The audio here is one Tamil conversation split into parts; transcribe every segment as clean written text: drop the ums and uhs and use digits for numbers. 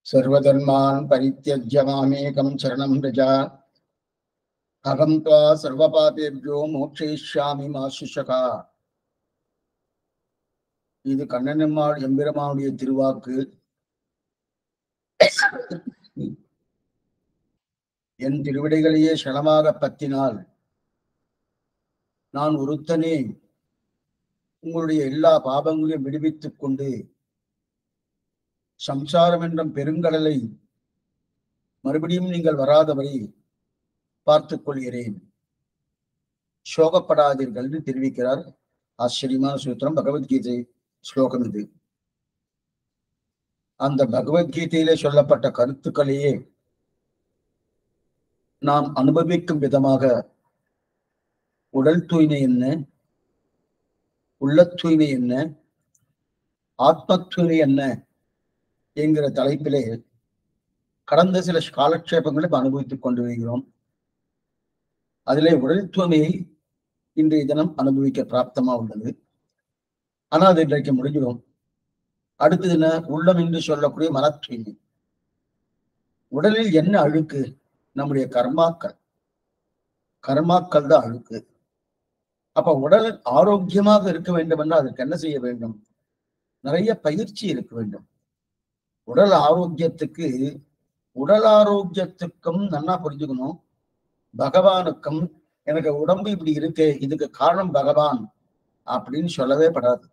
सर्वधर्मान् परित्यज्य मामेकं शरणं व्रज अहं त्वा सर्वपापेभ्यो मोक्षयिष्यामि मा शुचका. இது கண்ணனம்மாள் எம்பெருமானுடைய திருவாக்கு. என் திருவிடைகளையே சரணமாக பத்தினால் நான் ஒருத்தனே உங்களுடைய எல்லா பாபங்களையும் விடுவித்துக் கொண்டு சம்சாரம் என்ற பெருங்கடலை மறுபடியும் நீங்கள் வராதவரை பார்த்துக் கொள்கிறேன், சோகப்படாதீர்கள் என்று தெரிவிக்கிறார். ஆச்சரியமான சூத்திரம், பகவத்கீதை ஸ்லோகம் இது. அந்த பகவத்கீதையிலே சொல்லப்பட்ட கருத்துக்களையே நாம் அனுபவிக்கும் விதமாக உடல் தூய்மை என்ன, உள்ள தூய்மை என்ன, ஆத்ம தூய்மை என்ன என்கிற தலைப்பிலே கடந்த சில காலக்ஷேபங்களை அனுபவித்துக் கொண்டு வருகிறோம். அதிலே உடல் தூய்மையை இன்றைய தினம் அனுபவிக்க பிராப்தமா உள்ளது. ஆனால் அது இன்றைக்கு முடிஞ்சிடும். அடுத்தது என்ன? உள்ளம் என்று சொல்லக்கூடிய மன தூய்மை. உடலில் என்ன அழுக்கு? நம்முடைய கர்மாக்கள் தான் அழுக்கு. அப்ப உடல் ஆரோக்கியமாக இருக்க வேண்டும் என்றால் அதற்கு என்ன செய்ய வேண்டும்? நிறைய பயிற்சி இருக்க வேண்டும். உடல் ஆரோக்கியத்துக்கும் நல்லா புரிஞ்சுக்கணும். பகவானுக்கும் எனக்கு உடம்பு இப்படி இருக்கு, இதுக்கு காரணம் பகவான் அப்படின்னு சொல்லவே படாது.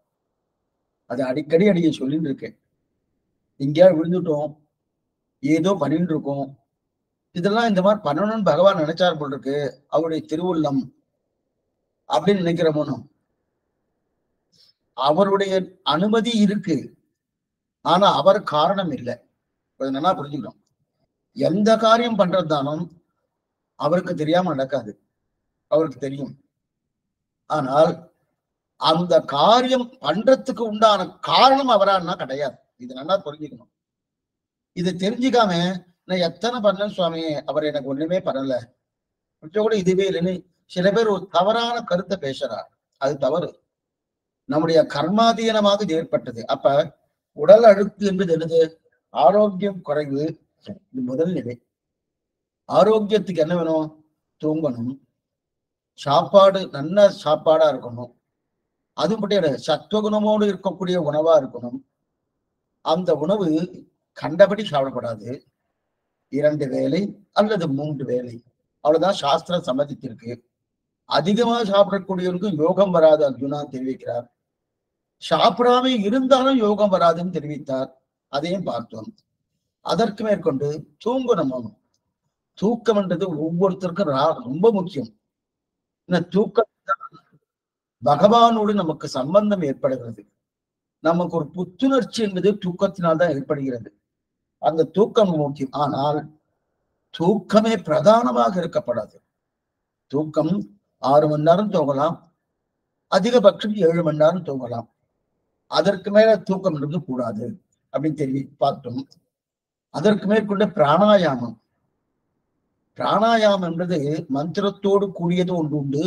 அது அடிக்கடி சொல்லிட்டு இருக்கேன். எங்கேயா விழுந்துட்டோம், ஏதோ பண்ணிட்டு இருக்கோம், இதெல்லாம் இந்த மாதிரி பண்ணணும்னு பகவான் நினைச்சார் போல் இருக்கு, அவருடைய திருவுள்ளம் அப்படின்னு நினைக்கிறோமோ. அவருடைய அனுமதி இருக்கு, ஆனா அவர் காரணம் இல்லை. நல்லா புரிஞ்சுக்கணும். எந்த காரியம் பண்றதுதானும் அவருக்கு தெரியாம நடக்காது, அவருக்கு தெரியும். ஆனால் அந்த காரியம் பண்றதுக்கு உண்டான காரணம் அவரான்னா கிடையாது. இது நல்லா புரிஞ்சுக்கணும். இதை தெரிஞ்சுக்காம நான் எத்தனை பண்ணேன் சுவாமி, அவர் எனக்கு ஒண்ணுமே பண்ணல, கொஞ்சம் கூட இதுவே இல்லைன்னு சில பேர் ஒரு தவறான கருத்தை பேசுறார். அது தவறு. நம்முடைய கர்மாதீனமாக இது ஏற்பட்டது. அப்ப உடல் அழுக்கு என்பது என்னது? ஆரோக்கியம் குறைவு. இது முதல் நிலை. ஆரோக்கியத்துக்கு என்ன வேணும்? தூங்கணும், சாப்பாடு நல்ல சாப்பாடா இருக்கணும், அது மட்டும் சத்துவகுணமோடு இருக்கக்கூடிய உணவா இருக்கணும். அந்த உணவு கண்டபடி சாப்பிடப்படாது. 2 வேளை அல்லது 3 வேளை, அவ்வளவுதான் சாஸ்திரம் சம்மதித்திருக்கு. அதிகமா சாப்பிடக்கூடியவருக்கு யோகம் வராது அர்ஜுனா தெரிவிக்கிறார். சாப்பிடாம இருந்தாலும் யோகம் வராதுன்னு தெரிவித்தார். அதையும் பார்த்தோம். அதற்கு மேற்கொண்டு தூங்கணும். தூக்கம்ன்றது ஒவ்வொருத்தருக்கும் ரொம்ப முக்கியம். தூக்கம் பகவானோடு நமக்கு சம்பந்தம் ஏற்படுகிறது. நமக்கு ஒரு புத்துணர்ச்சி என்பது தூக்கத்தினால்தான் ஏற்படுகிறது. அந்த தூக்கம் முக்கியம். ஆனால் தூக்கமே பிரதானமாக இருக்கப்படாது. தூக்கம் 6 மணி நேரம் தூங்கலாம், அதிகபட்சம் 7 மணி நேரம் தூங்கலாம். அதற்கு மேல தூக்கம் இருந்து கூடாது அப்படின்னு பார்த்தோம். அதற்கு மேற்கொண்ட பிராணாயாமம். பிராணாயாமம் என்பது மந்திரத்தோடு கூடியது ஒன்று உண்டு,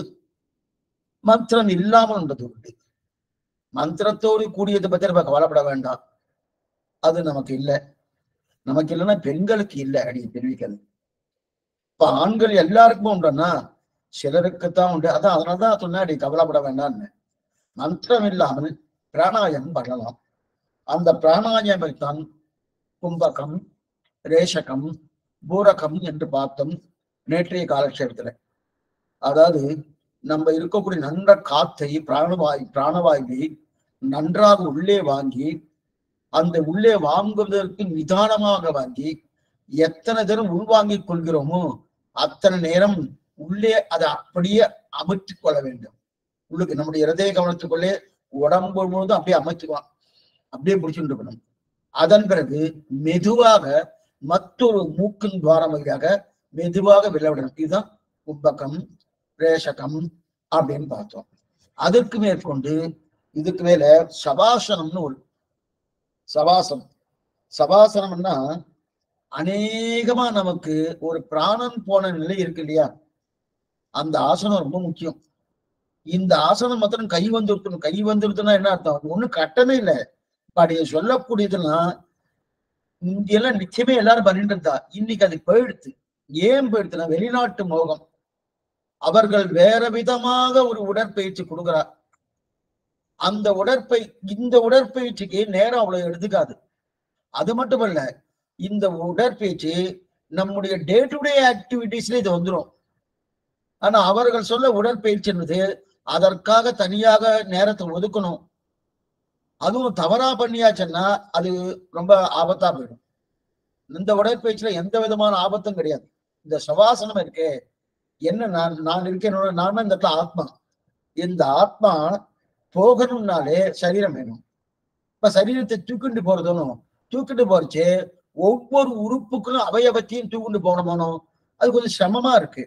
மந்திரம் இல்லாமல் என்பது உண்டு. மந்திரத்தோடு கூடியதை பற்றி நம்ம கவலைப்பட வேண்டாம், அது நமக்கு இல்லை. நமக்கு இல்லைன்னா பெண்களுக்கு இல்லை அப்படின்னு தெரிவிக்கிறது. இப்ப ஆண்கள் எல்லாருக்குமே உண்டுன்னா சிலருக்குத்தான் உண்டு. அதனாலதான் சொன்ன அப்படி கவலைப்பட வேண்டாம்னு. மந்திரம் இல்லாமல் பிராணாயாமம் பண்ணலாம். அந்த பிராணாயாமத்தான் கும்பகம், ரேஷகம், பூரகம் என்று பார்த்தோம் நேற்றைய காலக்ஷேபத்துல. அதாவது நம்ம இருக்கக்கூடிய நன்ற காத்தை பிராணவாயுவை நன்றாக உள்ளே வாங்கி, அந்த உள்ளே வாங்குவதற்கு நிதானமாக வாங்கி எத்தனை தரம் உள்வாங்கிக் கொள்கிறோமோ அத்தனை நேரம் உள்ளே அதை அப்படியே அமைத்துக் கொள்ள வேண்டும். உள்ளுக்கு நம்முடைய இருதய கவனத்துக்குள்ளே உடம்பு முழுவதும் அப்படியே அமைச்சுக்குவான், அப்படியே பிடிச்சுட்டு இருக்கணும். அதன் பிறகு மெதுவாக மற்றொரு மூக்கின் துவாரம் வழியாக மெதுவாக வெளிவிடணும். இதுதான் கும்பகம், ரேஷகம் அப்படின்னு பார்த்தோம். அதற்கு மேற்கொண்டு இதுக்கு மேல சபாசனம்னு ஒரு சபாசனம்னா அநேகமா நமக்கு ஒரு பிராணம் போன நிலை இருக்கு இல்லையா, அந்த ஆசனம் ரொம்ப முக்கியம். இந்த ஆசனம் மாத்திரம் கை வந்துருக்கணும். கை வந்துருதுன்னா என்ன அர்த்தம்? ஒண்ணும் கட்டமே இல்லை. நீங்க சொல்லக்கூடியதெல்லாம் இங்கெல்லாம் நிச்சயமே எல்லாரும் பண்ணிட்டு இருந்தா, இன்னைக்கு அது போயிடுத்து. ஏன் போயிடுத்துன்னா வெளிநாட்டு மோகம். அவர்கள் வேற விதமாக ஒரு உடற்பயிற்சி கொடுக்குறார். அந்த இந்த உடற்பயிற்சிக்கு நேரம் அவ்வளவு எடுத்துக்காது. அது மட்டுமல்ல, இந்த உடற்பயிற்சி நம்முடைய டே டு டே ஆக்டிவிட்டிஸ்ல இது வந்துடும். ஆனா அவர்கள் சொல்ல உடற்பயிற்சி என்பது அதற்காக தனியாக நேரத்தை ஒதுக்கணும். அதுவும் தவறா பண்ணியாச்சுன்னா அது ரொம்ப ஆபத்தா போயிடும். இந்த உடற்பயிற்சியில எந்த விதமான ஆபத்தும் கிடையாது. இந்த சவாசனம் இருக்கே, என்ன நான் இருக்கேன், நான் இந்த ஆத்மா. இந்த ஆத்மா போகணும்னாலே சரீரம் வேணும். இப்ப சரீரத்தை தூக்கிட்டு போறதும் தூக்கிட்டு போறச்சு ஒவ்வொரு உறுப்புகளும் அவயவத்தையும் தூக்கிட்டு போனோமோ அது கொஞ்சம் சிரமமா இருக்கு.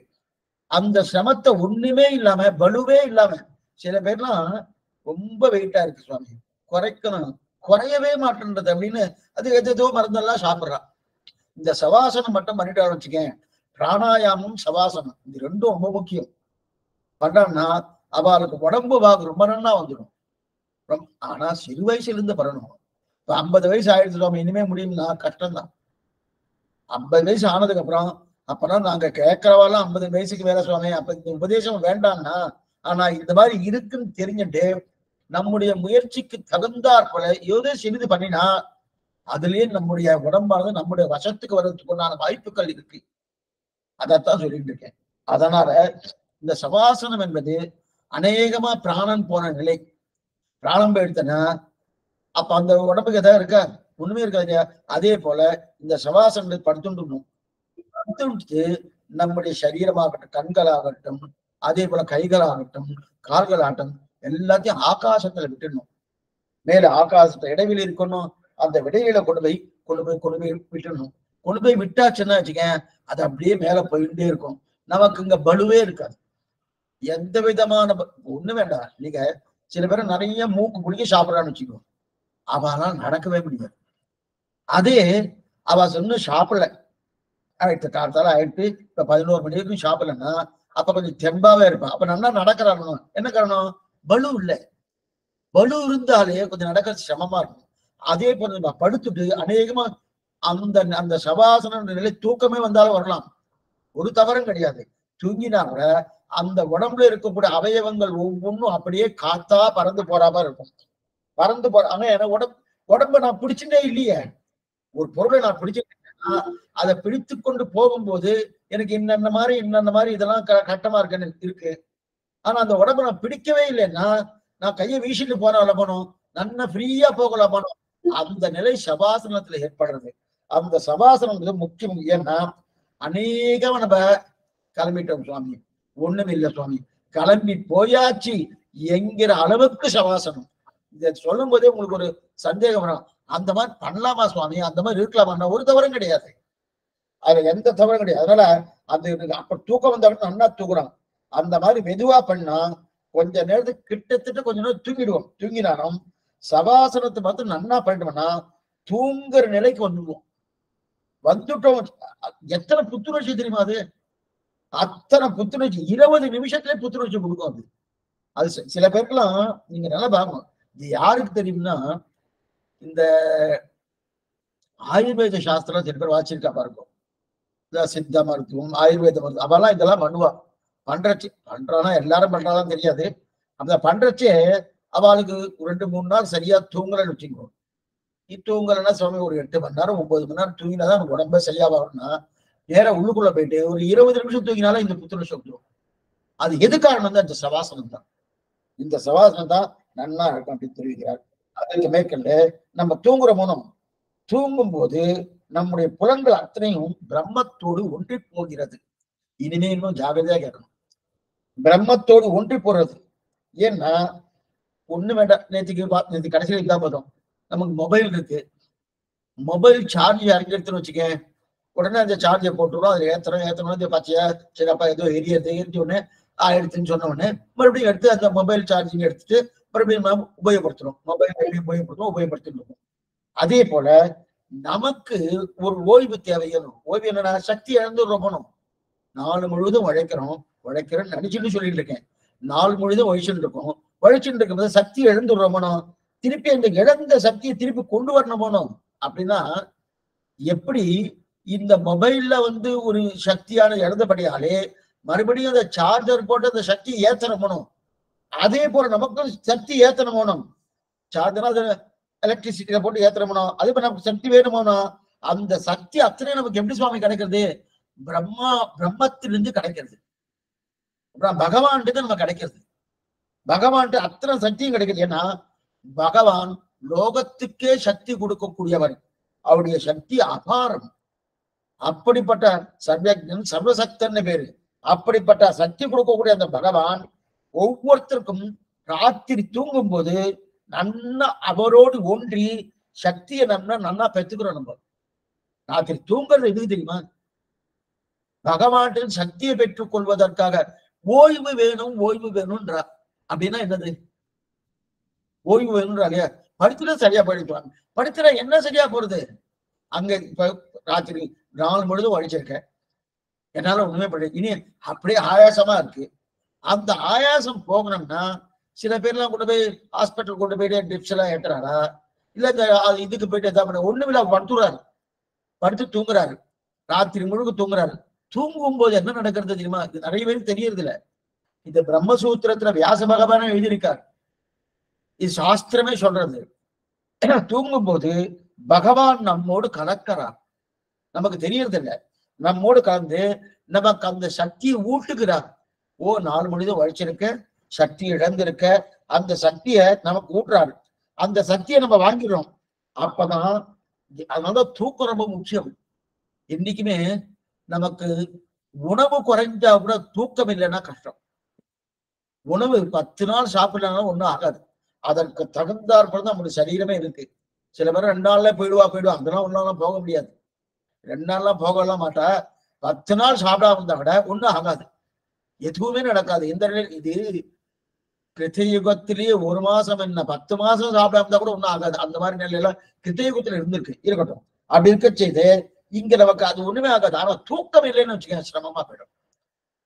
அந்த சிரமத்தை ஒண்ணுமே இல்லாம, பலுவே இல்லாம, சில பேர்லாம் ரொம்ப வெயிட்டா இருக்கு சுவாமி, குறைக்கணும், குறையவே மாட்டேன்றது அப்படின்னு அது எதோ மருந்தெல்லாம் சாப்பிடுறான். இந்த சவாசனம் மட்டும் பண்ணிட்டு ஆரம்பிச்சுக்கேன். பிராணாயாமம் சவாசனம் இது ரெண்டும் ரொம்ப முக்கியம். பண்ணான்னா அவளுக்கு உடம்பு வாக்கு ரொம்ப நன்னா வந்துடும். ஆனா சிறு வயசுல இருந்து பண்ணணும். இப்ப 50 வயசு ஆயிடுச்சு சுவாமி, இனிமே முடியும்னா கஷ்டம்தான். 50 வயசு ஆனதுக்கு அப்புறம் அப்பதான் நாங்க கேட்கறவாலாம் 50 வயசுக்கு வேற சுவாமி, அப்ப இந்த உபதேசம் வேண்டாம்னா. ஆனா இந்த மாதிரி இருக்குன்னு தெரிஞ்சுட்டு நம்முடைய முயற்சிக்கு தகுந்தாற் போல ஏதோ சிறிது பண்ணினா அதுலயே நம்முடைய உடம்பானது நம்முடைய வசத்துக்கு வர்றதுக்குண்டான வாய்ப்புகள் இருக்கு. அதைத்தான் சொல்லிட்டு இருக்கேன். அதனால இந்த சவாசனம் என்பது அநேகமா பிராணன் போன நிலை. பிராணம் போயிடுத்தனா அப்ப அந்த உடம்புக்கு எதாவது இருக்கா? ஒண்ணுமே இருக்காது. அதே போல இந்த சவாசனத்தை படுத்துட்டு நம்முடைய சரீரமாகட்டும், கண்களாகட்டும், அதே போல கைகளாகட்டும், கால்களாகட்டும், எல்லாத்தையும் ஆகாசத்துல விட்டுடணும். மேல ஆகாசத்தை இடைவெளி இருக்கணும். அந்த விடையில கொண்டு போய் விட்டுடணும். கொண்டு போய் விட்டாச்சுன்னா வச்சுக்கேன், அது அப்படியே மேல போயிட்டே இருக்கும். நமக்கு இங்க பலுவே இருக்காது. எந்த விதமான ஒண்ணு வேண்டாம். நீங்க சில பேர் நிறைய மூக்கு குடிக்க சாப்பிடறான்னு வச்சுக்கோ, அவெல்லாம் நடக்கவே முடியாது. அதே அவ சொன்ன சாப்பிடல, ஆயிடுத்து காலத்தால ஆயிடுத்து, இப்ப 11 மணி வரைக்கும் சாப்பிடலன்னா அப்ப கொஞ்சம் தெம்பாவே இருப்பான். அப்ப நல்லா நடக்கிறாங்க. என்ன காரணம்? பலு இல்லை. பலு இருந்தாலே கொஞ்சம் நடக்க சிரமமா இருக்கும். அதே போல நம்ம படுத்துட்டு அநேகமா அந்த சவாசன நிலை தூக்கமே வந்தாலும் வரலாம், ஒரு தவறும் கிடையாது. தூங்கினா கூட அந்த உடம்புல இருக்கக்கூடிய அவயவங்கள் ஒவ்வொன்றும் அப்படியே காத்தா பறந்து போறாம இருக்கும். பறந்து போற ஆனா உடம்ப நான் பிடிச்சுட்டே இல்லையே. ஒரு பொருளை நான் பிடிச்சிட்டேன்னா அதை பிடித்து கொண்டு போகும்போது எனக்கு இன்னென்ன மாதிரி இதெல்லாம் கட்டமா இருக்கு. ஆனா அந்த உடம்பை நான் பிடிக்கவே இல்லைன்னா நான் கையை வீசிட்டு போனோம், நன்னா ஃப்ரீயா போகலாம் போனோம். அந்த நிலை சபாசனத்துல ஏற்படுறது. அந்த சபாசனம் முக்கியம். ஏன்னா அநேகம் நம்ம கிளம்பிட்டோம் சுவாமி, ஒண்ணும் இல்லை சுவாமி, கிளம்பி போயாச்சு என்கிற அளவுக்கு சவாசனம். இதை சொல்லும் போதே உங்களுக்கு ஒரு சந்தேகம் வரும், அந்த மாதிரி பண்ணலாமா சுவாமி, அந்த மாதிரி இருக்கலாமா? ஒரு தவறும் கிடையாது, அதுல எந்த தவறும் கிடையாது. அதனால அது அப்ப தூக்கம் வந்தாலும் நல்லா தூக்குறான். அந்த மாதிரி மெதுவா பண்ணா கொஞ்ச நேரத்துக்கு கிட்டத்தட்ட கொஞ்ச நேரம் தூங்கிடுவோம். தூங்கினாலும் சவாசனத்தை பார்த்து நன்னா பண்ணிட்டோம்னா தூங்குற நிலைக்கு வந்துடுவோம். வந்துட்டோம். எத்தனை புத்துணர்ச்சி தெரியுமா? அது அத்தனை புத்துணர்ச்சி 20 நிமிஷத்துல புத்துணர்ச்சி கொடுக்கும். அது சில பேருக்கெல்லாம் நீங்க நல்லா பார்க்கணும். இது யாருக்கு தெரியும்னா, இந்த ஆயுர்வேத சாஸ்திரம் சில பேர் வாசிச்சிருக்கா பாருங்க. இந்த சித்த மருத்துவம், ஆயுர்வேத மருத்துவம், அவெல்லாம் இதெல்லாம் பண்றானா எல்லாரும் பண்றாலும் தெரியாது. அந்த பண்றச்சே அவளுக்கு 2-3 நாள் சரியா தூங்கலன்னு வச்சுக்கோ. தூங்கலைன்னா சுவாமி ஒரு 8 மணி நேரம் 9 மணி நேரம் தூங்கினாதான் எனக்கு உடம்பே சரியாகணும்னா நேரம் உள்ளுக்குள்ள போயிட்டு ஒரு 20 நிமிஷம் தூங்கினாலும் இந்த புத்துணர்ச்சி வந்துடும். அது எது காரணம் தான்? இந்த சவாசனம் தான். இந்த சவாசனம் தான் நன்னா இருக்கும் அப்படின்னு தெரிவிக்கிறார். அதுக்கு மேற்கொண்டு நம்ம தூங்குற மனம் தூங்கும் போது நம்முடைய புலன்கள் அத்தனையும் பிரம்மத்தோடு ஒன்றி போகிறது. இனிமே இன்னும் ஜாகிரதையா கேட்கணும். பிரம்மத்தோடு ஒன்றி போறது. ஏன்னா ஒண்ணு வேண்டாம், நேற்று கடைசியில் இல்லாம பார்த்தோம், நமக்கு மொபைல் இருக்கு. மொபைல் சார்ஜ் இறங்கிடுதுன்னு வச்சுக்க, உடனே அந்த சார்ஜை போட்டுவிடும். அதை ஏத்தணும் பச்சையா சரி அப்பா ஏதோ எரிஞ்ச உடனே ஆயிடுச்சுன்னு சொன்ன உடனே மறுபடியும் எடுத்து அந்த மொபைல் சார்ஜிங் எடுத்துட்டு மறுபடியும் நாம் உபயோகப்படுத்தணும். மொபைல் உபயோகப்படுத்திட்டு. அதே போல நமக்கு ஒரு ஓய்வு தேவையும். ஓய்வு என்னன்னா, சக்தி இழந்து ரொம்பணும். நாள் முழுவதும் உழைக்கிறேன்னு நினைச்சுட்டு சொல்லிட்டு இருக்கேன். நாள் முழுதும் வழிச்சுட்டு இருக்கோம். வழிச்சுட்டு இருக்கும்போது சக்தி இழந்துடுறோமோ, திருப்பி அந்த இழந்த சக்தியை திருப்பி கொண்டு வரணுமோ அப்படின்னா, எப்படி இந்த மொபைல்ல வந்து ஒரு சக்தியான இழந்தபடியாலே மறுபடியும் அந்த சார்ஜர் போட்டு அந்த சக்தி ஏத்தணும். அதே போல நமக்கும் சக்தி ஏத்தணும். சார்ஜர் எலக்ட்ரிசிட்டியில போட்டு ஏத்தணும். அது நமக்கு சக்தி வேணுமோனா, அந்த சக்தி அத்தனை நமக்கு எப்படி சுவாமி கிடைக்கிறது? பிரம்மத்திலிருந்து கிடைக்கிறது. பகவான்கிட்ட நம்ம கிடைக்கிறது. பகவான்கிட்ட அத்தனை சக்தியும் கிடைக்கிறது. ஏன்னா பகவான் லோகத்துக்கே சக்தி கொடுக்கக்கூடியவர். அவருடைய சக்தி அபாரம். அப்படிப்பட்ட சர்வஜன் சர்வசக்தன்னு பேரு. அப்படிப்பட்ட சக்தி கொடுக்கக்கூடிய அந்த பகவான் ஒவ்வொருத்தருக்கும் ராத்திரி தூங்கும் போது நன்னா அவரோடு ஒன்றி சக்தியை நன்னா பெற்றுக்கிறோம். நம்ம ராத்திரி தூங்குறது எதுக்கு தெரியுமா? பகவான் சக்தியை பெற்றுக் கொள்வதற்காக. ஓய்வு வேணும்ன்றா. அப்படின்னா என்னது? ஓய்வு வேணும்ன்றா இல்லையா? படுத்துனா சரியா போயிடுவாங்க. படுத்துனா என்ன சரியா போறது? அங்க இப்ப ராத்திரி நாள் முழுதும் வழிச்சிருக்கேன், என்னால ஒண்ணுமே பண்ண, இனி அப்படியே ஆயாசமா இருக்கு. அந்த ஆயாசம் போகணும்னா சில பேர்லாம் கொண்டு போய் ஹாஸ்பிட்டல் கொண்டு போயிட்டு டிப்ஸ் எல்லாம் ஏத்துறாரா, இல்ல இந்த இதுக்கு போயிட்டு எதா பண்ண ஒண்ணுமில்ல, படுத்துறாரு, படுத்து தூங்குறாரு, ராத்திரி முழுக்க தூங்குறாரு. தூங்கும் போது என்ன நடக்கிறது தெரியுமா? இது நிறைய பேருக்கு தெரியறது இல்ல. இந்த பிரம்மசூத்திரத்துல வியாச பகவானே எழுதியிருக்கார். இது சாஸ்திரமே சொல்றது. தூங்கும் போது பகவான் நம்மோடு கலக்கிறார். நமக்கு தெரியறது இல்ல. நம்மோடு கலந்து நமக்கு அந்த சக்தியை ஊட்டுகிறார். ஓ, நாலு மணிதான் வழிச்சிருக்க, சக்தி இழந்திருக்க, அந்த சக்தியை நமக்கு ஊட்டுறாரு. அந்த சக்தியை நம்ம வாங்கிடுறோம். அப்பதான் அதனால தூக்கம் ரொம்ப முக்கியம். இன்னைக்குமே நமக்கு உணவு குறைஞ்சா கூட தூக்கம் இல்லைன்னா கஷ்டம். உணவு 10 நாள் சாப்பிடலாம் ஒண்ணும் ஆகாது. அதற்கு தகுந்தாற்போல் தான் நம்முடைய சரீரமே இருக்கு. சில பேர் 2 நாள்ல போயிடுவா. அதெல்லாம் ஒன்னாலும் போக முடியாது. 2 நாள்லாம் போகலாம் மாட்டா. 10 நாள் சாப்பிடாம இருந்தா விட ஒண்ணும் ஆகாது. எதுவுமே நடக்காது. இந்த இது கிருத்தயுகத்திலேயே 1 மாசம் என்ன 10 மாசம் சாப்பிடாம இருந்தா கூட ஒண்ணும் ஆகாது. அந்த மாதிரி நிலையில கிருத்தயுகத்துல இருந்திருக்கு. இருக்கட்டும், அப்படி இருக்க செய்து இங்க நமக்கு அது ஒண்ணுமே ஆகாது. ஆனா தூக்கம் இல்லைன்னு வச்சுக்கோங்க, சிரமமா போயிடும்.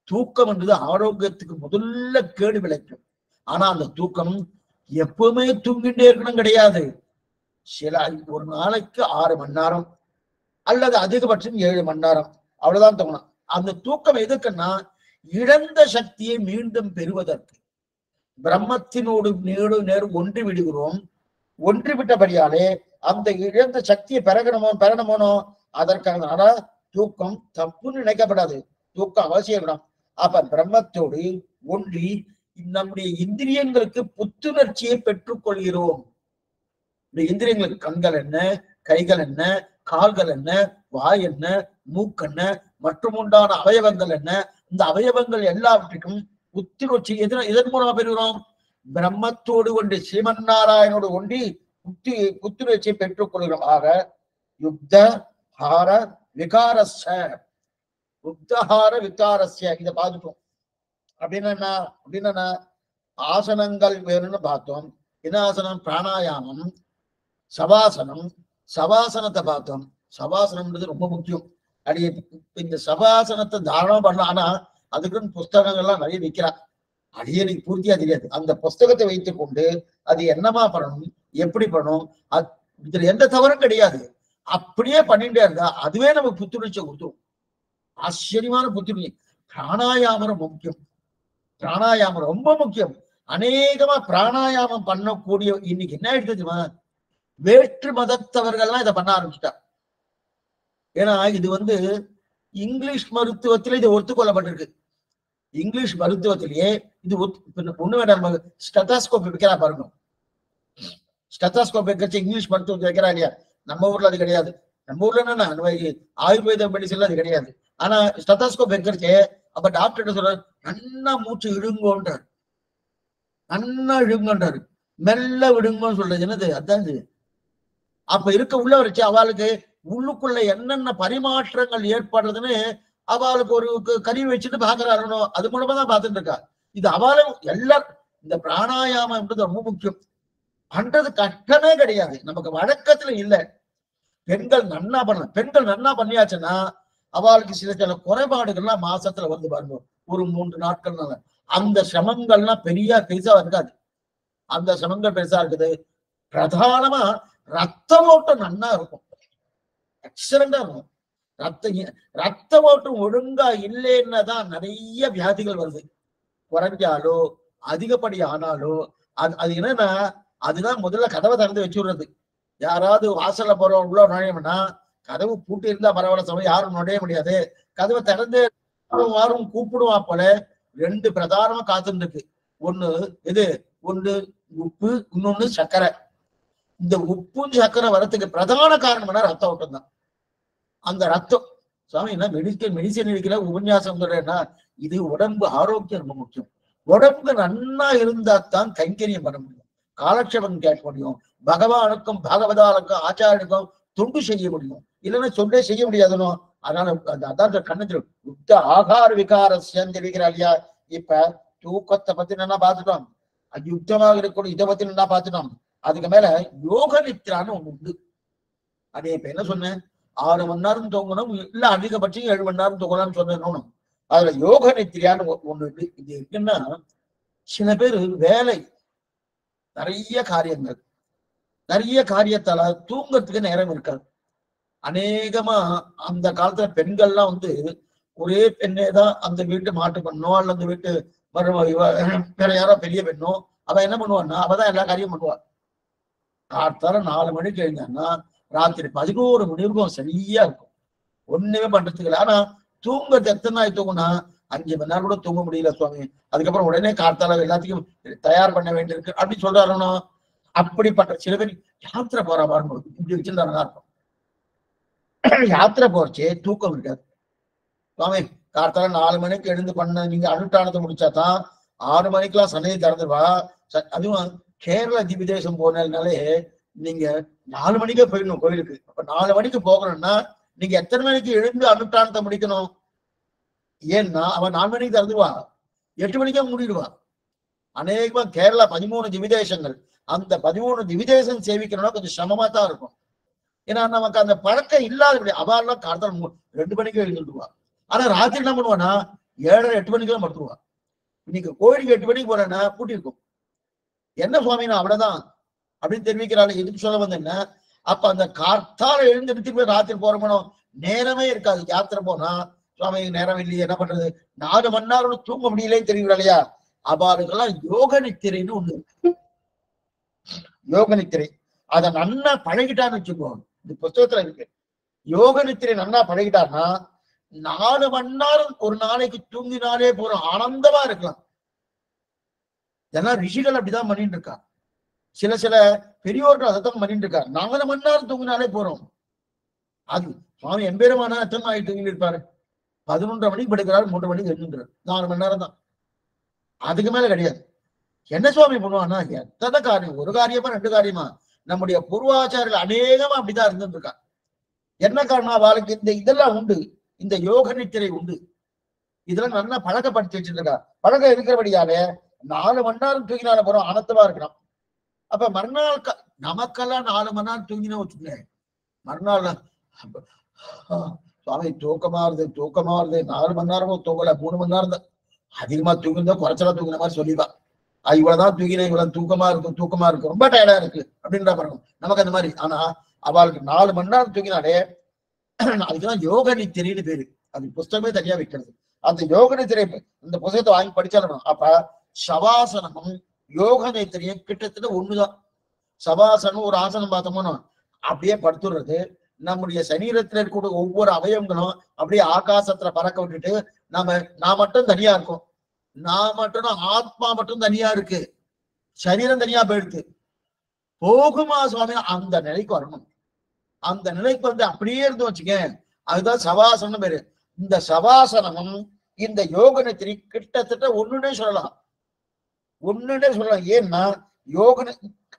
தூக்கம் என்பது ஆரோக்கியத்துக்கு முதல்ல கேடு விளைக்கும். ஆனா அந்த தூக்கம் எப்பவுமே தூங்கிட்டே இருக்கணும் கிடையாது. சில ஒரு நாளைக்கு 6 மணி நேரம் அல்லது அதிகபட்சம் 7 மணி நேரம், அவ்வளவுதான் தூங்கணும். அந்த தூக்கம் எதுக்குன்னா இழந்த சக்தியை மீண்டும் பெறுவதற்கு. பிரம்மத்தினோடு நேரும் ஒன்று விடுகிறோம். ஒன்று விட்டபடியாலே அந்த இழந்த சக்தியை பெறணுமோனோ அதற்கான. ஆனா தூக்கம் தப்புன்னு நினைக்கப்படாது. தூக்கம் அவசியம். அப்ப பிரம்மத்தோடு ஒன்றி நம்முடைய இந்திரியங்களுக்கு புத்துணர்ச்சியை பெற்றுக் கொள்கிறோம். இந்த இந்திரியங்களுக்கு கண்கள் என்ன, கைகள் என்ன, கால்கள் என்ன, வாய் என்ன, மூக்கென்ன, மற்றும் உண்டான அவயவங்கள் என்ன, இந்த அவயவங்கள் எல்லாவற்றுக்கும் புத்துணர்ச்சி இதன் மூலமா பெறுகிறோம். பிரம்மத்தோடு ஒன்றி ஸ்ரீமன் நாராயணோடு ஒன்றி புத்துணர்ச்சியை பெற்றுக் கொள்கிறோம். ஆக யுக்த ஹார விகாரஸ்ய, யுக்தஹார விகாரஸ்ய இதை பார்த்துட்டோம். அப்படின்னா ஆசனங்கள் வேணும்னு பார்த்தோம். என்ன ஆசனம்? பிராணாயாமம், சவாசனம். சவாசனத்தை பார்த்தோம். சவாசனம்ன்றது ரொம்ப முக்கியம். அடி இந்த சவாசனத்தை தாராளம் பண்ணலாம். ஆனா அதுக்குன்னு புஸ்தகங்கள்லாம் நிறைய விற்கிறான். அடியே எனக்கு பூர்த்தியா தெரியாது. அந்த புஸ்தகத்தை வைத்துக் கொண்டு அது என்னமா பண்ணணும், எப்படி பண்ணணும், இதுல எந்த தவறும் கிடையாது. அப்படியே பண்ணிட்டே இருந்தா அதுவே நமக்கு புத்துணர்ச்சியை கொடுத்துரும். ஆச்சரியமான புத்துணர்ச்சி. பிராணாயாமம் ரொம்ப முக்கியம். பிராணாயாமம் ரொம்ப முக்கியம். அநேகமா பிராணாயாமம் பண்ணக்கூடிய இன்னைக்கு என்ன எடுத்துமா, வேற்று மதத்தவர்கள்லாம் இதை பண்ண ஆரம்பிச்சுட்டா. ஏன்னா இது இங்கிலீஷ் மருத்துவத்துல இது ஒத்துக்கொள்ளப்பட்டிருக்கு. இங்கிலீஷ் மருத்துவத்திலேயே இது ஒண்ணு வேண்டாம். ஸ்டெத்தாஸ்கோப் வைக்கிறா பாருங்க. ஸ்டெத்தாஸ்கோப் வைக்கிறச்சு இங்கிலீஷ் மருத்துவத்தை வைக்கிறா இல்லையா? நம்ம ஊர்ல அது கிடையாது. நம்ம ஊர்ல என்ன ஆயுர்வேத மெடிசன்ல அது கிடையாது. ஆனா ஸ்டெத்தாஸ்கோப் வைக்கிறச்சே அப்ப டாக்டர் சொல்றாரு, நன்னா மூச்சு இழுங்கோன்றாரு, நன்னா இழுங்கன்றாரு. மெல்ல விடுங்கன்னு சொல்றது என்னது? அதான் இது. அப்ப இருக்க உள்ள வச்சு அவளுக்கு உள்ளுக்குள்ள என்னென்ன பரிமாற்றங்கள் ஏற்படுறதுன்னு அவளுக்கு ஒரு கருவி வச்சுட்டு பாக்குறாரு. அது மூலமா தான் பார்த்துட்டு இருக்கா. இது அவளும் எல்லாரும் இந்த பிராணாயாமம் என்பது ரொம்ப முக்கியம். பண்றது கஷ்டமே கிடையாது. நமக்கு வழக்கத்துல இல்லை. பெண்கள் நன்னா பண்ணலாம். பெண்கள் நன்னா பண்ணியாச்சுன்னா அவளுக்கு சில குறைபாடுகள்லாம் மாசத்துல வந்து பாருங்க, ஒரு 3 நாட்கள்னால அந்த சிரமங்கள்லாம் பெருசா இருக்காது. அந்த சிரமங்கள் பெருசா இருக்குது. பிரதானமா ரத்த ஓட்டம் நன்னா இருக்கும், எக்ஸலண்டா இருக்கும். ரத்த ஓட்டம் ஒழுங்கா இல்லைன்னா தான் நிறைய வியாதிகள் வருது. குறைஞ்சாலோ அதிகப்படி ஆனாலோ அது என்னன்னா, அதுதான் முதல்ல கதவை திறந்து வச்சுடுறது. யாராவது வாசல்ல போறவங்க உள்ள நுழையணும்னா கதவு பூட்டி இருந்தா பரவாயில்ல, சமயம் யாரும் நுழைய முடியாது. கதவை திறந்து யாரும் கூப்பிடுவா போல. ரெண்டு பிரதானமா காத்துட்டு இருக்கு. ஒண்ணு எது? ஒண்ணு உப்பு, இன்னொன்னு சர்க்கரை. இந்த உப்பும் சர்க்கரை வரத்துக்கு பிரதான காரணம்னா ரத்த ஓட்டம் தான். அந்த ரத்தம் சுவாமி என்ன மெடிசன் இருக்கிற உபன்யாசம் சொல்றேன்னா, இது உடம்பு ஆரோக்கியம் ரொம்ப முக்கியம். உடம்பு நன்னா இருந்தா தான் கைங்கரியம் பண்ண முடியும், காலட்சேபம் கேட்க முடியும், பகவானுக்கும் பாகவதாளுக்கும் ஆச்சாரியனுக்கும் தொண்டு செய்ய முடியும். இல்லைன்னா சொல்லே செய்ய முடியாதுனோ. அதனால அதான் கண்ணு யுக்த ஆகார விகாரஸ்யம் தெரிவிக்கிறா இல்லையா? இப்ப தூக்கத்தை பத்தி நல்லா பார்த்துட்டோம், அது யுக்தமாக இருக்கணும், இதை பத்தி நல்லா பார்த்துட்டோம். அதுக்கு மேல யோக நித்ரான்னு ஒண்ணு உண்டு. அதே இப்ப என்ன சொன்னேன், 6 மணி நேரம் தூங்கணும், இல்ல அதிகபட்சம் 7 மணி நேரம் தூங்கலாம்னு சொன்னேன். அதுல யோக நித்ரியான்னு ஒண்ணு இருக்கு. இது இருக்குன்னா, சில பேர் வேலை நிறைய காரியங்கள், நிறைய காரியத்தால தூங்கறதுக்கு நேரம் இருக்காது. அநேகமா அந்த காலத்துல பெண்கள்லாம் ஒரே பெண்ணே தான் அந்த வீட்டு மாட்டு பண்ணோ அல்ல அந்த வீட்டு வேற யாரோ பெரிய பெண்ணோ, அவ என்ன பண்ணுவான்னா அவதான் எல்லா காரியம் பண்ணுவா. காத்தால 4 மணிக்கு எழுந்தான்னா ராத்திரி 11 மணி இருக்கும், சரியா இருக்கும், ஒண்ணுமே பண்றதுக்கு இல்லை. ஆனா தூங்குறது எத்தனை நாள் தூங்குனா 5 மணி நேரம் கூட தூங்க முடியல சுவாமி. அதுக்கப்புறம் உடனே காத்தால எல்லாத்தையும் தயார் பண்ண வேண்டியிருக்கு அப்படின்னு சொல்றாருன்னா, அப்படிப்பட்ட சில பேர் யாத்திரை போற பாருங்க, இப்படி வச்சிருந்தாருன்னா இருக்கும். யாத்திரை போறச்சே தூக்கம் இருக்காது சுவாமி. காத்தால 4 மணிக்கு எழுந்து பண்ண நீங்க அனுஷ்டானத்தை முடிச்சாதான் 6 மணிக்கெல்லாம் சன்னதி திறந்துவா. அதுவும் கேரள திவிதேசம் போனாலே நீங்க 4 மணிக்கே போயிடணும் கோயிலுக்கு. அப்ப 4 மணிக்கு போகணும்னா நீங்க எத்தனை மணிக்கு எழுந்து அனுஷ்டானத்தை முடிக்கணும்? ஏன்னா அவன் 4 மணிக்கு திறந்துவா, 8 மணிக்கே மூடிடுவா. அநேகமா கேரளா 13 திவிதேசங்கள், அந்த 13 திவிதேசம் சேவிக்கணும்னா கொஞ்சம் சிரமமா தான் இருக்கும். ஏன்னா நமக்கு அந்த பழக்கம் இல்லாத அவெல்லாம் காலத்தால் 2 மணிக்கு எழுந்துடுவா. ஆனா ராத்திரி என்ன பண்ணுவானா 7:30 8 மணிக்கெல்லாம் படுத்துருவா. இன்னைக்கு கோயிலுக்கு 8 மணிக்கு போறேன்னா பூட்டி இருக்கும். என்ன சுவாமினா அவ்வளவுதான் அப்படின்னு தெரிவிக்கிறாள். எதுக்கு சொல்ல வந்தேன்னா, அப்ப அந்த கார்த்தால எழுந்து திருப்பி ராத்திரி போறோமோ நேரமே இருக்காது. யாத்திரை போனா சுவாமி நேரம் இல்லையே என்ன பண்றது, 4 மணி நேரம் தூங்க முடியலன்னு தெரியுறா இல்லையா? அவளுக்கெல்லாம் யோக நித்திரைன்னு ஒண்ணு, யோக நித்திரை. அதை நன்னா பழகிட்டான்னு வச்சுக்கோங்க. இந்த புத்தகத்துல இருக்கு, யோக நித்திரை நன்னா பழகிட்டான்னா 4 மணி நேரம் ஒரு நாளைக்கு தூங்கினாலே போறோம், ஆனந்தமா இருக்கலாம். இதெல்லாம் ரிஷிகள் அப்படிதான் பண்ணிட்டு இருக்கா. சில பெரியோர்கள் அதைத்தான் பண்ணிட்டு இருக்கா. 4 மணி நேரம் தூங்கினாலே போறோம். அது சுவாமி எம்பெருமானா எத்தனை நாளைக்கு தூங்கி இருப்பாரு? 11:30 மணிக்கு படுக்கிறாரு, 3 மணிக்கு எழுந்துறாரு. 4 மணி நேரம் தான், அதுக்கு மேல கிடையாது. என்ன சுவாமி பண்ணுவான்னா எத்தனை காரியம், ஒரு காரியமா 2 காரியமா? நம்முடைய பூர்வாச்சாரியர்கள் அநேகமா அப்படிதான் இருந்துட்டு இருக்கா. என்ன காரணம்? அவளுக்கு இதெல்லாம் உண்டு, இந்த யோக நித்திரை உண்டு, இதெல்லாம் நல்லா பழக்கப்படுத்தி வச்சுட்டு இருக்கா. பழக்கம் இருக்கிறபடியாலே 4 மணி நேரம் தூங்கினால போறோம், ஆனந்தமா இருக்கிறோம். அப்ப மறுநாள் நமக்கெல்லாம் 4 மணி நேரம் தூங்கினா வச்சுக்கோங்க, மறுநாள் சுவாமி தூக்கமா இருது 4 மணி நேரமும் தூங்கல, 3 மணி நேரம் தான் அதிகமா தூங்கினா, குறைச்சலா தூங்கின மாதிரி சொல்லிவா. இவ்வளவுதான் தூங்கினேன், இவ்வளவு தூக்கமா இருக்கும், ரொம்ப டயர்டா இருக்கு அப்படின்ற பாருங்க நமக்கு அந்த மாதிரி. ஆனா அவளுக்கு 4 மணி நேரம் தூங்கினாலே அதுக்குதான் யோக நித்திரைன்னு பேரு. அது புஸ்தகமே தனியா வைக்கிறது. அந்த யோக நித்திரை இந்த புத்தகத்தை வாங்கி படிச்சாலும். அப்ப சவாசனமும் யோக நித்திரையும் கிட்டத்தட்ட ஒண்ணுதான். சவாசனம் ஒரு ஆசனம் பார்த்தோம்னா அப்படியே படுத்துடுறது, நம்முடைய சரீரத்துல இருக்கக்கூடிய ஒவ்வொரு அவயவங்களும் அப்படியே ஆகாசத்துல பறக்க விட்டுட்டு நான் மட்டும் தனியா இருக்கும். நான் மட்டும் ஆத்மா மட்டும் தனியா இருக்கு, சரீரம் தனியா போயிடுது. போகுமா சுவாமி அந்த நிலைக்கு வரணும். அந்த நிலைக்கு அப்படியே இருந்து வச்சுக்க, அதுதான் சவாசனம் பேரு. இந்த சவாசனமும் இந்த யோக நித்திரை கிட்டத்தட்ட ஒண்ணுன்னே சொல்லலாம். ஏன்னா யோக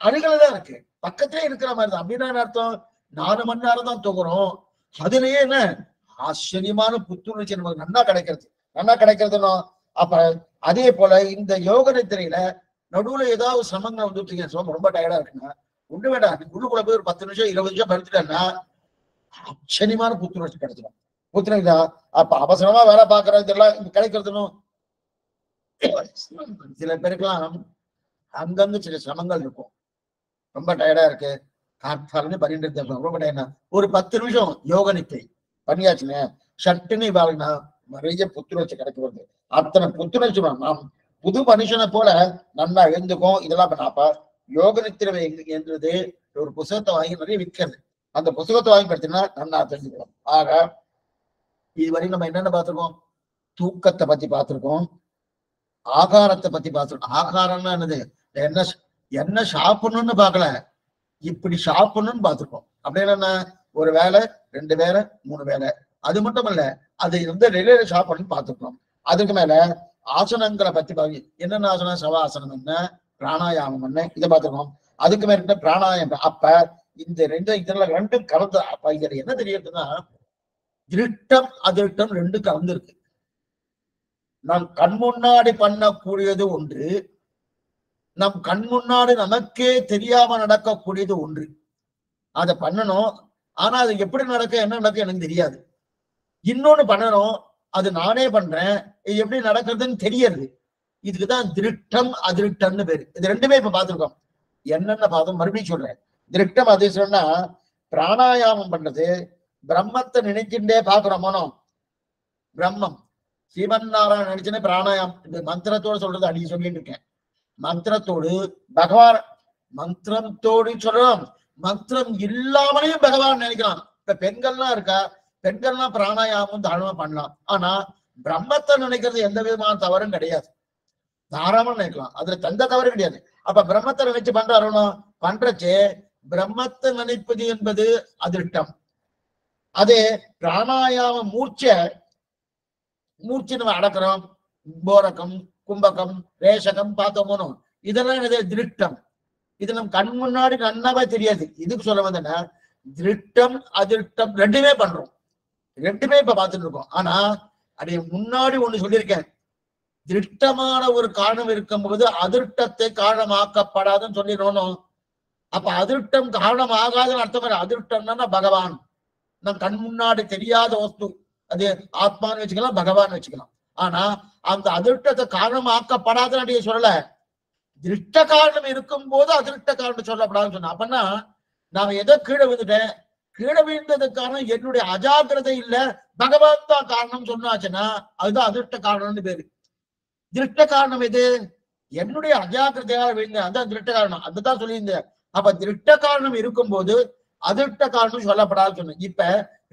அருகில்தான் இருக்கு, பக்கத்திலே இருக்கிற மாதிரி தான். அப்படின்னா அர்த்தம் 4 மணி நேரம் தான் தூங்குறோம், அதுலயே என்ன ஆச்சரியமான புத்துணர்ச்சி நமக்கு நல்லா கிடைக்கிறதுனோ. அப்ப அதே போல இந்த யோக நித்திரையில நடுவுல ஏதாவது சிரமங்கள் வந்துட்டு ரொம்ப டயர்டா இருக்குன்னா ஒண்ணு வேண்டாம், உள்ளுக்குள்ள போய் ஒரு 10 நிமிஷம் 20 நிமிஷம் படுத்துட்டேன்னா ஆச்சரியமான புத்துணர்ச்சி கிடைச்சிடும். புத்துணர்ச்சி அப்ப அவசரமா வேலை பாக்குறது இதெல்லாம் கிடைக்கிறதுனும் சில பேருக்கெல்லாம் அங்கங்க சில சிரமங்கள் இருக்கும். ரொம்ப டயர்டா இருக்கு, காத்தாலும் பண்ணிட்டு இருந்தேன், ரொம்ப டயர்டா, ஒரு 10 நிமிஷம் யோக நித்தை பண்ணியாச்சுங்க, சட்டுன்னு பாருங்கன்னா நிறைய புத்துணர்ச்சி கிடைக்க வருது. அத்தனை புத்துணர்ச்சி நாம் புது மனுஷனை போல நல்லா எழுந்துக்கும். இதெல்லாம் பண்ணாப்பா யோக நித்திரை என்றது ஒரு புத்தகத்தை வாங்கி நிறைய விற்கிறது. அந்த புத்தகத்தை வாங்கி படித்தீங்கன்னா நல்லா தெரிஞ்சுக்கலாம். ஆக இதுவரை நம்ம என்னென்ன பார்த்திருக்கோம்? தூக்கத்தை பத்தி பார்த்திருக்கோம், ஆகாரத்தை பத்தி பார்த்திருக்கோம். ஆகாரம்னா என்னது? என்ன என்ன சாப்பிடணும்னு பார்க்கல, இப்படி சாப்பிடணும்னு பார்த்திருக்கோம். அப்படின்னு என்ன? ஒரு வேலை, 2 வேலை, 3 வேலை, அது மட்டும் இல்ல, அது ரெகுலர் சாப்பிடணும்னு பார்த்துருக்கோம். அதுக்கு மேல ஆசனங்களை பத்தி பாருங்க. என்னென்ன ஆசனம்? சவாசனம் என்ன, பிராணாயாமம் என்ன, இதை பார்த்துருக்கோம். அதுக்கு மேல பிராணாயாமம். அப்ப இந்த ரெண்டும் கலந்து, அப்ப இதுல என்ன தெரியுதுன்னா, திருட்டம் அதிருட்டம் ரெண்டும் கலந்து இருக்கு. நம் கண் முன்னாடி பண்ணக்கூடியது ஒன்று, நம் கண் முன்னாடி நமக்கே தெரியாம நடக்கக்கூடியது ஒன்று. அதை பண்ணணும், ஆனா அது எப்படி நடக்க, என்ன நடக்க எனக்கு தெரியாது. இன்னொன்னு பண்ணணும், அது நானே பண்றேன், இது எப்படி நடக்கிறதுன்னு தெரியாது. இதுக்குதான் திருட்டம் அதிருட்டம்னு பேரு. இது ரெண்டுமே இப்ப பார்த்திருக்கோம். என்னென்ன பார்த்தோம் மறுபடியும் சொல்றேன். திருட்டம் அதிருஷ்டம்னா பிராணாயாமம் பண்றது, பிரம்மத்தை நினைச்சுட்டே பாக்குறோமோ, பிரம்மம் சிவன் நாராயணன் நினைச்சுன்னு பிராணாயாமம், இந்த மந்திரத்தோடு சொல்றது அடி சொல்லிட்டு இருக்கேன். மந்திரத்தோடு பகவான், மந்திரத்தோடு சொல்லலாம், மந்திரம் இல்லாமலையும் பகவான் நினைக்கலாம். இப்ப பெண்கள்லாம் இருக்கா, பெண்கள்லாம் பிராணாயாமம் தாராளமா பண்ணலாம். ஆனா பிரம்மத்தை நினைக்கிறது எந்த விதமான தவறும் கிடையாது, தாராளமா நினைக்கலாம், அதுல எந்த தவறும் கிடையாது. அப்ப பிரம்மத்தை நினைச்சு பண்றாருன்னா, பண்றச்சே பிரம்மத்தை நினைப்பது என்பது அதிருட்டம். அதே பிராணாயாம மூர்ச்சை நம்ம அடக்கிறோம், போரகம், கும்பகம், ரேஷகம் பார்த்தோமோ, இதெல்லாம் என்னது? திருட்டம். இது நம் கண் முன்னாடி நன்னாவே தெரியாது. இதுக்கு சொல்ல வந்தேன்னா, திருட்டம் அதிருட்டம் ரெண்டுமே பண்றோம், ரெண்டுமே இப்ப பார்த்துட்டு இருக்கோம். ஆனா அதை முன்னாடி ஒண்ணு சொல்லியிருக்கேன், திருட்டமான ஒரு காரணம் இருக்கும்போது அதிருட்டத்தை காரணமாக்கப்படாதுன்னு சொல்லிடணும். அப்ப அதிருட்டம் காரணம் ஆகாதுன்னு அர்த்தம். அதிருட்டம்னா பகவான், நம் கண் முன்னாடி தெரியாத வஸ்து, அது ஆத்மான்னு வச்சுக்கலாம், பகவான் வச்சுக்கலாம். ஆனா அந்த அதிருட்டத்தை காரணமாக்கப்படாதுன்னு சொல்லல, திருஷ்ட காரணம் இருக்கும் போது அதிருஷ்ட காரணம் சொல்லப்படாதுன்னு சொன்ன. அப்பன்னா நாம எதோ கீழே விழுந்துட்டேன், கீழே விழுந்ததுக்கு காரணம் என்னுடைய அஜாக்கிரதை இல்ல, பகவான் தான் காரணம் சொன்னாச்சுன்னா அதுதான் அதிருஷ்ட காரணம்னு பேரு. திருஷ்ட காரணம் எது? என்னுடைய அஜாக்கிரதையால விழுந்தேன், அதான் திருஷ்ட காரணம், அதுதான் சொல்லியிருந்தேன். அப்ப திருஷ்ட காரணம் இருக்கும் போது அதிருஷ்ட காரணம் சொல்லப்படாது சொன்ன. இப்ப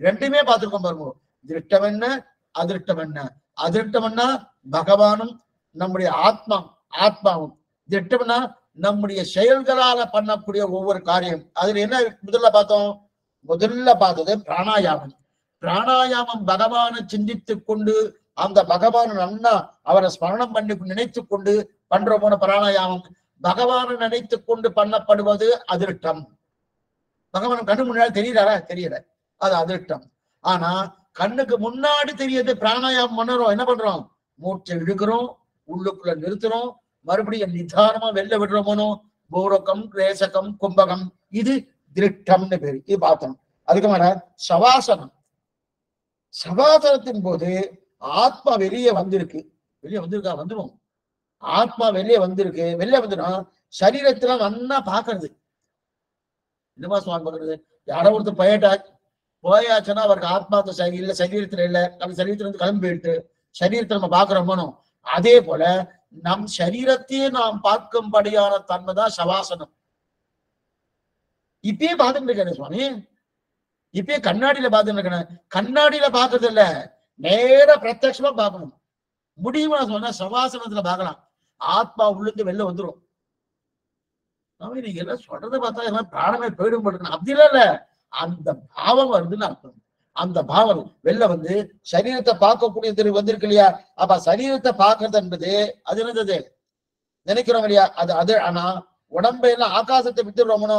ரெண்டுமே பார்த்திருக்கோம் பாருங்க. திருஷ்டம் என்ன, அதிருஷ்டம் என்ன? அதிருஷ்டம்னா பகவானும் நம்முடைய ஆத்மாவும், திருஷ்டம்னா நம்முடைய செயல்களால பண்ணக்கூடிய ஒவ்வொரு காரியம். அதுல என்ன முதல்ல பார்த்தது பிராணாயாமம். பிராணாயாமம் பகவானை சிந்தித்துக் கொண்டு, அந்த பகவான் நன்னா அவரை ஸ்மரணம் பண்ணி நினைத்து கொண்டு பண்ற போன பிராணாயாமம். பகவானை நினைத்து கொண்டு பண்ணப்படுவது அதிருஷ்டம். பகவான் கண்ணு முன்னாடி தெரியறாரா? தெரியல, அது அதிருஷ்டம். ஆனா கண்ணுக்கு முன்னாடி தெரியுது, பிராணாயாமம் பண்ணுறோம், என்ன பண்றோம்? மூச்சை இழுக்கிறோம், உள்ளுக்குள்ள நிறுத்துறோம், மறுபடியும் நிதானமா வெளில விடுறோமோ, பூரகம், ரேசகம், கும்பகம், இது திருஷ்டம்னு பேரு. இது பார்த்தோம். அதுக்கு மேல சவாசனம். சவாசனத்தின் போது ஆத்மா வெளியே வந்திருக்கா, வந்துடும். ஆத்மா வெளியே வந்துடும், சரீரத்துல நன்னா பாக்குறது. என்னமா சுவாமி பாக்குறது? யாரோ ஒருத்தர் போயாச்சுன்னா அவருக்கு ஆத்மா இல்ல, சரீரத்துல இல்ல, நம்ம சரீரத்துல இருந்து கிளம்பி போயிட்டு சரீரத்தை நம்ம பாக்குறோமோ, அதே போல நம் சரீரத்தையே நாம் பார்க்கும்படியான தன்மைதான் சவாசனம். இப்பயே பார்த்துட்டு இருக்கேன் சுவாமி, இப்பயே கண்ணாடியில பார்த்துட்டு இருக்கேன். கண்ணாடியில பாக்குறது இல்ல, நேர பிரத்யட்சமா பார்க்கணும். முடியுமா சொன்னா சவாசனத்துல பார்க்கலாம், ஆத்மா உள்ளுக்கு வெளில வந்துடும். நீங்க எல்லாம் சொல்றதை பார்த்தா எல்லாம் பிராணமே போயிடும் போட்டு, அப்படி இல்ல, அந்த பாவம் வருதுன்னு அர்த்தம். அந்த பாவம் வெளில வந்து சரீரத்தை பார்க்கக்கூடிய வந்திருக்கு இல்லையா? அப்ப சரீரத்தை பார்க்கறது என்பது அது என்னது? நினைக்கிறோம் இல்லையா? அது ஆனா உடம்பை எல்லாம் ஆகாசத்தை விட்டுடுறோமனோ,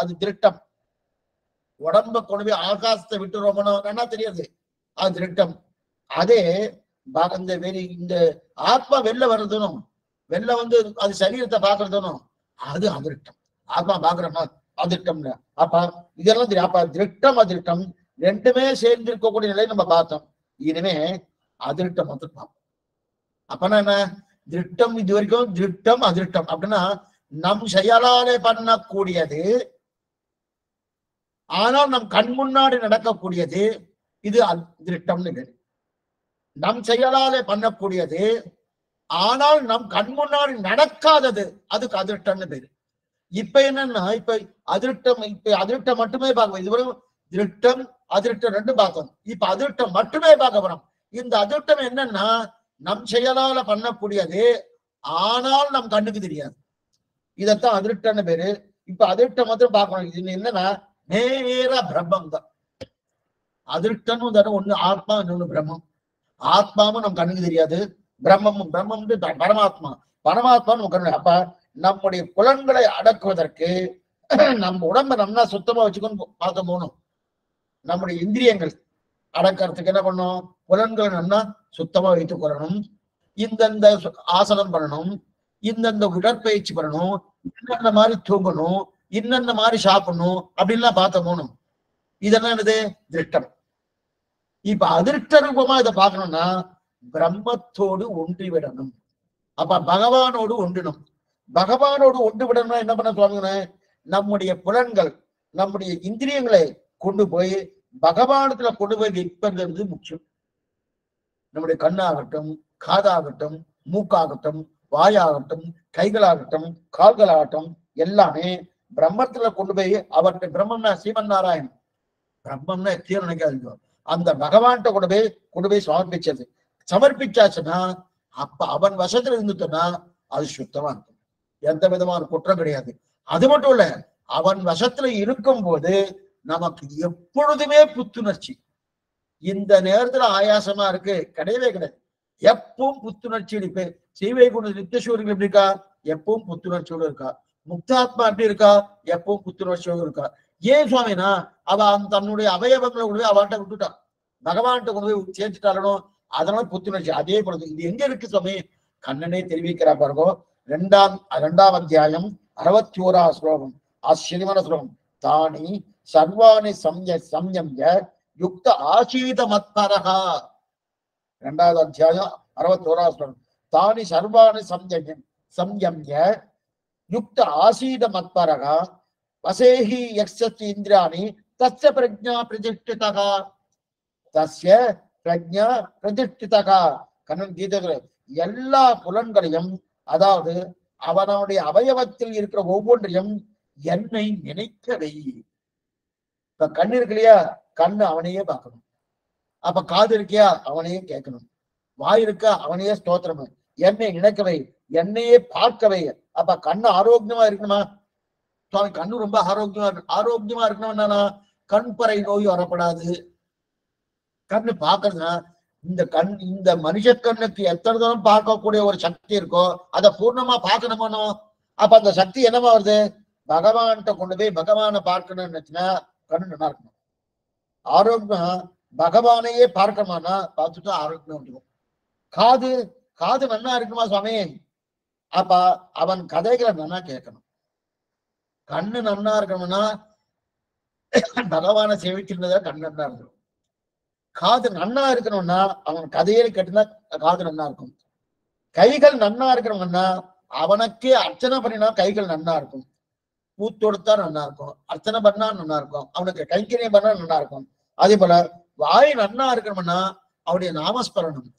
அது திருட்டம். உடம்ப கொண்டு போய் ஆகாசத்தை விட்டுடுறோமனோ என்ன தெரியாது, அது திருட்டம். அதே இந்த ஆத்மா வெளில வர்றதுனும், வெளில வந்து அது சரீரத்தை பார்க்கறதுனும், அது அதிருஷ்டம். ஆத்மா பாக்குறோமா, அதிருஷ்டம்னு. அப்ப இதெல்லாம் தெரியும். அப்ப திருஷ்டம் அதிருஷ்டம் ரெண்டுமே சேர்ந்து இருக்கக்கூடிய நிலையை நம்ம பார்த்தோம். இனிமே அதிருஷ்டம் வந்து பார்ப்போம். அப்பனா என்ன? திருட்டம் இது வரைக்கும் திருட்டம் அதிருஷ்டம் அப்படின்னா நம் செயலாலே பண்ணக்கூடியது ஆனால் நம் கண் முன்னாடி நடக்கக்கூடியது இது அதிருஷ்டம்னு பேரு. நம் செயலாலே பண்ணக்கூடியது ஆனால் நம் கண் முன்னாடி நடக்காதது அதுக்கு அதிருஷ்டம்னு பேரு. இப்ப என்னன்னா இப்ப அதிருஷ்டம் மட்டுமே பார்க்கணும். இதுவரை திருட்டம் அதிருஷ்டம் ரெண்டு பார்க்கணும். இப்ப அதிருஷ்டம் மட்டுமே பார்க்க போறோம். இந்த அதிருஷ்டம் என்னன்னா நம் செயலால பண்ணக்கூடியது ஆனால் நம் கண்ணுக்கு தெரியாது. இதத்தான் அதிருஷ்டம்னு பேரு. இப்ப அதிருஷ்டம் மட்டும் பார்க்கணும். இது என்னன்னா நேர பிரம்மம் தான். அதிருஷ்டம் தானே ஒண்ணு ஆத்மா, இன்னொன்னு பிரம்மம். ஆத்மாவும் நம்ம கண்ணுக்கு தெரியாது, பிரம்மமும் பரமாத்மா நம்ம கண்ணு. அப்ப நம்முடைய புலன்களை அடக்குவதற்கு நம்ம உடம்ப நல்லா சுத்தமா வச்சுக்கணும் பார்க்க போகணும். நம்முடைய இந்திரியங்கள் அடக்கிறதுக்கு என்ன பண்ணணும்? புலன்களை நல்லா சுத்தமா வைத்துக் கொள்ளணும். இந்தந்த ஆசனம் பண்ணணும், இந்தந்த உடற்பயிற்சி பண்ணணும், இன்னந்த மாதிரி தூங்கணும், இன்னந்த மாதிரி சாப்பிடணும் அப்படின்லாம் பார்த்த போகணும். இதெல்லாம் என்னது? திருஷ்டம். இப்ப அதிருஷ்ட ரூபமா இதை பார்க்கணும்னா பிரம்மத்தோடு ஒன்றி விடணும். அப்ப பகவானோடு ஒன்றினும். பகவானோடு ஒன்று விடணும்னா என்ன பண்ண சொல்லுங்க? நம்முடைய புலன்கள், நம்முடைய இந்திரியங்களை கொண்டு போய் பகவானத்துல கொண்டு போய் வைப்பது முக்கியம். நம்முடைய கண்ணாகட்டும், காதாகட்டும், மூக்காகட்டும், வாயாகட்டும், கைகளாகட்டும், கால்களாகட்டும் எல்லாமே பிரம்மத்துல கொண்டு போய் அவர்கிட்ட பிரம்மம்னா ஸ்ரீமன் நாராயணன், பிரம்மம்னா எத்தியம் நினைக்காதீங்க. அந்த பகவான்கிட்ட கொண்டு போய் சமர்ப்பிச்சாச்சுன்னா அப்ப அவன் வசத்துல இருந்துட்டோம்னா அது சுத்தமா இருக்கும். எந்த விதமான குற்றம் கிடையாது. அது மட்டும் இல்ல, அவன் வசத்துல இருக்கும் போது நமக்கு எப்பொழுதுமே புத்துணர்ச்சி. இந்த நேரத்துல ஆயாசமா இருக்கு கிடையவே கிடையாது. எப்பவும் புத்துணர்ச்சி இருக்கு. ஸ்ரீவைகுண்ட நித்தியசூரிகள் எப்படி இருக்கா? எப்பவும் புத்துணர்ச்சியோடு இருக்கா. முக்தாத்மா எப்படி இருக்கா? எப்பவும் புத்துணர்ச்சியோடு இருக்கா. ஏன் சுவாமினா அவன் தன்னுடைய அவயவங்களை கொண்டு போய் அவன்கிட்ட விட்டுட்டான், பகவான்கிட்ட கொண்டு போய் சேர்த்துட்டாலோ, அதனால புத்துணர்ச்சி. அதே பொழுது இது எங்க இருக்கு சுவாமி? கண்ணனே தெரிவிக்கிறா பாருங்க. இரண்டாம் அத்தியாயம் 61ஆம் ஸ்லோகம், ஆச்சரியமான ஸ்லோகம். தானி சர்வாணி சம்யம்ய யுக்த ஆசீத மத்பரஹா. 2வது அத்தியாயம் 61ஆம் ஸ்லோகம். தானி சர்வாணி சம்யம்ய யுக்த ஆசீத மத்பரஹா வசேஹி யக்ஷஸ்தி இந்திராணி தஸ்ய பிரஜ்ஞா பிரதிஷ்டிதகா. தஸ்ய பிரஜ்ஞா பிரதிஷ்டிதகா. கண்ணன் கீதைகள் எல்லா புலன்களையும், அதாவது அவனுடைய அவயவத்தில் இருக்கிற ஒவ்வொன்றையும் என்னை நினைக்கவை. இப்ப கண் இருக்கு இல்லையா? கண்ணு அவனையே பார்க்கணும். அப்ப காது இருக்கியா? அவனையே கேட்கணும். வாய் இருக்கா? அவனையே ஸ்தோத்திரம். என்னை நினைக்கவை, என்னையே பார்க்கவை. அப்ப கண்ணு ஆரோக்கியமா இருக்கணுமா? சுவாமி கண்ணு ரொம்ப ஆரோக்கியமா இருக்கணும்னா கண்பறை நோய் வரப்படாது. கண்ணு பார்க்கறதுனா இந்த மனுஷ கண்ணுக்கு எத்தனை தூரம் பார்க்கக்கூடிய ஒரு சக்தி இருக்கோ அதை பூர்ணமா பார்க்கணுமோ. அப்ப அந்த சக்தி என்னவா வருது? பகவான்கிட்ட கொண்டு போய் பகவானை பார்க்கணும்னு நினைச்சுன்னா கண்ணு நல்லா இருக்கணும். ஆரோக்கியம் பகவானையே பார்க்கணுமானா பார்த்துட்டு ஆரோக்கியம் வந்துடும். காது நல்லா இருக்குமா சுவாமி? அப்ப அவன் கதைகளை நல்லா கேட்கணும். கண்ணு நன்னா இருக்கணும்னா பகவானை சேவிக்கின்றதா கண் நன்னா இருக்கணும். காது நன்னா இருக்கணும்னா அவன் கதையை கேட்டுனா காது நன்னா இருக்கும். கைகள் நன்னா இருக்கணும்னா அவனுக்கே அர்ச்சனை பண்ணினா கைகள் நன்னா இருக்கும். பூத்தொடுத்தா நன்னா இருக்கும், அர்ச்சனை பண்ணா நன்னா இருக்கும், அவனுக்கு கைங்கரியம் பண்ணா நன்னா இருக்கும். அதே போல வாய் நன்னா இருக்கணும்னா அவருடைய நாமஸ்மரணம்,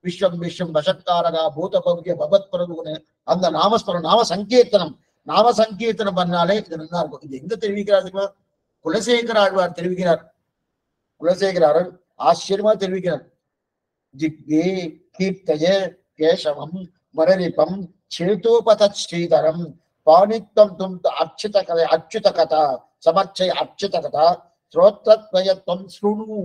விஸ்வம் விஸ்வம் வசத்காரகா பூத பௌத்திய பகவத் பிரபுன்னு அந்த நாமஸ்மரணம், நாம சங்கீர்த்தனம் பண்ணாலே இது நல்லா இருக்கும். இது எங்க தெரிவிக்கிறார்? குலசேகர ஆழ்வார் தெரிவிக்கிறார். குலசேகர ஆச்சரியமா தெரிவிக்கிறார். ஜிக்வே கீர்த்தய கேசவம் மரரிப்பம் சேதோபத ஸ்ரீதரம் பாணித்வம் தும் அச்சுத கதா சமர்ச்சை அச்சுத கதா ஸ்ரோத்ரத்வயத்வம் ஸ்ருணு.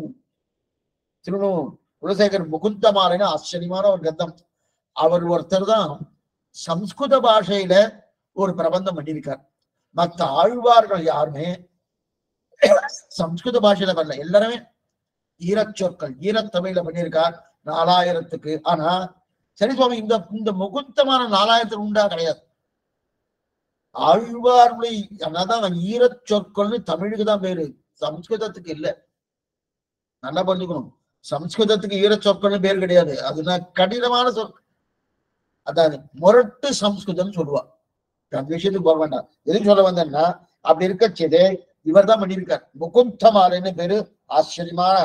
குலசேகர் முகுந்தமாலைன்னு ஆச்சரியமான ஒரு கிரந்தம். அவர் ஒருத்தர் தான் சம்ஸ்கிருத பாஷையில ஒரு பிரபந்தம் பண்ணியிருக்கார். மற்ற ஆழ்வார்கள் யாருமே சம்ஸ்கிருத பாஷையில பண்ணல. எல்லாருமே ஈரச்சொற்கள் ஈரத்தமிழ்ல பண்ணியிருக்கார் 4000க்கு. ஆனா சரி சுவாமி, இந்த முகுந்தமான 4000 உண்டா? கிடையாது. ஆழ்வார்களை அதான் ஈரச்சொற்கள்னு தமிழுக்கு தான் பேரு, சம்ஸ்கிருதத்துக்கு இல்ல. நல்லா புரிஞ்சுக்கணும். சம்ஸ்கிருதத்துக்கு ஈரச்சொற்கள்னு பேர் கிடையாது. அதுனா கடினமான சொற்கள். அதாவது முரட்டு சம்ஸ்கிருதம் சொல்லுவா. அந்த விஷயத்துக்கு போக வேண்டாம். எதுக்கு சொல்ல வந்தேன்னா, அப்படி இருக்கச்சது இவர் தான் பண்ணியிருக்கார். முகுந்தமாலைன்னு பேரு, ஆச்சரியமான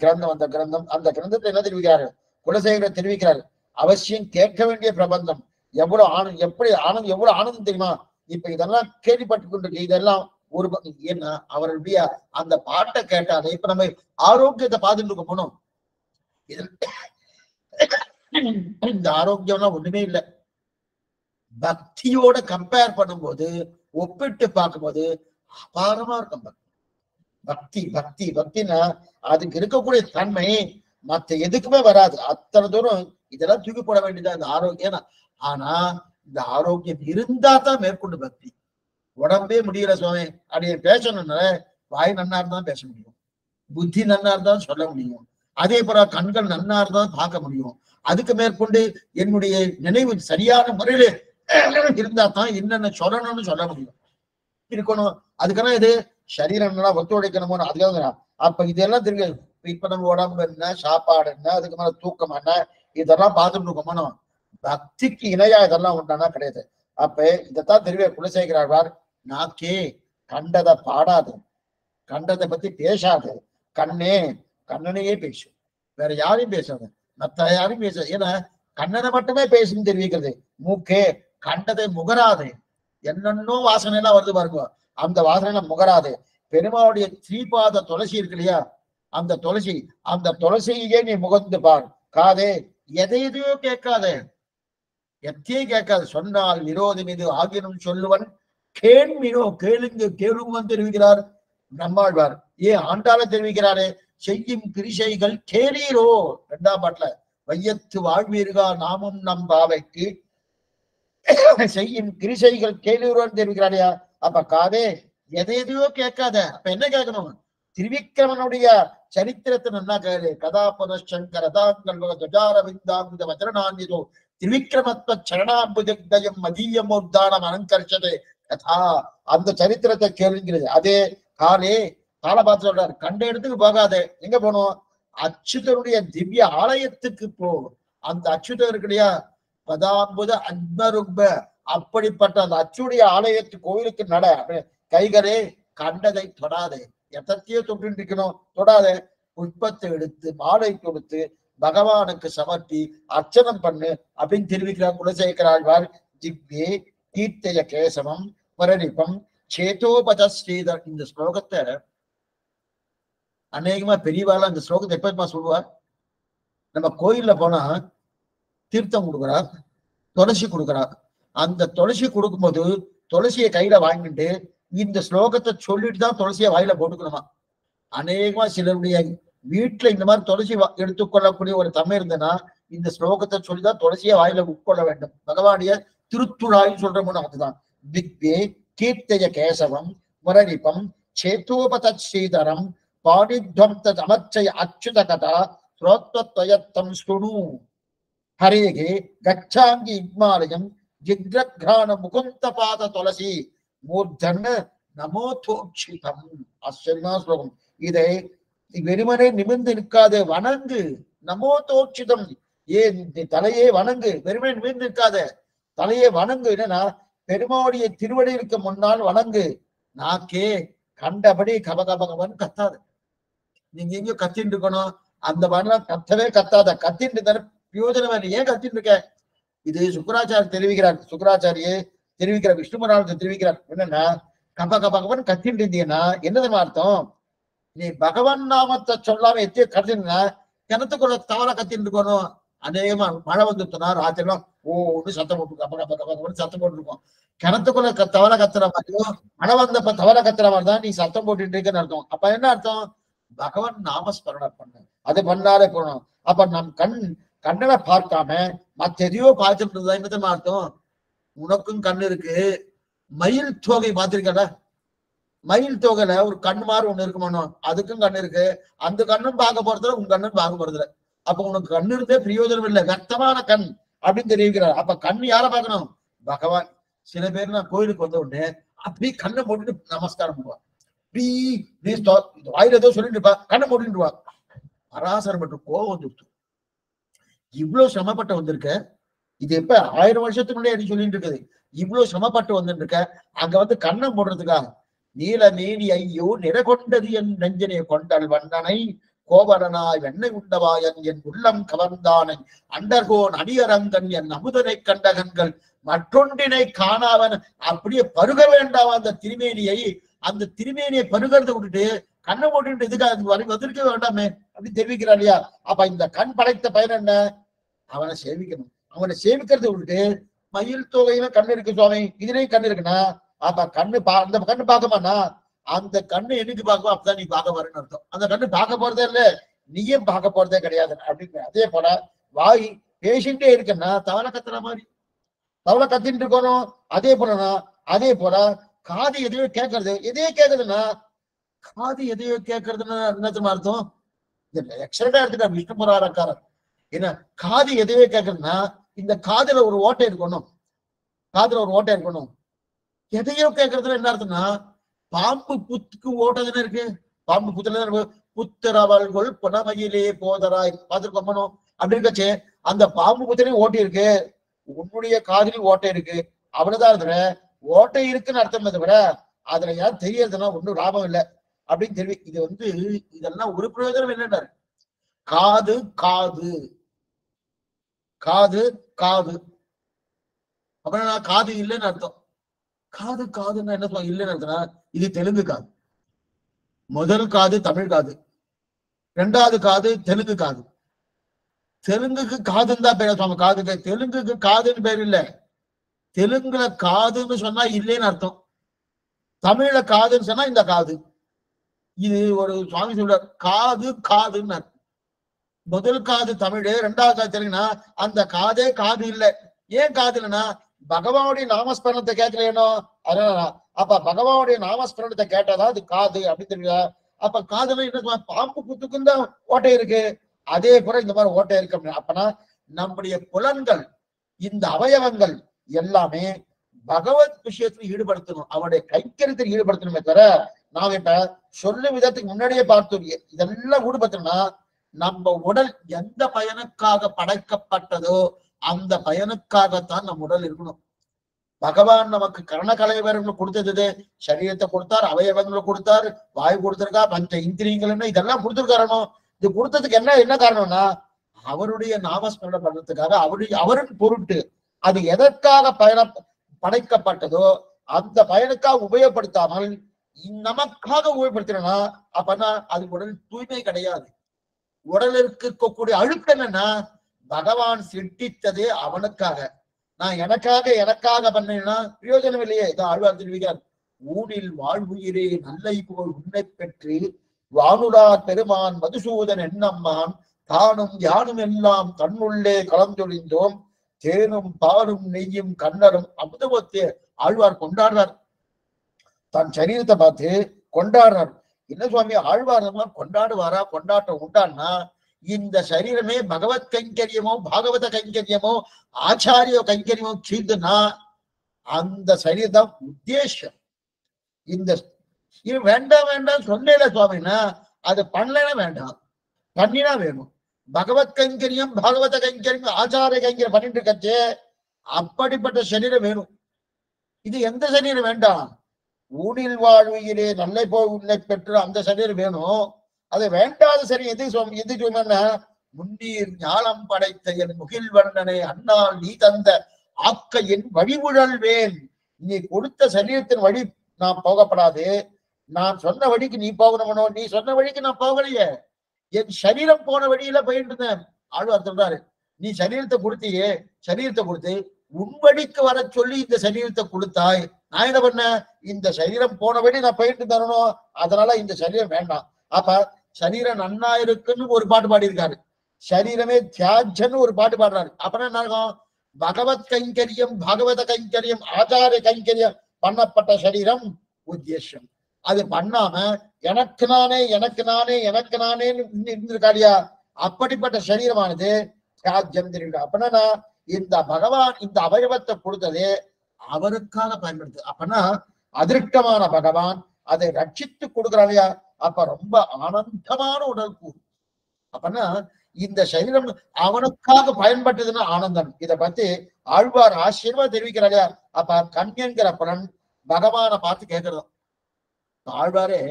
கிரந்தம். அந்த கிரந்தத்தை என்ன தெரிவிக்கிறாரு, குலசேகரர் தெரிவிக்கிறார். அவசியம் கேட்க வேண்டிய பிரபந்தம். எவ்வளவு ஆனந்தம், எப்படி ஆனந்தம், எவ்வளவு ஆனந்தம் தெரியுமா? இப்ப இதெல்லாம் கேள்விப்பட்டு கொண்டிருக்கு. இதெல்லாம் ஒரு என்ன அவருடைய அந்த பாட்டை கேட்டாலே இப்ப நம்ம ஆரோக்கியத்தை பார்த்துட்டு இருக்க போனோம். இந்த ஆரோக்கியம்லாம் ஒண்ணுமே இல்லை. பக்தியோட கம்பேர் பண்ணும்போது, ஒப்பிட்டு பார்க்கும்போது அபாரமா இருக்கும். பக்தி பக்தி பக்தினா அதுக்கு இருக்கக்கூடிய தன்மை மத்த எதுக்குமே வராது. அத்தனை தூரம் இதெல்லாம் தூக்கி போட வேண்டியதா இந்த ஆரோக்கியம். ஆனா இந்த ஆரோக்கியம் இருந்தா தான் மேற்கொண்டு பக்தி. உடம்பே முடியல சுவாமி அப்படியே பேசணும்னால வாய் நன்னா இருந்தாலும் பேச முடியும், புத்தி நன்னா இருந்தாலும் சொல்ல முடியும், அதே போல கண்கள் நன்னா இருந்தாலும் பார்க்க முடியும். அதுக்கு மேற்கொண்டு என்னுடைய நினைவு சரியான முறையில இருந்தா தான் என்னென்ன சொல்லணும்னு சொல்ல முடியும், இருக்கணும். அதுக்கான இது சரீரம் நல்லா ஒத்துழைக்கணுமோ அதுக்காக. அப்ப இதெல்லாம் தெரியும். இப்ப நம்ம உடம்பு என்ன, சாப்பாடு என்ன, அதுக்கு மேல தூக்கம் என்ன, இதெல்லாம் பார்த்துட்டு இருக்கோமோ. பக்திக்கு இணையா இதெல்லாம் உண்டானா கிடையாது. அப்ப இதைத்தான் தெரிவிய குலசேகராழ்வார், நாக்கே கண்டதை பாடாது, கண்டதை பத்தி பேசாது, கண்ணே கண்ணனையே பேசும், வேற யாரையும் பேசாது, மத்த யாரையும் பேசாது. ஏன்னா கண்ணனை மட்டுமே பேசுன்னு தெரிவிக்கிறது. மூக்கே கண்டதை முகராது, என்னென்னோ வாசனை எல்லாம் வருது பாருங்க, அந்த வாசனை முகராது. பெருமாளுடைய ஸ்ரீபாத துளசி இருக்கு இல்லையா, அந்த துளசியே நீ முகந்து பார். காதே எதையோ கேட்காதே, எத்தையும் கேட்காது. சொன்னால் விரோதம் இது ஆகினும் சொல்லுவன் கேள்மினோ, கேளுங்க கேளுங்கன்னு தெரிவிக்கிறார் நம்மாழ்வார். ஏன் ஆண்டால தெரிவிக்கிறாரே, செய்யும் கிரிசைகள் கேளீரோ. 2ஆம் பாட்டுல வையத்து வாழ்வீர்களா நாமும் நம் பாவைக்கு செய்யும் கிரிசைகள் கேளீரோன்னு தெரிவிக்கிறாரையா. அப்ப காதே எதையோ கேட்காத. அப்ப என்ன கேட்கணும், திருவிக்கிரமனுடைய சரித்திரத்தை நல்லா கேளு. கதாபத சங்கர துஜாரவிந்தாங்க வஜ்ரநான்யதோ திருவிக்கிரமத்வ சரணாம்புஜம் மதீயமோத்தானம் அலங்கரிச்சது கதா. அந்த சரித்திரத்தை கேளுங்கிறது. அதே காலபாத்திர சொல்றாரு, கண்ட இடத்துக்கு போகாத. எங்க போனோம், அச்சுதனுடைய திவ்ய ஆலயத்துக்கு போ. அந்த அச்சுதம் இருக்கு இல்லையா, பதாம்புத அத்மருப்ப, அப்படிப்பட்ட அந்த அச்சுடைய ஆலயத்து கோயிலுக்கு நட. கைகளே கண்டதை தொடாதே, எத்தத்தையோ தொட்டு இருக்கணும், தொடாத. புஷ்பத்தை எடுத்து மாலை கொடுத்து பகவானுக்கு சமர்ப்பி அர்ச்சனம் பண்ணு அப்படின்னு தெரிவிக்கிறார் குலசேகராழ்வார். திவ்யே கீர்த்தய கேசவம் பரணிபம் சேதோபத ஸ்ரீதர். இந்த ஸ்லோகத்தை அநேகமா பெரியவாள் அந்த ஸ்லோகத்தை எப்பமா சொல்லுவார், நம்ம கோயில்ல போனா தீர்த்தம் கொடுக்குறா, துளசி கொடுக்குறா. அந்த துளசி கொடுக்கும்போது துளசியை கையில வாங்கிட்டு இந்த ஸ்லோகத்தை சொல்லிட்டு தான் துளசியை வாயில போட்டுக்கணுமா. அநேகமா சிலருடைய வீட்டுல இந்த மாதிரி துளசி எடுத்துக்கொள்ளக்கூடிய ஒரு தன்மை இருந்ததுன்னா இந்த ஸ்லோகத்தை சொல்லிதான் துளசியை வாயில உட்கொள்ள வேண்டும். பகவானுடைய திருத்துழாயின்னு சொல்றோம்னு அதுதான். திக்வே கீர்த்தய கேசவம் முரணிபம் சேத்தோபத ஸ்ரீதரம் பாணித்வம் தத் அமர்ச்சய அச்சுத கதா ஸ்ரோத்வத்வயத்தம் ஸ்ருணு ஹரேகே கச்சாங்கி இக்மாலயம் ஜிக்ரக்ரான முகுந்த பாத துளசி மூர்தன் நமோதோட்சிதம். ஆச்சரியமான ஸ்லோகம். இதை வெறுமனே நிமிர்ந்து நிற்காது, வணங்கு. நமோதோட்சிதம், ஏன் தலையே வணங்கு, வெறுமனே நிமிர்ந்து நிற்காத, தலையே வணங்கு. என்னன்னா பெருமாளுடைய திருவடிக்கு முன்னால் வணங்கு. நாக்கே கண்டபடி கபகபகவன் கத்தாது. நீங்க எங்கேயோ கத்தின்னு இருக்கணும், அந்த மாதிரிலாம் கத்தவே கத்தாத. கத்தின்னு தானே பிரயோஜனம் இல்லை, ஏன் கத்தின்னு இருக்க. இது சுக்கராச்சாரியர் தெரிவிக்கிறார். சுக்கராச்சாரியே தெரிவிக்கிறார், விஷ்ணு புராணத்தை தெரிவிக்கிறார். என்னன்னா கபகபகவன் கத்தின்னு இருந்தீங்கன்னா என்னது அர்த்தம், நீ பகவான் நாமத்தை சொல்லாம எத்தையோ கத்தினா கிணத்துக்குள்ள தவற கத்தின்னு இருக்கணும். அநேகமா மழை வந்துட்டுனா ராத்திரிலாம் ஓன்னு சத்தம் போட்டுருக்கோம், சத்தம் போட்டுருக்கோம். கிணத்துக்குள்ள தவற கத்துற மாதிரியும் மழை வந்தப்ப தவற கத்துற மாதிரி தான் நீ சத்தம் போட்டுட்டு இருக்கன்னு அர்த்தம். அப்ப என்ன அர்த்தம், பகவான் நாமஸ்மரணம் பண்ணு, அது பண்ணாலே போகணும். அப்ப நம் கண்ணனை பார்க்காம மத்த எதையோ பார்த்துட்டு இருந்தா என்னதான் அர்த்தம். உனக்கும் கண்ணு இருக்கு, மயில் தோகை பார்த்திருக்கல, மயில் தொகையில ஒரு கண்ணு மாதிரி ஒண்ணு இருக்குமானோ, அதுக்கும் கண்ணு இருக்கு. அந்த கண்ணும் பார்க்க போறதுல உங்க கண்ணும் பார்க்க போறதுல. அப்ப உனக்கு கண்ணு இருந்தே பிரயோஜனம் இல்லை, வியர்த்தமான கண் அப்படின்னு தெரிவிக்கிறார். அப்ப கண்ணு யார பார்க்கணும், பகவான். சில பேர் நான் கோயிலுக்கு வந்த உடனே அப்படி கண்ணை போட்டுட்டு நமஸ்காரம் பண்ணுவான். வாயில ஏதோ சொல்லிட்டு இருப்பா, கண்ணை போட்டுட்டு வா. பராசரம் மட்டும் கோவம் வந்துருச்சு. இவ்வளவு சிரமப்பட்ட வந்திருக்க, இது இப்ப 1000 வருஷத்துக்கு முன்னாடி எனக்கு சொல்லிட்டு இருக்குது. இவ்வளவு சிரமப்பட்டு வந்துட்டு இருக்க. அங்க வந்து கண்ணை போடுறதுக்காக நீல மேனி ஐயோ நிறகொண்டது என் நெஞ்சனை கொண்டல் வண்ணனை கோவலனாய் வெண்ணெய் உண்டவாயன் என் உள்ளம் கவர்ந்தானை அண்டர்கோன் அடியரங்கன் என் அமுதனை கண்டகன்கள் மற்றொன்றினை காணாவன். அப்படியே பருக வேண்டாம் அந்த திருமேனியை. அந்த திருமேனியை பருகிறத விட்டுட்டு கண்ணை போட்டு இதுக்காக வந்திருக்க வேண்டாமே அப்படின்னு தெரிவிக்கிறான் இல்லையா? அப்ப இந்த கண் படைத்த பயன் என்ன? அவனை சேவிக்கணும். அவனை சேவிக்கிறத விட்டுட்டு மயில் தொகையில கண்ணு இருக்கு சுவாமி, இதுலயும் கண்ணு இருக்குன்னா அப்ப கண்ணு அந்த கண்ணு பார்க்கமானா அந்த கண்ணு எனக்கு பார்க்கவா? அப்பதான் நீ பார்க்க வரேன்னு அர்த்தம். அந்த கண்ணு பார்க்க போறதே இல்ல, நீயும் பார்க்க போறதே கிடையாது அப்படின்னு. அதே போல வாய் பேசிட்டே இருக்குன்னா தவளை கத்துற மாதிரி தவளை கத்திட்டு இருக்கணும். அதே போல காது எதையோ கேட்கறது. எதையோ கேட்கறதுன்னா காது எதையோ கேட்கறதுன்னா என்னத்துமா அர்த்தம்? எக்ஸலண்டா எடுத்துட்டா விஷ்ணு புராணக்காரன். என்ன காது எதையோ கேட்கறதுன்னா இந்த காதுல ஒரு ஓட்டை இருக்கணும். எதையோ கேட்கறதுல என்ன அர்த்தம்னா பாம்பு புத்துக்கு ஓட்டதுன்னு இருக்கு. பாம்பு புத்துல புத்திரவள்கள் புனமையிலே போதராய் பார்த்துருக்கோம். அப்படி இருக்கச்சே அந்த பாம்பு புத்திலையும் ஓட்டி இருக்கு, உன்னுடைய காதலையும் ஓட்டை இருக்கு. அவ்வளவுதான் இதுல ஓட்டை இருக்குன்னு அர்த்தம். தவிர அதுல யாரும் தெரியறதுன்னா ஒன்னும் லாபம் இல்லை அப்படின்னு தெரிவி. இது வந்து இதெல்லாம் ஒரு பிரயோஜனம் என்னன்னாரு. காது காது காது காது அப்படின்னா காது இல்லைன்னு அர்த்தம். காது காதுன்னா என்ன சொல்ல இல்லைன்னு அர்த்தம்னா இது தெலுங்கு காது. முதல் காது தமிழ் காது, ரெண்டாவது காது தெலுங்கு காது. தெலுங்குக்கு காதுன்னு தான் பேர் சுவாமி. காதுக்கு தெலுங்குக்கு காதுன்னு பேர் இல்ல. தெலுங்குல காதுன்னு சொன்னா இல்லைன்னு அர்த்தம், தமிழ்ல காதுன்னு சொன்னா இந்த காது. இது ஒரு சுவாமி சொல்றார் காது காதுன்னு. முதல் காது தமிழ், ரெண்டாவது காது தெலுங்குனா அந்த காதே காது இல்லை. ஏன் காது இல்லைன்னா பகவானுடைய நாமஸ்மரணத்தை கேட்கலையோ அதனால. அப்ப பகவானுடைய நாமஸ்மரணத்தை கேட்டாதான் அது காது அப்படின்னு தெரியுதா? அப்ப காதுல என்ன பாம்பு புத்துக்கும் தான் ஓட்டை இருக்கு, அதே போல இந்த மாதிரி ஓட்டை இருக்கு. அப்பனா நம்முடைய புலன்கள் இந்த அவயவங்கள் எல்லாமே பகவத் விஷயத்துல ஈடுபடுத்தணும், அவருடைய கைக்கரியத்தில் ஈடுபடுத்தணுமே தவிர நாம் இப்ப சொல்லு விதத்துக்கு முன்னாடியே பார்த்தோம். இதெல்லாம் ஈடுபடுத்தணும்னா நம்ம உடல் எந்த பயனுக்காக படைக்கப்பட்டதோ அந்த பயனுக்காகத்தான் நம்ம உடல் இருக்கணும். பகவான் நமக்கு கரணகலைவரங்களை கொடுத்தது, சரீரத்தை கொடுத்தார், அவயவங்களை கொடுத்தார், வாயு கொடுத்திருக்கா, பஞ்ச இந்திரியங்கள் இதெல்லாம் கொடுத்துருக்காரனோ. இது கொடுத்ததுக்கு என்ன காரணம்னா அவருடைய நாமஸ்மரணம் பண்றதுக்காக, அவரின் பொருட்டு. அது எதற்காக படைக்கப்பட்டதோ அந்த பயனுக்காக உபயோகப்படுத்தாமல் நமக்காக உபயோகப்படுத்தினா அப்பனா அது உடல் தூய்மை கிடையாது. உடலுக்கு இருக்கக்கூடிய அழுக்கு என்னன்னா பகவான் சிருஷ்டித்ததே அவனுக்காக. நான் எனக்காக பண்ணேன்னா பிரயோஜனம் இல்லையே. இதான் ஆழ்வார் தெரிவிக்கிறார். ஊனில் வாழ்வுயிரே நல்லை போல் உன்னை பெற்று வானுடார் பெருமான் மதுசூதன் என்னம்மான் தானும் யானும் எல்லாம் தன்னுள்ளே கலந்தொழிந்தோம் தேனும் பாலும் நெய்யும் கண்ணரும் அமுதவத்தே. ஆழ்வார் கொண்டாடுறார், தன் சரீரத்தை பார்த்து கொண்டாடுறார். என்ன சுவாமி ஆழ்வார் கொண்டாடுவாரா? கொண்டாட்டம் உண்டான்னா இந்த சரீரமே பகவத் கைங்கரியமோ பாகவத கைங்கரியமோ ஆச்சாரிய கைங்கரியமோ செய்துன்னா அந்த சரீரம் உத்தேசம். இந்த இது வேண்டாம் சொன்னேல சுவாமின்னா அது பண்ணலன்னா வேண்டாம், பண்ணினா வேணும். பகவத் கைங்கரியம் பாகவத கைங்கரியம் ஆச்சாரிய கைங்கரியம் பண்ணிட்டு இருக்கச்சே அப்படிப்பட்ட சரீரம் வேணும். இது எந்த சரீரம் வேண்டாம்? ஊனில் வாழ்வியிலே நல்ல போய் உன்னை பெற்று அந்த சரீரம் வேணும். அது வேண்டாத சரி எது முன்னீர் ஞானம் படைத்த என் முகில் வண்ணனை அண்ணால் நீ தந்த ஆக்கையின் வழிவுழல்வேன். நீ கொடுத்த சரீரத்தின் வழி நான் போகப்படாது, நான் சொன்ன வழிக்கு நீ போகணுமனோ, நீ சொன்ன வழிக்கு நான் போகலையே, என் சரீரம் போன வழியில போயிட்டு இருந்தேன். ஆழ்வார் சொல்றாரு, நீ சரீரத்தை கொடுத்தியே, சரீரத்தை கொடுத்து உன் வழிக்கு வர சொல்லி இந்த சரீரத்தை கொடுத்தாய். நான் என்ன பண்ண, இந்த சரீரம் போன வழி நான் போயிட்டு தரணும், அதனால இந்த சரீரம் வேண்டாம். அப்ப சரீரம் நன்னா இருக்குன்னு ஒரு பாட்டு பாடியிருக்காரு, சரீரமே தியாஜன்னு ஒரு பாட்டு பாடுறாரு. அப்புறம் என்ன இருக்கும்? பகவத் கைங்கரியம் பாகவத கைங்கரியம் ஆச்சாரிய கைங்கரியம் பண்ணப்பட்ட சரீரம் உத்தேசம். அது பண்ணாம எனக்கு நானே இருந்திருக்காளியா, அப்படிப்பட்ட சரீரமானது தியாஜ்யம் தெரியும். அப்படின்னா இந்த பகவான் இந்த அவயவத்தை கொடுத்ததே அவருக்காக பயன்படுத்து. அப்பனா அதிருஷ்டமான பகவான் அதை ரட்சித்து கொடுக்குறாளையா, அப்ப ரொம்ப ஆனந்தமான உடல் கூறு. அப்பனா இந்த சரீரம் அவனுக்காக பயன்பட்டதுன்னு ஆனந்தம். இதை பத்தி ஆழ்வார் ஆச்சரியமா தெரிவிக்கிறாங்க. அப்ப கண் என்கிற பலன் பகவானை பார்த்து கேட்கிறோம். ஆழ்வாரே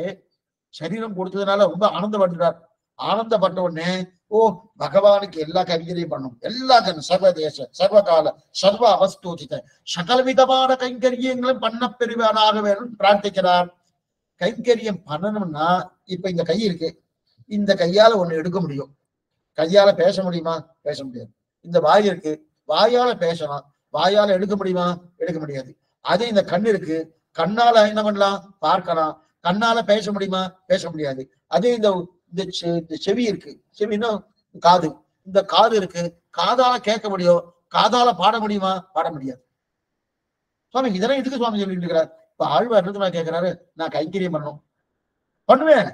சரீரம் கொடுத்ததுனால ரொம்ப ஆனந்தப்பட்டுறார். ஆனந்தப்பட்ட உடனே ஓ பகவானுக்கு எல்லா கைங்கரியும் பண்ணும், எல்லா சர்வதேச சர்வகால சர்வ அவஸ்தோதித சகலவிதமான கைங்கரியங்களும் பண்ண பெறுவானாக வேணும் பிரார்த்திக்கிறார். கைங்கரியம் பண்ணணும்னா இப்ப இந்த கை இருக்கு, இந்த கையால ஒண்ணு எடுக்க முடியும். கையால பேச முடியுமா? பேச முடியாது. இந்த வாய் இருக்கு, வாயால பேசலாம், வாயால எடுக்க முடியுமா? எடுக்க முடியாது. அதே இந்த கண் இருக்கு, கண்ணால என்ன பண்ணலாம்? பார்க்கலாம். கண்ணால பேச முடியுமா? பேச முடியாது. அதே இந்த செவி இருக்கு, செவின்னா காது, இந்த காது இருக்கு, காதால கேட்க முடியும், காதால பாட முடியுமா? பாட முடியாது. சுவாமி இதெல்லாம் எதுக்கு சுவாமி சொல்லிட்டு இருக்கிறார்? இப்ப ஆழ்வார் நான் கேட்கிறாரு, நான் கைங்கரியம் பண்ணணும், பண்ணுவேன்.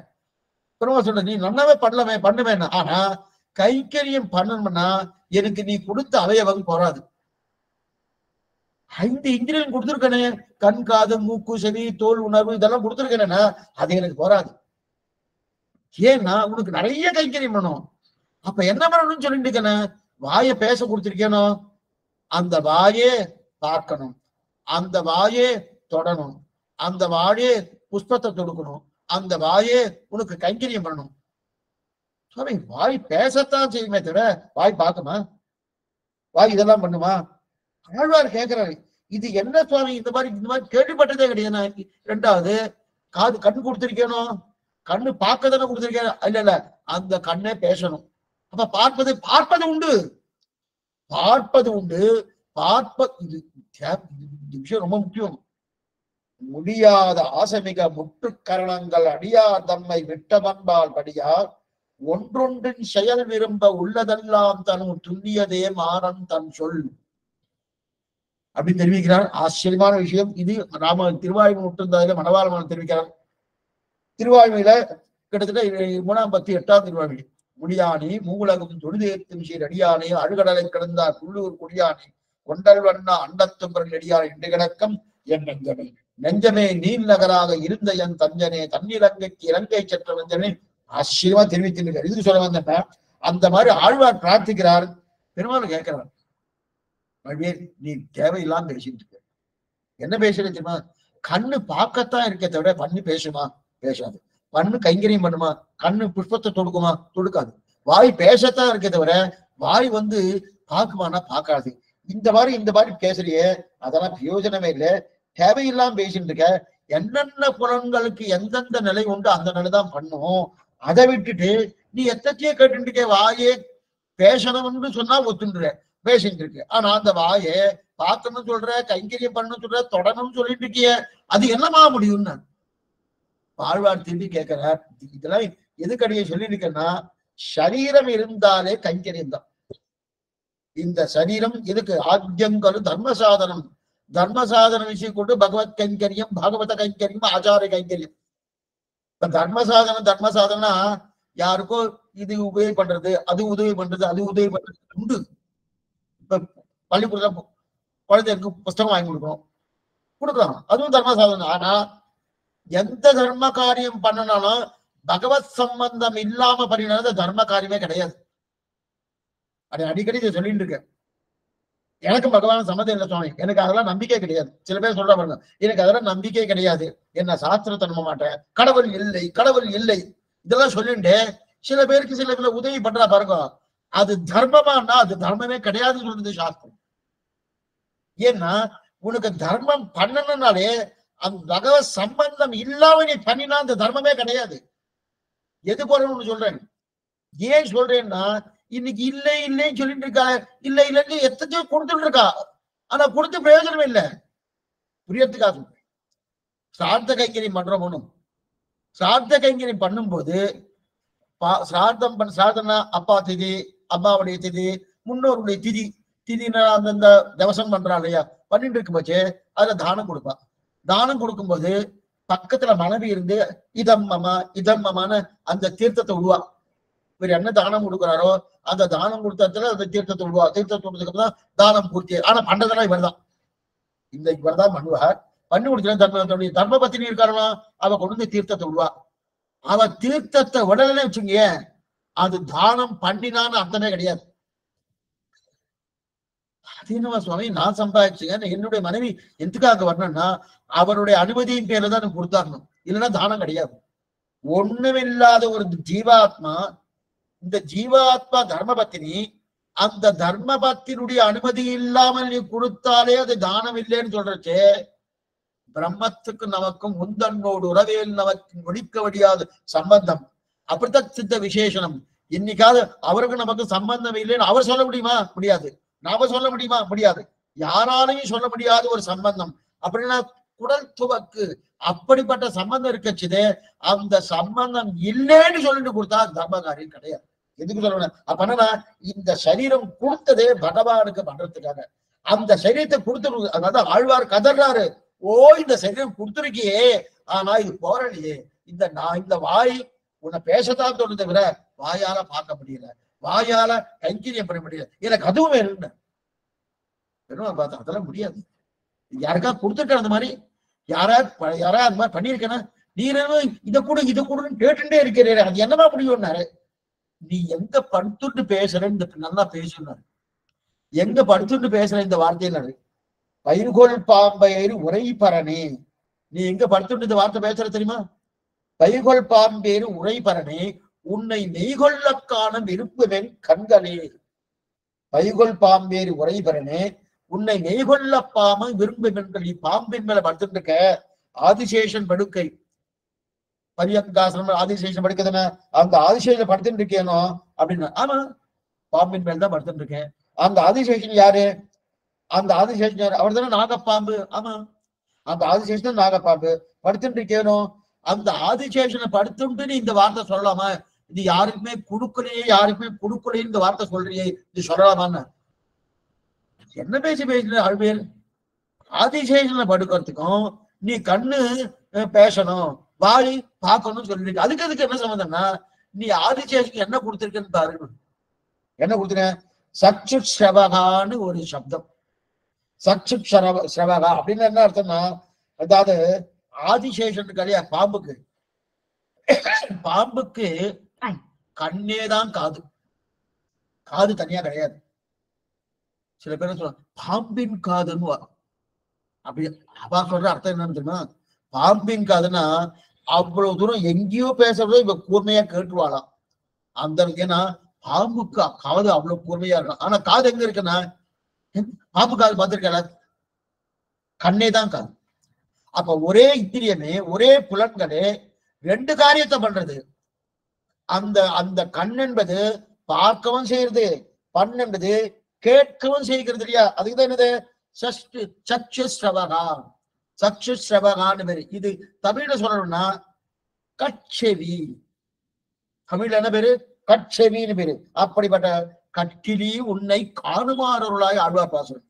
பெருமா சொல்ற நீ நன்னாவே பண்ணலமே, பண்ணுவேன். ஆனா கைங்கரியம் பண்ணணும்னா எனக்கு நீ கொடுத்த அவயவம் போறாது. 5 இந்திரியன் கொடுத்துருக்கனே, கண் காது மூக்கு செவி தோல் உணர்வு இதெல்லாம் கொடுத்துருக்கேன்னா அது எனக்கு போராது. ஏன்னா உனக்கு நிறைய கைங்கரியம் பண்ணணும். அப்ப என்ன பண்ணணும்னு சொல்லிட்டு இருக்கேன, வாயை பேச கொடுத்திருக்கேனோ அந்த வாயே பார்க்கணும், அந்த வாயே தொடணும், அந்த வாயே புஷ்பத்தை தொடுக்கணும், அந்த வாயே உனக்கு கைங்கரியம் பண்ணணும். சுவாமி வாய் பேசத்தான் செய்யுமே தவிர வாய் பார்க்குமா? வாய் இதெல்லாம் பண்ணுமா? ஆழ்வார் கேட்கிறாரு, இது என்ன சுவாமி இந்த மாதிரி கேள்விப்பட்டதே கிடையாது. 2வது காது கண்ணு கொடுத்திருக்கேனோ, கண்ணு பார்க்க தானே கொடுத்திருக்கேன். இல்ல அந்த கண்ணே பேசணும். அப்ப பார்ப்பது உண்டு, பார்ப்பது உண்டு. இது விஷயம் ரொம்ப முக்கியம். முடியாத ஆசமிக முற்றுக்கரணங்கள் அடியார் தம்மை விட்டவன்பால் படியார் ஒன்றொன்றின் செயல் விரும்ப உள்ளதெல்லாம் தனு துண்ணியதே மாறன் தன் சொல் அப்படின்னு தெரிவிக்கிறார். ஆச்சரியமான விஷயம் இது. ராம திருவாய்மை முற்றுந்தாயில மணவாளமான தெரிவிக்கிறார். திருவாய்மையில கிட்டத்தட்ட 3ஆம் பத்தி 8ஆம் திருவாய்மை. முடியானே மூவுலகும் தொழுதேத்தும் சீர் அடியானே அழுகடலை கிடந்தார் புள்ளூர் குடியானே கொண்டல் வண்ணா அண்டத்தும்பரல் அடியார் இன்று கிடக்கம் என் நெஞ்சமே நெஞ்சமே நீல் நகராக இருந்த என் தஞ்சனே தன்னிலங்கைக்கு இலங்கை சென்ற வஞ்சனே. ஆச்சரியமா தெரிவித்திருக்கார். இது சொல்ல வந்தப்ப அந்த மாதிரி ஆழ்வார் பிரார்த்திக்கிறார். பெருமாள் கேட்கிறார், நீ தேவையில்லாம பேசிட்டு இருக்க. என்ன பேசுறது தெரியுமா? கண்ணு பார்க்கத்தான் இருக்கே தவிர பண்ணி பேசுமா? பேசாது. கண்ணு கைங்கரியம் பண்ணுமா? கண்ணு புஷ்பத்தை தொடுக்குமா? தொடுக்காது. வாய் பேசத்தான் இருக்கே தவிர வாய் பார்க்குமானா பார்க்காது. இந்த மாதிரி பேசுறியே அதெல்லாம் பிரயோஜனமே இல்லை. தேவையில்லாம பேசிட்டு இருக்க. என்னென்ன புலன்களுக்கு எந்தெந்த நிலை உண்டு அந்த நிலைதான் பண்ணும். அதை விட்டுட்டு நீ எத்தத்தையே கேட்டு இருக்க. வாயே பேசணும்னு சொன்னா ஒத்துன்ற பேசிட்டு இருக்கு. ஆனா அந்த வாயை பார்க்கணும்னு சொல்ற, கைங்கரியம் பண்ணணும்னு சொல்ற, தொடணும்னு சொல்லிட்டு இருக்கிய, அது என்னமா முடியும்னு ஆழ்வார் திரும்பி கேட்கிறார். இதெல்லாம் எதுக்கடியே சொல்லியிருக்கேன்னா, சரீரம் இருந்தாலே கைங்கரியம் தான். இந்த சரீரம் எதுக்கு? ஆத்யங்களும் தர்மசாதனம். தர்மசாதன விஷயம் கொண்டு பகவத் கைங்கரியம், பாகவத கைங்கரியம், ஆச்சார கைங்கரியம். இப்ப தர்மசாதனா யாருக்கோ இது உதவி பண்றது, அது உதவி பண்றது, அது உதவி பண்றது உண்டு. இப்ப பள்ளிக்கூடத்துல குழந்தைக்கு புஸ்தகம் வாங்கி கொடுக்கலாம், அதுவும் தர்மசாதனம். ஆனா எந்த தர்ம காரியம் பண்ணனாலும் பகவத் சம்பந்தம் இல்லாம பண்ணினால தர்ம காரியமே கிடையாது. அதை அடிக்கடி சொல்லிட்டு இருக்கேன். எனக்கு பகவான் சம்மந்தம் இல்லை சுவாமி, எனக்கு அதெல்லாம் நம்பிக்கை கிடையாது. சில பேர் சொல்ற பாருங்க, எனக்கு அதெல்லாம் நம்பிக்கை கிடையாது, என்ன சாஸ்திரத்தை நம்ப மாட்டேன், கடவுள் இல்லை கடவுள் இல்லை இதெல்லாம் சொல்லிட்டு சில பேருக்கு சில பேர் உதவி பண்றா பாருங்க. அது தர்மமானா அது தர்மமே கிடையாதுன்னு சொல்றது சாஸ்திரம். ஏன்னா உனக்கு தர்மம் பண்ணணும்னாலே அந்த பகவத் சம்பந்தம் இல்லாம நீ பண்ணினா அந்த தர்மமே கிடையாது. எது போறன்னு சொல்றேன். ஏன் சொல்றேன்னா, இன்னைக்கு இல்லை இல்லைன்னு சொல்லிட்டு இருக்கா, இல்லை இல்லைன்னு எத்தனையோ கொடுத்துட்டு இருக்கா. ஆனா கொடுத்து பிரயோஜனம் இல்லை. புரியறதுக்காக சொல்றேன். சார்த்த கைங்கரியம் பண்றோம் ஒண்ணும். சார்த்த கைங்கரியம் பண்ணும்போது சார்த்தம்னா அப்பா திதி, அம்மாவுடைய திதி, முன்னோருடைய திதினா அந்தந்த தவசம் பண்றா இல்லையா, பண்ணிட்டு இருக்கும் போச்சு அதுல தானம் கொடுப்பா. தானம் கொடுக்கும்போது பக்கத்துல மனைவி இருந்து இதம்மமான அந்த தீர்த்தத்தை விடுவா. இவர் என்ன தானம் கொடுக்குறாரோ அந்த தானம் கொடுத்ததுல அந்த தீர்த்தத்தை விடுவா. தீர்த்தத்தை விடுறதுக்கு தான் தானம் பூர்த்தி. ஆனா பண்றதெல்லாம் இவர்தான். இவர்தான் பண்ணுவார். பண்ணி கொடுத்த தர்ம பத்தினி இருக்காரோ அவ கொண்டு வந்து தீர்த்தத்தை விடுவா. அவ தீர்த்தத்தை விடலன்னு வச்சுங்க, அது தானம் பண்ணினான்னு அர்த்தமே கிடையாது. அது என்னவா சுவாமி, நான் சம்பாதிச்சுங்க, என்னுடைய மனைவி எதுக்காக வரணும்னா அவருடைய அனுமதியின் பேர்ல தான் எனக்கு கொடுத்தாகணும், இல்லைன்னா தானம் கிடையாது. ஒண்ணுமில்லாத ஒரு ஜீவாத்மா, இந்த ஜீவாத்மா தர்மபத்தினி, அந்த தர்மபத்தினுடைய அனுமதி இல்லாமல் நீ கொடுத்தாலே அது தானம் இல்லைன்னு சொல்றச்சே, பிரம்மத்துக்கு நமக்கும் முந்தன்னோடு உறவேல் நமக்கு முடிக்க முடியாத சம்பந்தம், அப்படித்தான் சித்த விசேஷனம். இன்னைக்காவது அவருக்கு நமக்கு சம்பந்தம் இல்லைன்னு அவர் சொல்ல முடியுமா? முடியாது. நாம சொல்ல முடியுமா? முடியாது. யாராலையும் சொல்ல முடியாத ஒரு சம்பந்தம் அப்படின்னா குடல் துவக்கு, அப்படிப்பட்ட சம்பந்தம் இருக்கச்சுதே, அந்த சம்பந்தம் இல்லைன்னு சொல்லிட்டு கொடுத்தா தர்மகாரியம் கிடையாது. எதுக்கு சொல்லணும்? அப்ப இந்த சரீரம் கொடுத்ததே பகவானுக்கு பண்றதுக்காக. அந்த சரீரத்தை கொடுத்து, அதாவது ஆழ்வார் கதறாரு, ஓ இந்த சரீரம் கொடுத்துருக்கியே, ஆனா இது போறலையே, இந்த வாய் உன்னை பேசத்தான் தோணுது தவிர வாயால பார்க்க முடியல, வாயால கைங்கரியம் பண்ண முடியல, எனக்கு அதுவும் வேணும்னு பெருமாள் பார்த்தா அதெல்லாம் முடியாது. யாருக்கா கொடுத்துருக்க அந்த மாதிரி, யாரா அந்த மாதிரி பண்ணிருக்கேன்னா, நீ இதை கொடுன்னு கேட்டுட்டே இருக்கிறீரு, அது என்னமா முடியும்னாரு. நீ எங்க படுத்துட்டு பேசுறன்னு நல்லா பேசுனாரு. எங்க படுத்துட்டு பேசுற இந்த வார்த்தையினாரு, பயிர்கொள் பாம்பேறு உரை பரணே. நீ எங்க படுத்துட்டு இந்த வார்த்தை பேசுற தெரியுமா? பயிர்கொள் பாம்பேறு உரை பரணே, உன்னை நெய்கொள்ள காணும் விருப்புவென் கண்களே. பயிர்கொள் பாம்பேறு உரை பரணே, உன்னை நெய்கொள்ள பாம விரும்புவென்கள். நீ பாம்பின் மேல படுத்துட்டு இருக்க, ஆதிசேஷன் படுக்கை பரியங்காசனம், ஆதிசேஷன் படுக்குதுன்னா அந்த ஆதிசேஷன் படுத்துட்டு இருக்கேனோ அப்படின்னா, ஆமா பாம்பின் மேல் தான் படுத்துட்டு இருக்கேன். அந்த ஆதிசேஷன் யாரு? அந்த ஆதிசேஷன் யாரு? அவர் தானே நாகப்பாம்பு. ஆமா, அந்த ஆதிசேஷன் நாகப்பாம்பு படுத்துட்டு இருக்கேனோ, அந்த ஆதிசேஷனை படுத்துட்டு நீ இந்த வார்த்தை சொல்லலாமா? இது யாருக்குமே கொடுக்கலையே இந்த வார்த்தை சொல்றியே, இது சொல்லலாமான்னு என்ன பேசின ஆழ்வேர்? ஆதிசேஷனை படுக்கிறதுக்கும் நீ கண்ணு பேசணும், வாய் பார்க்கணும்னு சொல்லிருக்கு. அதுக்கு என்ன சம்பந்தம்னா, நீ ஆதிசேஷனுக்கு என்ன கொடுத்திருக்கன்னு பாருங்க. என்ன கொடுத்துருக்க? சச்சு ஸ்ரவகான்னு ஒரு சப்தம். சச்சு ஸ்ரவகா அப்படின்னு என்ன அர்த்தம்னா, அதாவது ஆதிசேஷன் இல்லையா பாம்புக்கு, பாம்புக்கு கண்ணேதான் காது, காது தனியா கிடையாது. சில பேர் சொல்லுவாங்க பாம்பின் காதுன்னு. அப்படி அப்பா சொல்ற அர்த்தம் என்னன்னு தெரியுமா? பாம்பின் காதுன்னா அவ்வளவு தூரம் எங்கேயோ பேசுறதோ இவ கூர்மையா கேட்டுருவாளாம். அந்த ஏன்னா பாம்புக்கு காது அவ்வளவு கூர்மையா இருக்கும். ஆனா காது எங்க இருக்குன்னா, பாம்பு காது பார்த்திருக்கல, கண்ணே தான் காது. அப்ப ஒரே இந்திரியமே, ஒரே புலன்களே ரெண்டு காரியத்தை பண்றது. அந்த அந்த கண் என்பது பார்க்கவும் செய்யறது, பண் என்பது கேட்கவும் செய்கிறது இல்லையா? அதுக்குதான் என்னது சச்சு ஸ்ரவகா, சச்சு ஸ்ரவகான்னு பேரு. இது தமிழ்ல சொல்லணும்னா கட்செவி. தமிழ்ல என்ன பேரு? கட்செவின்னு பேரு. அப்படிப்பட்ட கட்டிலி உன்னை காணுமாறவர்களாய் ஆழ்வார் பாசுரம்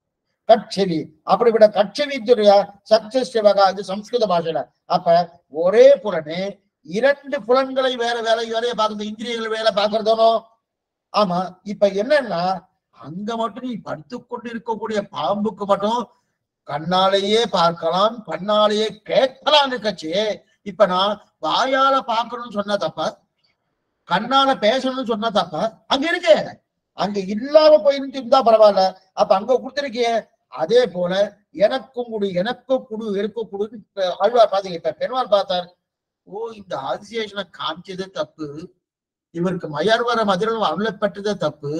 கட்செவி. அப்படிப்பட்ட கட்செவித்துடைய சச்சு ஸ்ரவகா, இது சம்ஸ்கிருத பாஷையில. அப்ப ஒரே புலனே இரண்டு புலன்களை வேலையை பார்க்கறது, இந்திரியங்கள் வேலை பார்க்கறதோ. ஆமா, இப்ப என்னன்னா அங்க மட்டும் நீ படுத்துக்கொண்டு இருக்கக்கூடிய பாம்புக்கு மட்டும் கண்ணாலேயே பார்க்கலாம், கண்ணாலேயே கேட்கலாம் இருக்கச்சு. இப்ப நான் வாயால பார்க்கணும்னு சொன்னா தப்பா, கண்ணால பேசணும்னு சொன்னா தப்பா? அங்க இருக்கு, அங்க இல்லாம போயிருந்து இருந்தா பரவாயில்ல. அப்ப அங்க கொடுத்திருக்கிய அதே போல எனக்கும் குடு, எனக்கும் குடு, எனக்கும் குடு. ஆழ்வார் பாத்தீங்க, இப்ப பெருமாள் பார்த்தார், ஓ இந்த ஆதிசேஷனை காமிச்சதே தப்பு, இவருக்கு மயர்வர மதுரம் அருளப்பட்டதே தப்பு.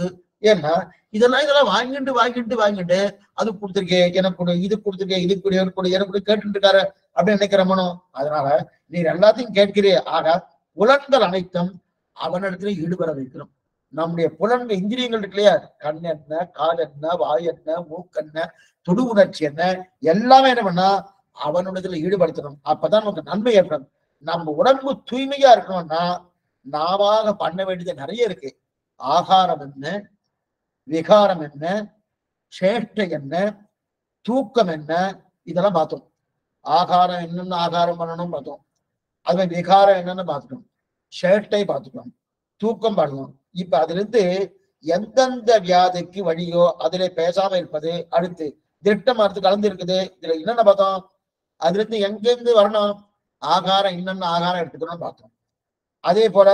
ஏன்னா இதெல்லாம் வாங்கிட்டு அது கொடுத்துருக்கேன், எனக்கு கொடு, இது கொடுத்துருக்கேன், இது கொடு, எனக்கு கொடு, எனக்கு கேட்டு இருக்காரு அப்படின்னு நினைக்கிறமனோ. அதனால நீர் எல்லாத்தையும் கேட்கிறே. ஆக புலன்கள் அனைத்தும் அவனிடத்துல ஈடுபட வைக்கணும். நம்முடைய புலன்கள் இந்திரியங்கள் இருக்கு இல்லையா, கண் என்ன, கால் என்ன, வாய் என்ன, மூக்கென்ன, தொடு உணர்ச்சி என்ன, எல்லாமே என்ன பண்ணா அவனுடத்துல ஈடுபடுத்தணும். அப்பதான் நமக்கு நன்மை ஏற்படும். நம்ம உடம்பு தூய்மையா இருக்கணும்னா நாம பண்ண வேண்டியது நிறைய இருக்கு. ஆகாரம் என்ன, விகாரம் என்ன, சேஷ்டை என்ன, தூக்கம் என்ன, இதெல்லாம் பார்த்தோம். ஆகாரம் என்னன்னு ஆகாரம் பண்ணணும் பார்த்தோம், அது விகாரம் என்னன்னு பார்த்துட்டோம், சேஷ்டை பார்த்துட்டோம், தூக்கம் பண்ணணும். இப்ப அதுல இருந்து எந்தெந்த வியாதிக்கு வழியோ அதுல பேசாம இருப்பது, அடுத்து திட்டம் அடுத்து கலந்து இருக்குது, இதுல என்னென்ன பார்த்தோம், அதுல இருந்து எங்கெந்து வரணும், ஆகாரம் என்னென்ன ஆகாரம் எடுத்துக்கணும்னு பார்த்தோம். அதே போல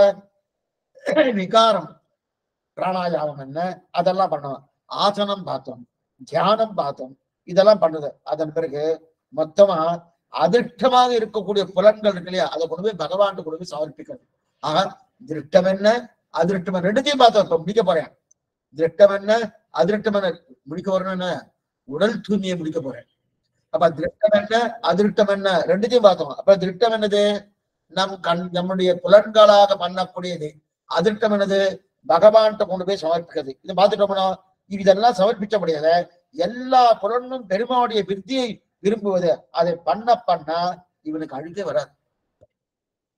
விகாரம் பிராணாயாமம் என்ன அதெல்லாம் பண்ணோம், ஆசனம் பார்த்தோம், தியானம் பார்த்தோம், இதெல்லாம் பண்ணுது. அதன் பிறகு மொத்தமா அதிர்ஷ்டமாக இருக்கக்கூடிய புலன்கள் இருக்கு இல்லையா, அதை கொண்டு போய் பகவான் கொண்டு போய் சமர்ப்பிக்கிறது. ஆக திருஷ்டம் என்ன அதிருஷ்டம் ரெண்டுத்தையும் பார்த்தோம். இப்ப முடிக்க போறேன். திருஷ்டம் என்ன அதிருஷ்டம் என்ன முடிக்க வரணும்னு உடல் தூய்மையை முடிக்க போறேன். அப்ப திருஷ்டம் என்ன அதிருஷ்டம் என்ன ரெண்டுத்தையும் பார்த்தோம். அப்ப திருஷ்டம் என்னது, நம்முடைய புலன்களாக பண்ணக்கூடியது. அதிருஷ்டம் என்னது, பகவான்கிட்ட கொண்டு போய் சமர்ப்பிக்கிறது. இதை பார்த்துட்டோம்னா இதெல்லாம் சமர்ப்பிக்க முடியாத எல்லா புலனும் பெருமாவுடைய விருத்தியை விரும்புவது. அதை பண்ண இவனுக்கு அழுகே வராது.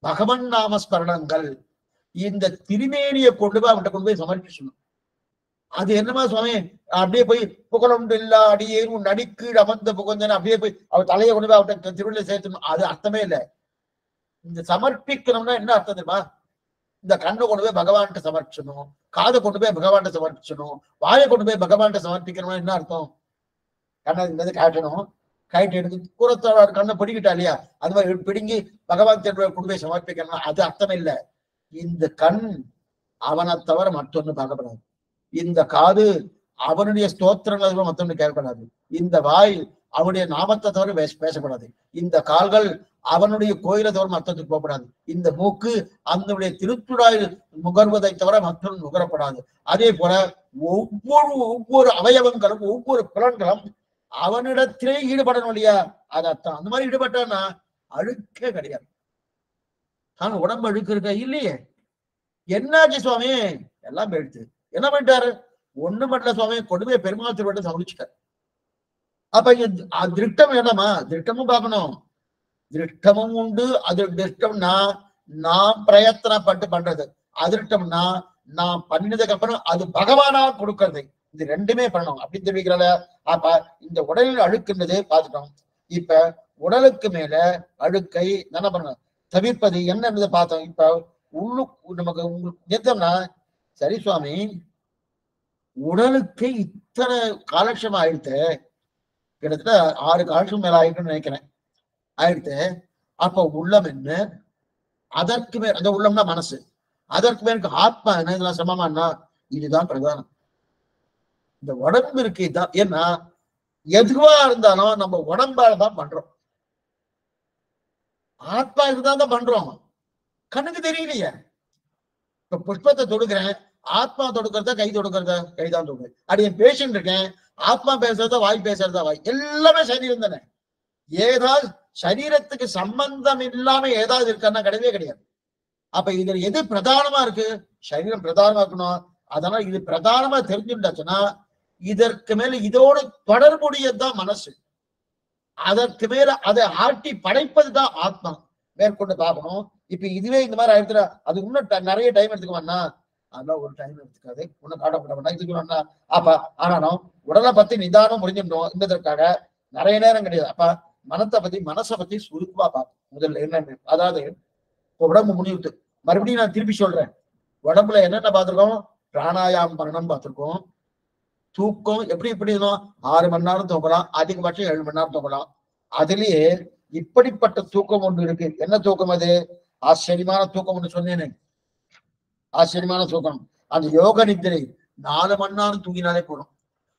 பகவன் நாமஸ்மரணங்கள் இந்த திருமேனியை கொண்டு போய் அவன்கிட்ட கொண்டு போய் சமர்ப்பிச்சணும். அது என்னமா சுவாமி, அப்படியே போய் புகழம் இல்லா அடியே நடிக்கீடு அமர்ந்த புகழ்ந்தன அப்படியே போய் அவர் தலையை கொண்டு போய் அவர்கிட்ட திருவிழா சேர்த்தணும், அது அர்த்தமே இல்லை. இந்த சமர்ப்பிக்கணும்னா என்ன அர்த்தம் தெரியுமா, இந்த கண்ணை கொண்டு போய் பகவான்கிட்ட சமர்ப்பிச்சணும், காதை கொண்டு போய் பகவான்கிட்ட சமர்ப்பிச்சணும், வாயை கொண்டு போய் பகவான்கிட்ட சமர்ப்பிக்கணும்னா என்ன அர்த்தம், கண்ணை இந்த காட்டணும், கைட்டு எடுத்து கூறத்தோட கண்ணை பிடிக்கிட்டா இல்லையா, அது மாதிரி பிடுங்கி பகவான் கொண்டு போய் சமர்ப்பிக்கணும், அது அர்த்தம் இல்லை. இந்த கண் அவனை தவிர மற்றொன்னு பார்க்கப்படாது, இந்த காது அவனுடைய ஸ்தோத்திரங்கள் மற்றொன்னு கேட்கப்படாது, இந்த வாய் அவனுடைய நாமத்தை தவிர பேசப்படாது, இந்த கால்கள் அவனுடைய கோயிலை தவிர மற்றத்துக்கு போகப்படாது, இந்த மூக்கு அவனுடைய திருத்துழாயில் முகர்வதை தவிர மற்றொன்று நுகரப்படாது. அதே போல ஒவ்வொரு அவயவங்களும் ஒவ்வொரு புலன்களும் அவனிடத்திலே ஈடுபடணும் இல்லையா, அது அர்த்தம். அந்த மாதிரி ஈடுபட்டான்னா அழுக்கே கிடையாது. ஆனா உடம்பு அழுக்கு இருக்க இல்லையே. என்னாச்சு சுவாமி, எல்லாம் போயிடுச்சு. என்ன பண்ணிட்டாரு, ஒண்ணு மட்டும் சுவாமி கொடுமையை பெருமாள் திருவட்ட சமைச்சிட்டார். அப்ப திருஷ்டம் என்னமா, திருஷ்டமும் பார்க்கணும், திருஷ்டமும் உண்டு. அது திருஷ்டம்னா நாம் பிரயத்தனப்பட்டு பண்றது, அதிருஷ்டம்னா நாம் பண்ணினதுக்கு அப்புறம் அது பகவானா கொடுக்கறது. இது ரெண்டுமே பண்ணணும் அப்படின்னு தெரிவிக்கிறால. அப்ப இந்த உடலில் அழுக்குன்றது பார்த்துட்டோம். இப்ப உடலுக்கு மேல அழுக்கை என்ன பண்ணணும், தவிர்ப்பது என்னன்றதை பார்த்தோம். இப்ப நமக்கு உங்களுக்கு நிறுத்தம்னா, சரி சுவாமி உடலுக்கு இத்தனை காலட்சம் ஆயிடுத்து, கிட்டத்தட்ட 6 காலட்சம் மேல ஆயிடுன்னு நினைக்கிறேன், ஆயிடுத்து. அப்ப உள்ளம் என்ன, அதற்கு மேல் அந்த உள்ளம்னா மனசு, அதற்கு மேற்கு ஆத்மா என்ன, இதெல்லாம் சமமானா இதுதான் பிரதானம். இந்த உடம்பு இருக்கு இதான். ஏன்னா எதுவா இருந்தாலும் நம்ம உடம்பால தான் பண்றோம், ஆத்மா இதுதான் பண்றோம், கண்ணுக்கு தெரியலையே. இப்ப புஷ்பத்தை தொடுக்கிறேன், ஆத்மா தொடுக்கிறதா கை தொடுக்கிறதா, கைதான் தொடுது. அப்படி என் பேஷண்ட் இருக்கேன், ஆத்மா பேசுறதா வாய் பேசுறதா வாய், எல்லாமே சரீரம் தானே. ஏதாவது சரீரத்துக்கு சம்பந்தம் இல்லாம ஏதாவது இருக்கான்னா கிடையவே கிடையாது. அப்ப இதுல எது பிரதானமா இருக்கு, சரீரம் பிரதானமா இருக்கணும். அதனால இது பிரதானமா தெரிஞ்சுட்டாச்சுன்னா இதற்கு மேல இதோடு தொடர்புடையதுதான் மனசு, அதற்கு மேல அதை ஆட்டி படைப்பதுதான் ஆத்மா. மேற்கொண்டு பார்க்கணும். இப்ப இதுவே இந்த மாதிரி ஆயிடுச்சுன்னா அது இன்னும் நிறைய டைம் எடுத்துக்குவான்னா, அதெல்லாம் ஒரு டைம் எடுத்துக்காது, ஒன்னும் காட்டப்பட இதுக்குவேன்னா. அப்ப ஆனாலும் உடலை பத்தி நிதானம் புரிஞ்சுட்டோம், இந்ததற்காக நிறைய நேரம் கிடையாது. அப்ப மனசை பத்தி சுருக்கமா பார்ப்போம். முதல்ல என்னன்னு, அதாவது உடம்பு முடிவுட்டு மறுபடியும் நான் திருப்பி சொல்றேன், உடம்புல என்னென்ன பார்த்திருக்கோம், பிராணாயாமம் பண்ணணும் பார்த்திருக்கோம், தூக்கம் எப்படி 6 மணி நேரம் தூங்கலாம், அதிகபட்சம் 7 மணி நேரம் தூங்கலாம். அதுலயே இப்படிப்பட்ட தூக்கம் ஒன்று இருக்கு. என்ன தூக்கம் அது, ஆச்சரியமான தூக்கம் ஒன்று சொன்னேனே, ஆச்சரியமான தூக்கம். அந்த யோக நித்திரை 4 மணி நேரம் தூங்கினாலே போடும்.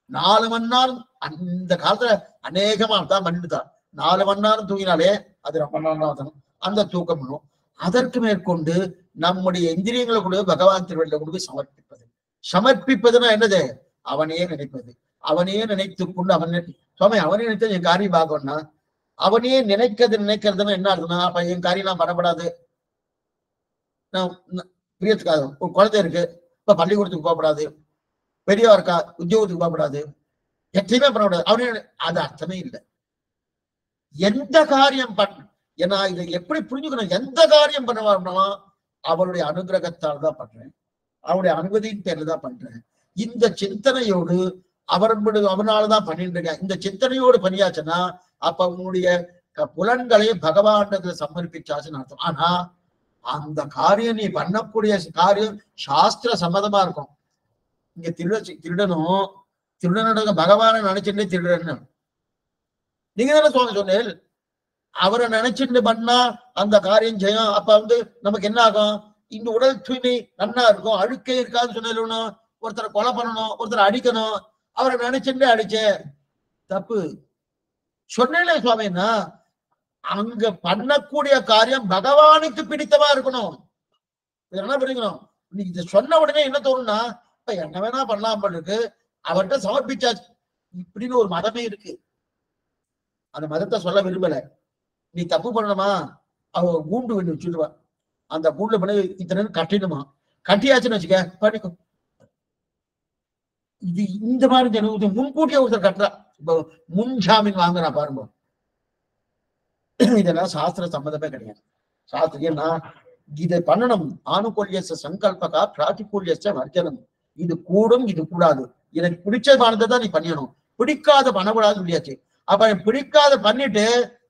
4 மணி நேரம் அந்த காலத்துல அநேகமா தான் பண்ணிட்டுதான், 4 மணி நேரம் தூங்கினாலே அது ரொம்ப நேரம் அந்த தூக்கம் வரும். அதற்கு மேற்கொண்டு நம்முடைய இந்திரியங்களை கூட பகவான் திருவள்ளுவர் கொண்டு போய் சமர்ப்பிப்பதுன்னா என்னது, அவனையே நினைப்பது, அவனையே நினைத்து கொண்டு அவன் சுவாமி அவனே நினைத்தது என் காரியம் பார்க்கணும்னா, அவனையே நினைக்கிறதுன்னா என்ன அர்த்தம்னா, அப்ப என் காரியம் நான் பண்ணப்படாது, நான் பிரியத்துக்காக. ஒரு குழந்தை இருக்கு, இப்ப பள்ளிக்கூடத்துக்கு போகப்படாது, பெரியவா இருக்கா உத்தியோகத்துக்கு போகப்படாது, எத்தையுமே பண்ணக்கூடாது, அவனே, அது அர்த்தமே இல்லை. எந்த காரியம் பண்ண, ஏன்னா இதை எப்படி புரிஞ்சுக்கணும், எந்த காரியம் பண்ணுவாருன்னா அவருடைய அனுகிரகத்தால் தான் பண்றேன், அவருடைய அனுமதியின் பேர்ல தான் பண்றேன், இந்த சிந்தனையோடு அவனாலதான் பண்ணிட்டு இருக்கேன், இந்த சிந்தனையோடு பண்ணியாச்சுன்னா அப்ப உன்னுடைய புலன்களை பகவானுக்கு சமர்ப்பிச்சாச்சுன்னு அர்த்தம். ஆனா அந்த காரியம், நீ பண்ணக்கூடிய காரியம் சாஸ்திர சம்மதமா இருக்கும். இங்க திருடனோட பகவானை நினைச்சுட்டே திருடன்னு நீங்க தானே சுவாமி சொன்னேன், அவரை நினைச்சுட்டு பண்ணா அந்த காரியம் செய்யும். அப்ப நமக்கு என்ன ஆகும், இந்த உடல் தூய்மை நன்னா இருக்கும், அழுக்கே இருக்காதுன்னு சொன்னோம். ஒருத்தரை கொலை பண்ணணும், ஒருத்தரை அடிக்கணும், அவரை நினைச்சுட்டே அடிச்சேன், தப்பு. சொன்னேனே சுவாமின்னா அங்க பண்ணக்கூடிய காரியம் பகவானுக்கு பிடித்தமா இருக்கணும். என்ன பண்ணிக்கணும், நீங்க இதை சொன்ன உடனே என்ன தோணும்னா இப்ப என்ன வேணா பண்ணலாம் இருக்கு, அவர்கிட்ட சமர்ப்பிச்சாச்சு இப்படின்னு ஒரு மதமே இருக்கு. அந்த மதத்தை சொல்ல விரும்பல. நீ தப்பு பண்ணணுமா, அவ கூண்டு பண்ணி வச்சுடுவா, அந்த கூண்டுல பண்ணி இத்தனை கட்டிடுமா, கட்டியாச்சுன்னு வச்சுக்க பண்ணிக்கும். இது இந்த மாதிரி முன்கூட்டியே ஒருத்தர் கட்டுறா, இப்போ முன் ஜாமீன் வாங்குறா பாருங்க. இதெல்லாம் சாஸ்திர சம்மதமே கிடையாது. சாஸ்திரியன்னா இதை பண்ணணும், ஆணுகூல்ய சங்கல்பகா பிராட்டிகூல்ய வர்ஜனம். இது கூடும் இது கூடாது, எனக்கு பிடிச்சமானதை தான் நீ பண்ணிடணும், பிடிக்காத பண்ணக்கூடாதுன்னு சொல்லியாச்சு. அப்ப பிடிக்காத பண்ணிட்டு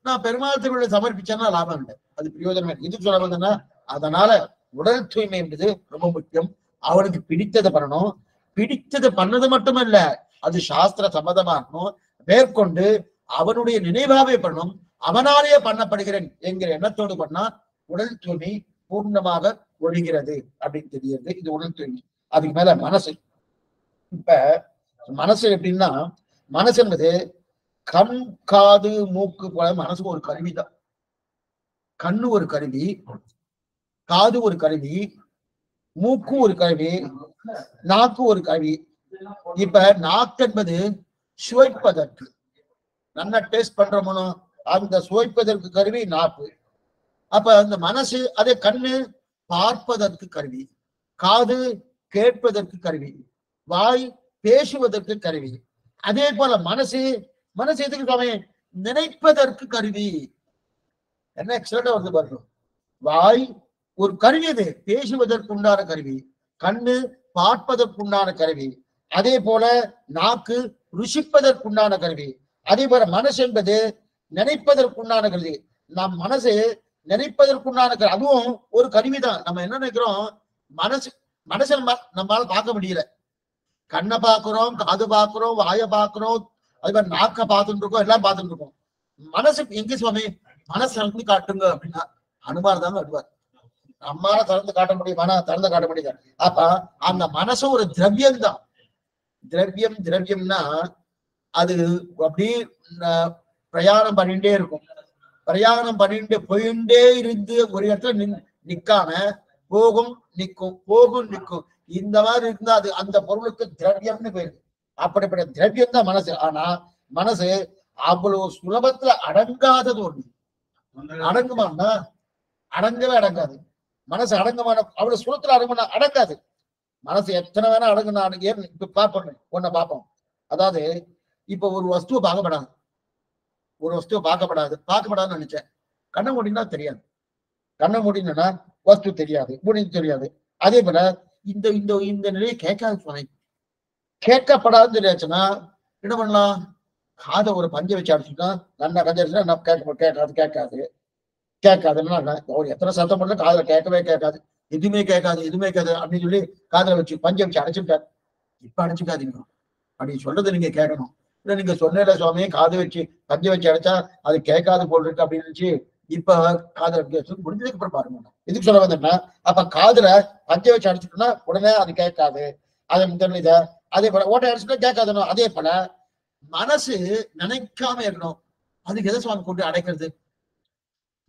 நான் பெருமாள் திருவிழா சமர்ப்பிச்சேன்னா லாபம் இல்லை, அது பிரயோஜனம் இல்லை. இது சொல்ல வந்தேன்னா அதனால உடல் தூய்மை என்பது ரொம்ப முக்கியம். அவனுக்கு பிடித்ததை பண்ணணும், பிடித்ததை பண்ணது மட்டும் இல்ல, அது சாஸ்திர சம்மதமா இருக்கணும். மேற்கொண்டு அவனுடைய நினைவாவே பண்ணணும், அவனாலேயே பண்ணப்படுகிறேன் என்கிற எண்ணத்தோடு பண்ணா உடல் தூய்மை பூர்ணமாக ஒழிகிறது அப்படின்னு தெரியுது. இது உடல் தூய்மை. அதுக்கு மேல மனசு. இப்ப மனசு எப்படின்னா, மனசு என்பது கண் காது மூக்கு போல மனசு ஒரு கருவிதான். கண்ணு ஒரு கருவி, காது ஒரு கருவி, மூக்கு ஒரு கருவி, நாக்கு ஒரு கருவி. இப்ப நாக்கு என்பது சுவைப்பதற்கு, நல்லா டேஸ்ட் பண்றோமோ அந்த சுவைப்பதற்கு கருவி நாக்கு. அப்ப அந்த மனசு அதே கண்ணு பார்ப்பதற்கு கருவி, காது கேட்பதற்கு கருவி, வாய் பேசுவதற்கு கருவி. அதே போல மனசு மனசு எதுக்கு சுவாமி, நினைப்பதற்கு கருவி. என்ன எக்ஸலண்டா வந்து பாருங்க. வாய் ஒரு கருவி, அது பேசுவதற்கு உண்டான கருவி, கண்ணு பார்ப்பதற்குண்டான கருவி, அதே போல நாக்கு ருசிப்பதற்குண்டான கருவி, அதே போல மனசு என்பது நினைப்பதற்குண்டான கருவி. நம் மனசு நினைப்பதற்குண்டான அதுவும் ஒரு கருவிதான். நம்ம என்ன நினைக்கிறோம், மனசு மனசை நம்மளால பார்க்க முடியல. கண்ணை பார்க்கிறோம், காது பார்க்கிறோம், வாயை பார்க்கிறோம், அது மாதிரி நாக்க பார்த்துட்டு இருக்கோம், எல்லாம் பார்த்துட்டு இருக்கோம். மனசு எங்க சுவாமி, மனசு திறந்து காட்டுங்க அப்படின்னா அனுமார் தாங்க அடுவார். நம்மால திறந்து காட்ட முடியுமானா திறந்து காட்ட முடியாது. அப்ப அந்த மனசு ஒரு திரவியம் தான். திரவியம்னா அது அப்படி பிரயாணம் பண்ணிட்டே இருக்கும். பிரயாணம் பண்ணிட்டு போயிட்டே இருந்து ஒரு இடத்துல நிக்காம போகும் நிற்கும், போகும் நிற்கும், இந்த மாதிரி இருந்தா அது அந்த பொருளுக்கு திரவியம்னு போயிருக்கு. அப்படிப்பட்ட திரவியம் தான் மனசு. ஆனா மனசு அவ்வளவு சுலபத்துல அடங்காதது ஒண்ணு. அடங்குமான்னா அடங்கவே அடங்காது. மனசு அடங்குமான அவ்வளவு சுலத்துல அடங்காது. மனசு எத்தனை வேணா அடங்குனா ஏன் இப்ப பார்ப்போம், ஒன்ன பார்ப்போம். அதாவது இப்ப ஒரு வஸ்துவை பார்க்கப்படாது, ஒரு வஸ்துவை பார்க்கப்படாதுன்னு நினைச்சேன். கண்ணை மூடினா தெரியாது, கண்ணை மூடினா வஸ்து தெரியாது, மூடின்னு தெரியாது. அதே போல இந்த இந்த இந்த நிலையை கேட்காது சுவாமி. கேட்கப்படாதுன்னு தெரியாச்சுன்னா என்ன பண்ணலாம், காதை ஒரு பஞ்சை வச்சு அடிச்சுட்டா நல்லா பஞ்சை அடிச்சுன்னா கேட்காதுன்னா ஒரு எத்தனை சத்தம் பண்ணல காதுல கேட்கவே கேட்காது, எதுவுமே கேட்காது அப்படின்னு சொல்லி காதுல வச்சு பஞ்சை வச்சு அடைச்சுட்டார். இப்ப அடைச்சுக்காதீங்க அப்படின்னு சொல்றது நீங்க கேட்கணும். இல்ல நீங்க சொன்ன சுவாமி காது வச்சு பஞ்சை வச்சு அடைச்சா அது கேட்காது போல் இருக்கு அப்படின்னு நினைச்சு இப்ப காதுல முடிஞ்சதுக்கு அப்புறம் பாருங்க. எதுக்கு சொல்ல வந்தேன்னா, அப்ப காதுல பஞ்சை வச்சு அடிச்சுட்டோம்னா உடனே அது கேட்காது, அதை முதல்ல அதே போல ஓட்டை அடிச்சுட்டா கேட்காதுன்னு. அதே போல மனசு நினைக்காம இருக்கணும். அதுக்கு எதை சுவாமி கொண்டு அடைக்கிறது?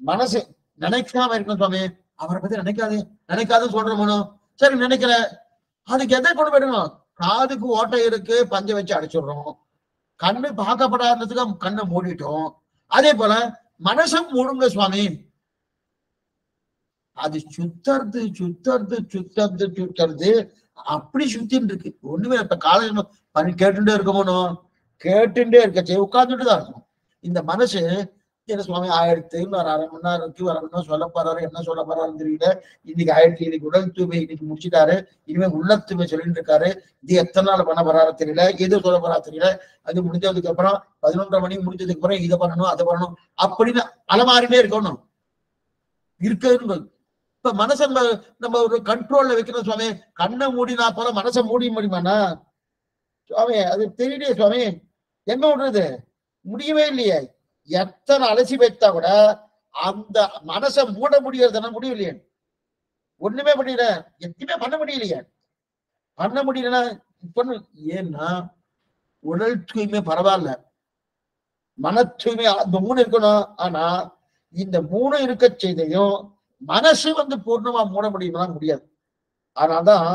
மனசு நினைக்காம இருக்கணும் சுவாமி. அவரை பத்தி நினைக்காதுன்னு சொல்றோம். சரி நினைக்கல, அதுக்கு எதை கொண்டு போயிடணும்? காதுக்கு ஓட்டை இருக்கு, பஞ்சை வச்சு அடிச்சிடுறோம். கண்ணு பார்க்கப்படாததுக்கு கண்ணை மூடிட்டோம். அதே போல மனசும் மூடுங்க சுவாமி. அது சுத்தறது அப்படி சுத்தின்னு இருக்கு. ஒண்ணுமே இப்ப காலையில பண்ணி கேட்டுட்டே இருக்கணும், கேட்டுட்டே இருக்க உட்கார்ந்துட்டு தான் இருக்கும். இந்த மனசு என்ன சுவாமி ஆயிடுத்து, ஒரு அரை மணி நேரம் வரணும், சொல்ல போறாரு, என்ன சொல்ல போறாருன்னு தெரியல. இன்னைக்கு ஆயிடுச்சு, இன்னைக்கு உடல் தூய்மை இன்னைக்கு முடிச்சுட்டாரு, இனிமே உள்ள தூய்மை சொல்லிட்டு இருக்காரு. இது எத்தனை நாள் பண்ண போறாரு தெரியல, எது சொல்ல போறா தெரியல. அது முடிஞ்சதுக்கு அப்புறம் 11:30 மணிக்கு முடிஞ்சதுக்கு அப்புறம் இதை பண்ணணும் அதை பண்ணணும் அப்படின்னு அலமாரிலே இருக்கணும் இருக்கு. இப்ப மனசை நம்ம ஒரு கண்ட்ரோல்ல வைக்கணும் சுவாமி. கண்ணை மூடினா போல மனசை மூடி முடியுமாண்ணா சுவாமி? அது தெரியலையே சுவாமி, என்ன விடுறது முடியவே இல்லையே. எத்தனை அலசி வைத்தா கூட அந்த மனசை மூட முடியறதுன்னா முடியலையே. ஒண்ணுமே பண்ணிட, எதுவுமே பண்ண முடியலையே. பண்ண முடியலன்னா ஏன்னா உடல் தூய்மை பரவாயில்ல, மன தூய்மை இந்த 3 இருக்கணும். ஆனா இந்த 3 இருக்க செய்தையும் மனசு பூர்ணமா மூட முடியுமா? முடியாது. அதனால்தான்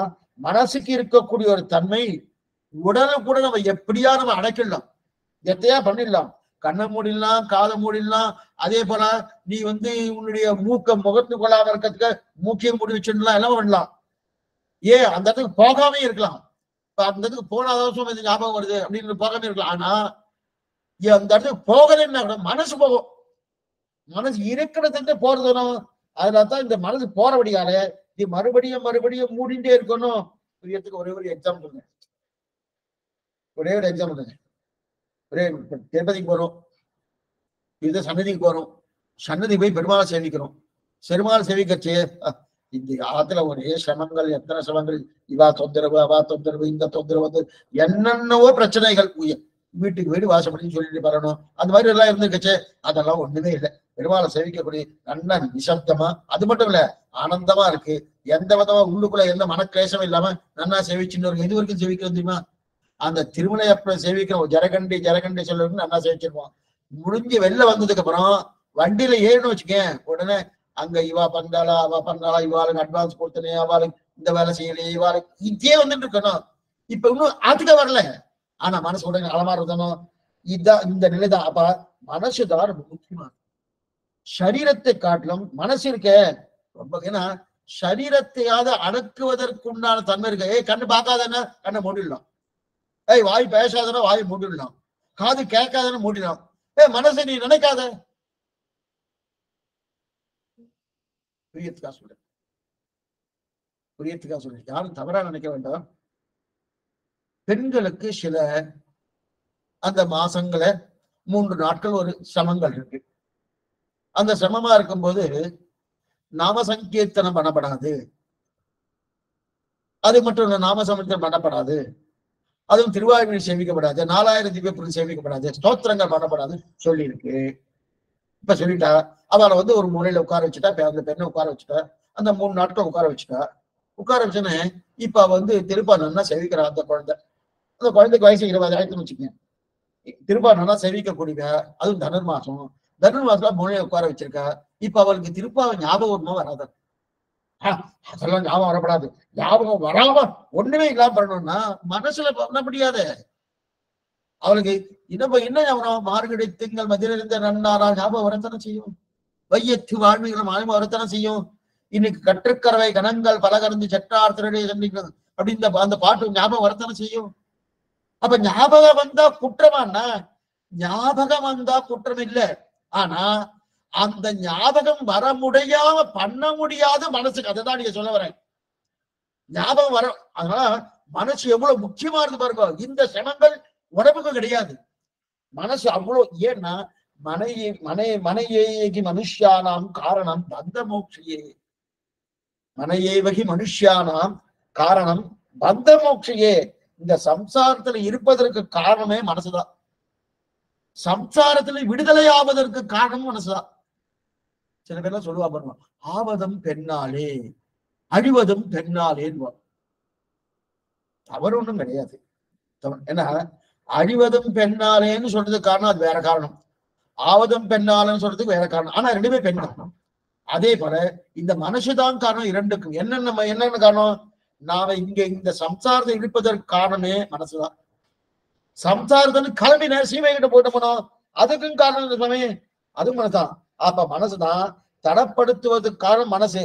மனசுக்கு இருக்கக்கூடிய ஒரு தன்மை உடலை கூட நம்ம எப்படியா நம்ம அடைக்கலாம், எத்தையா பண்ணிடலாம். கண்ணை மூடிடலாம், காதை மூடிடலாம். அதே போல நீ உன்னுடைய மூக்க முகத்து கொள்ளாம இருக்கிறதுக்கு மூக்கையும் மூடி வச்சிடலாம், எல்லாம் பண்ணலாம். ஏன் அந்த இடத்துக்கு போகாமே இருக்கலாம். அந்த இடத்துக்கு போனாதான் ஞாபகம் வருது அப்படின்னு போகாமே இருக்கலாம். ஆனா அந்த இடத்துக்கு போகலன்னா கூட மனசு போகும். மனசு இருக்கிறது போறதுனும். அதனால்தான் இந்த மனசு போறபடியால நீ மறுபடியும் மறுபடியும் மூடிண்டே இருக்கணும். புரியறதுக்கு ஒரே ஒரு எக்ஸாம்பிள் சொல்றேன். ஒரே ஒரு எக்ஸாம்பிள் சொல்றேன். ஒரே திருப்பதிக்கு போறோம், இது சன்னதிக்கு போறோம். சன்னதி போய் பெருமாளை சேவிக்கிறோம். பெருமாள் சேவிக்கச்சு இந்த ஆத்துல ஒரே சிரமங்கள், எத்தனை சிரமங்கள். இவா தொந்தரவு, அவா தொந்தரவு, இந்த தொந்தரவு, என்னென்னவோ பிரச்சனைகள். வீட்டுக்கு வீடு வாசப்படின்னு சொல்லிட்டு வரணும். அந்த மாதிரி எல்லாம் இருந்துக்கச்சு. அதெல்லாம் ஒண்ணுமே இல்லை. பெருமாளை சேவிக்கக்கூடிய நல்ல நிசப்தமா, அது மட்டும் இல்ல ஆனந்தமா இருக்கு. எந்த விதமா உள்ளுக்குள்ள எந்த மனக்லேசமும் இல்லாம நன்னா சேவிச்சுன்னு எது வரைக்கும் சேவிக்கிறது தெரியுமா? அந்த திருமலையப்ப சேவிக்கிறோம். ஜரகண்டி ஜரகண்டி சொல்லுன்னு நல்லா சேவிச்சிருவோம். முடிஞ்சு வெளில வந்ததுக்கு அப்புறம் வண்டியில ஏறணும் வச்சுக்கேன், உடனே அங்க இவா பண்றாளா, அவ பண்றாளா, இவாளுக்கு அட்வான்ஸ் கொடுத்தனே, அவளுக்கு இந்த வேலை செய்யலையே, இவாளுக்கு இதே இருக்கணும். இப்ப இன்னும் அதுக்கு வரல. ஆனா மனசு உடனே அலமாறதனும். இதுதான் இந்த நிலைதான். அப்ப மனசுதான் ரொம்ப முக்கியமா. சரீரத்தை காட்டிலும் மனசு இருக்க ரொம்ப. ஏன்னா சரீரத்தையாவது அடக்குவதற்குண்டான தன்மை இருக்க. கண்ணு பார்க்காதன்னா கண்ணை மூடிடலாம். வாய் பேசாதனா வாயை மூடிடலாம். காது கேட்காதன்னு மூடிடலாம். மனசை நீ நினைக்காத. புரியத்துக்கா சொல்றேன், புரியத்துக்கா சொல்றேன். யாரும் தவறா நினைக்க வேண்டாம். பெண்களுக்கு சில அந்த மாசங்களை 3 நாட்கள் ஒரு சிரமங்கள் இருக்கு. அந்த சிரமமா இருக்கும்போது நாம சங்கீர்த்தனம் பண்ணப்படாது. அது மட்டும் இல்ல, நாம சங்கீர்த்தனம் பண்ணப்படாது. அதுவும் திருவாய்மொழி சேவிக்கப்படாது, 4000 திவ்ய பொருள் சேவிக்கப்படாது, ஸ்தோத்திரங்கள் பண்ணப்படாது சொல்லி இருக்கு. இப்ப சொல்லிட்டா அவளை ஒரு முறையில உட்கார வச்சுட்டா. அந்த பெண்ணை உட்கார வச்சுட்டா. அந்த 3 நாட்கள் உட்கார வச்சுட்டா. உட்கார வச்சுன்னு இப்ப திருப்பானா செவிக்கிறா அந்த குழந்தை. அந்த குழந்தைக்கு வயசு 20 ஆயிரத்துன்னு வச்சுக்கேன். திருப்பானா செவிக்கக்கூடிய, அதுவும் தனுர்மாசம். தனுர்மாசத்துல முறையை உட்கார வச்சிருக்கா. இப்ப அவளுக்கு திருப்பாவை ஞாபகமா வராது. அதெல்லாம் ஞாபகம் வரப்படாது. ஞாபகம் வராம ஒண்ணுமே இல்லாம பண்ணணும்னா மனசுல பண்ண முடியாது. அவளுக்கு என்ன ஞாபகம்? மார்கழி திங்கள் மதிலிருந்த நன்னாரா ஞாபகம் வரத்தானே செய்யும். வையத்து வாழ்விகளை ஞாபகம் வரத்தானே செய்யும். இன்னைக்கு கற்றுக்கறவை கணங்கள் பல கறந்து சட்டார்த்தருடைய அப்படின்னு அந்த பாட்டு ஞாபகம் வரத்தானே செய்யும். அப்ப ஞாபகம் வந்தா குற்றமானா? ஞாபகம் வந்தா குற்றம் இல்லை. ஆனா அந்த ஞாபகம் வர முடியாம பண்ண முடியாத மனசுக்கு, அதுதான் நீங்க சொல்ல வரேன். ஞாபகம் வர. அதனால மனசு எவ்வளவு முக்கியமா இருக்கு பாருங்க. இந்த சிரமங்கள் உடம்புக்கு கிடையாது. மனசு அவ்வளவு. ஏன்னா மனையேகி மனுஷியானாம் காரணம் பந்த மோட்சியே. மனையேவகி மனுஷியானாம் காரணம் பந்த மோட்சியே. இந்த சம்சாரத்துல இருப்பதற்கு காரணமே மனசுதான். சம்சாரத்துல விடுதலை ஆவதற்கு காரணம் மனசுதான். சில பேர்லாம் சொல்லுவா பாருங்க, ஆவதும் பெண்ணாலே அழிவதும் பெண்ணாலேன்னு. தவறு ஒண்ணும் கிடையாது. ஏன்னா அழிவதும் பெண்ணாலேன்னு சொல்றதுக்கு காரணம் அது வேற காரணம், ஆவதும் பெண்ணாலேன்னு சொல்றதுக்கு வேற காரணம். ஆனா 2மே பெண் காரணம். அதே போல இந்த மனசுதான் காரணம் இரண்டுக்கும். என்னென்ன காரணம்? நாம இங்க இந்த சம்சாரத்தை இழுப்பதற்கு காரணமே மனசுதான். சம்சாரத்துல கிளம்பி சீமை கிட்ட போயிட்டு போனோம், அதுக்கும் காரணம் சுவாமி, அதுவும் மனசுதான். அப்ப மனசுதான் தடப்படுத்துவதற்கு காரணம் மனசு.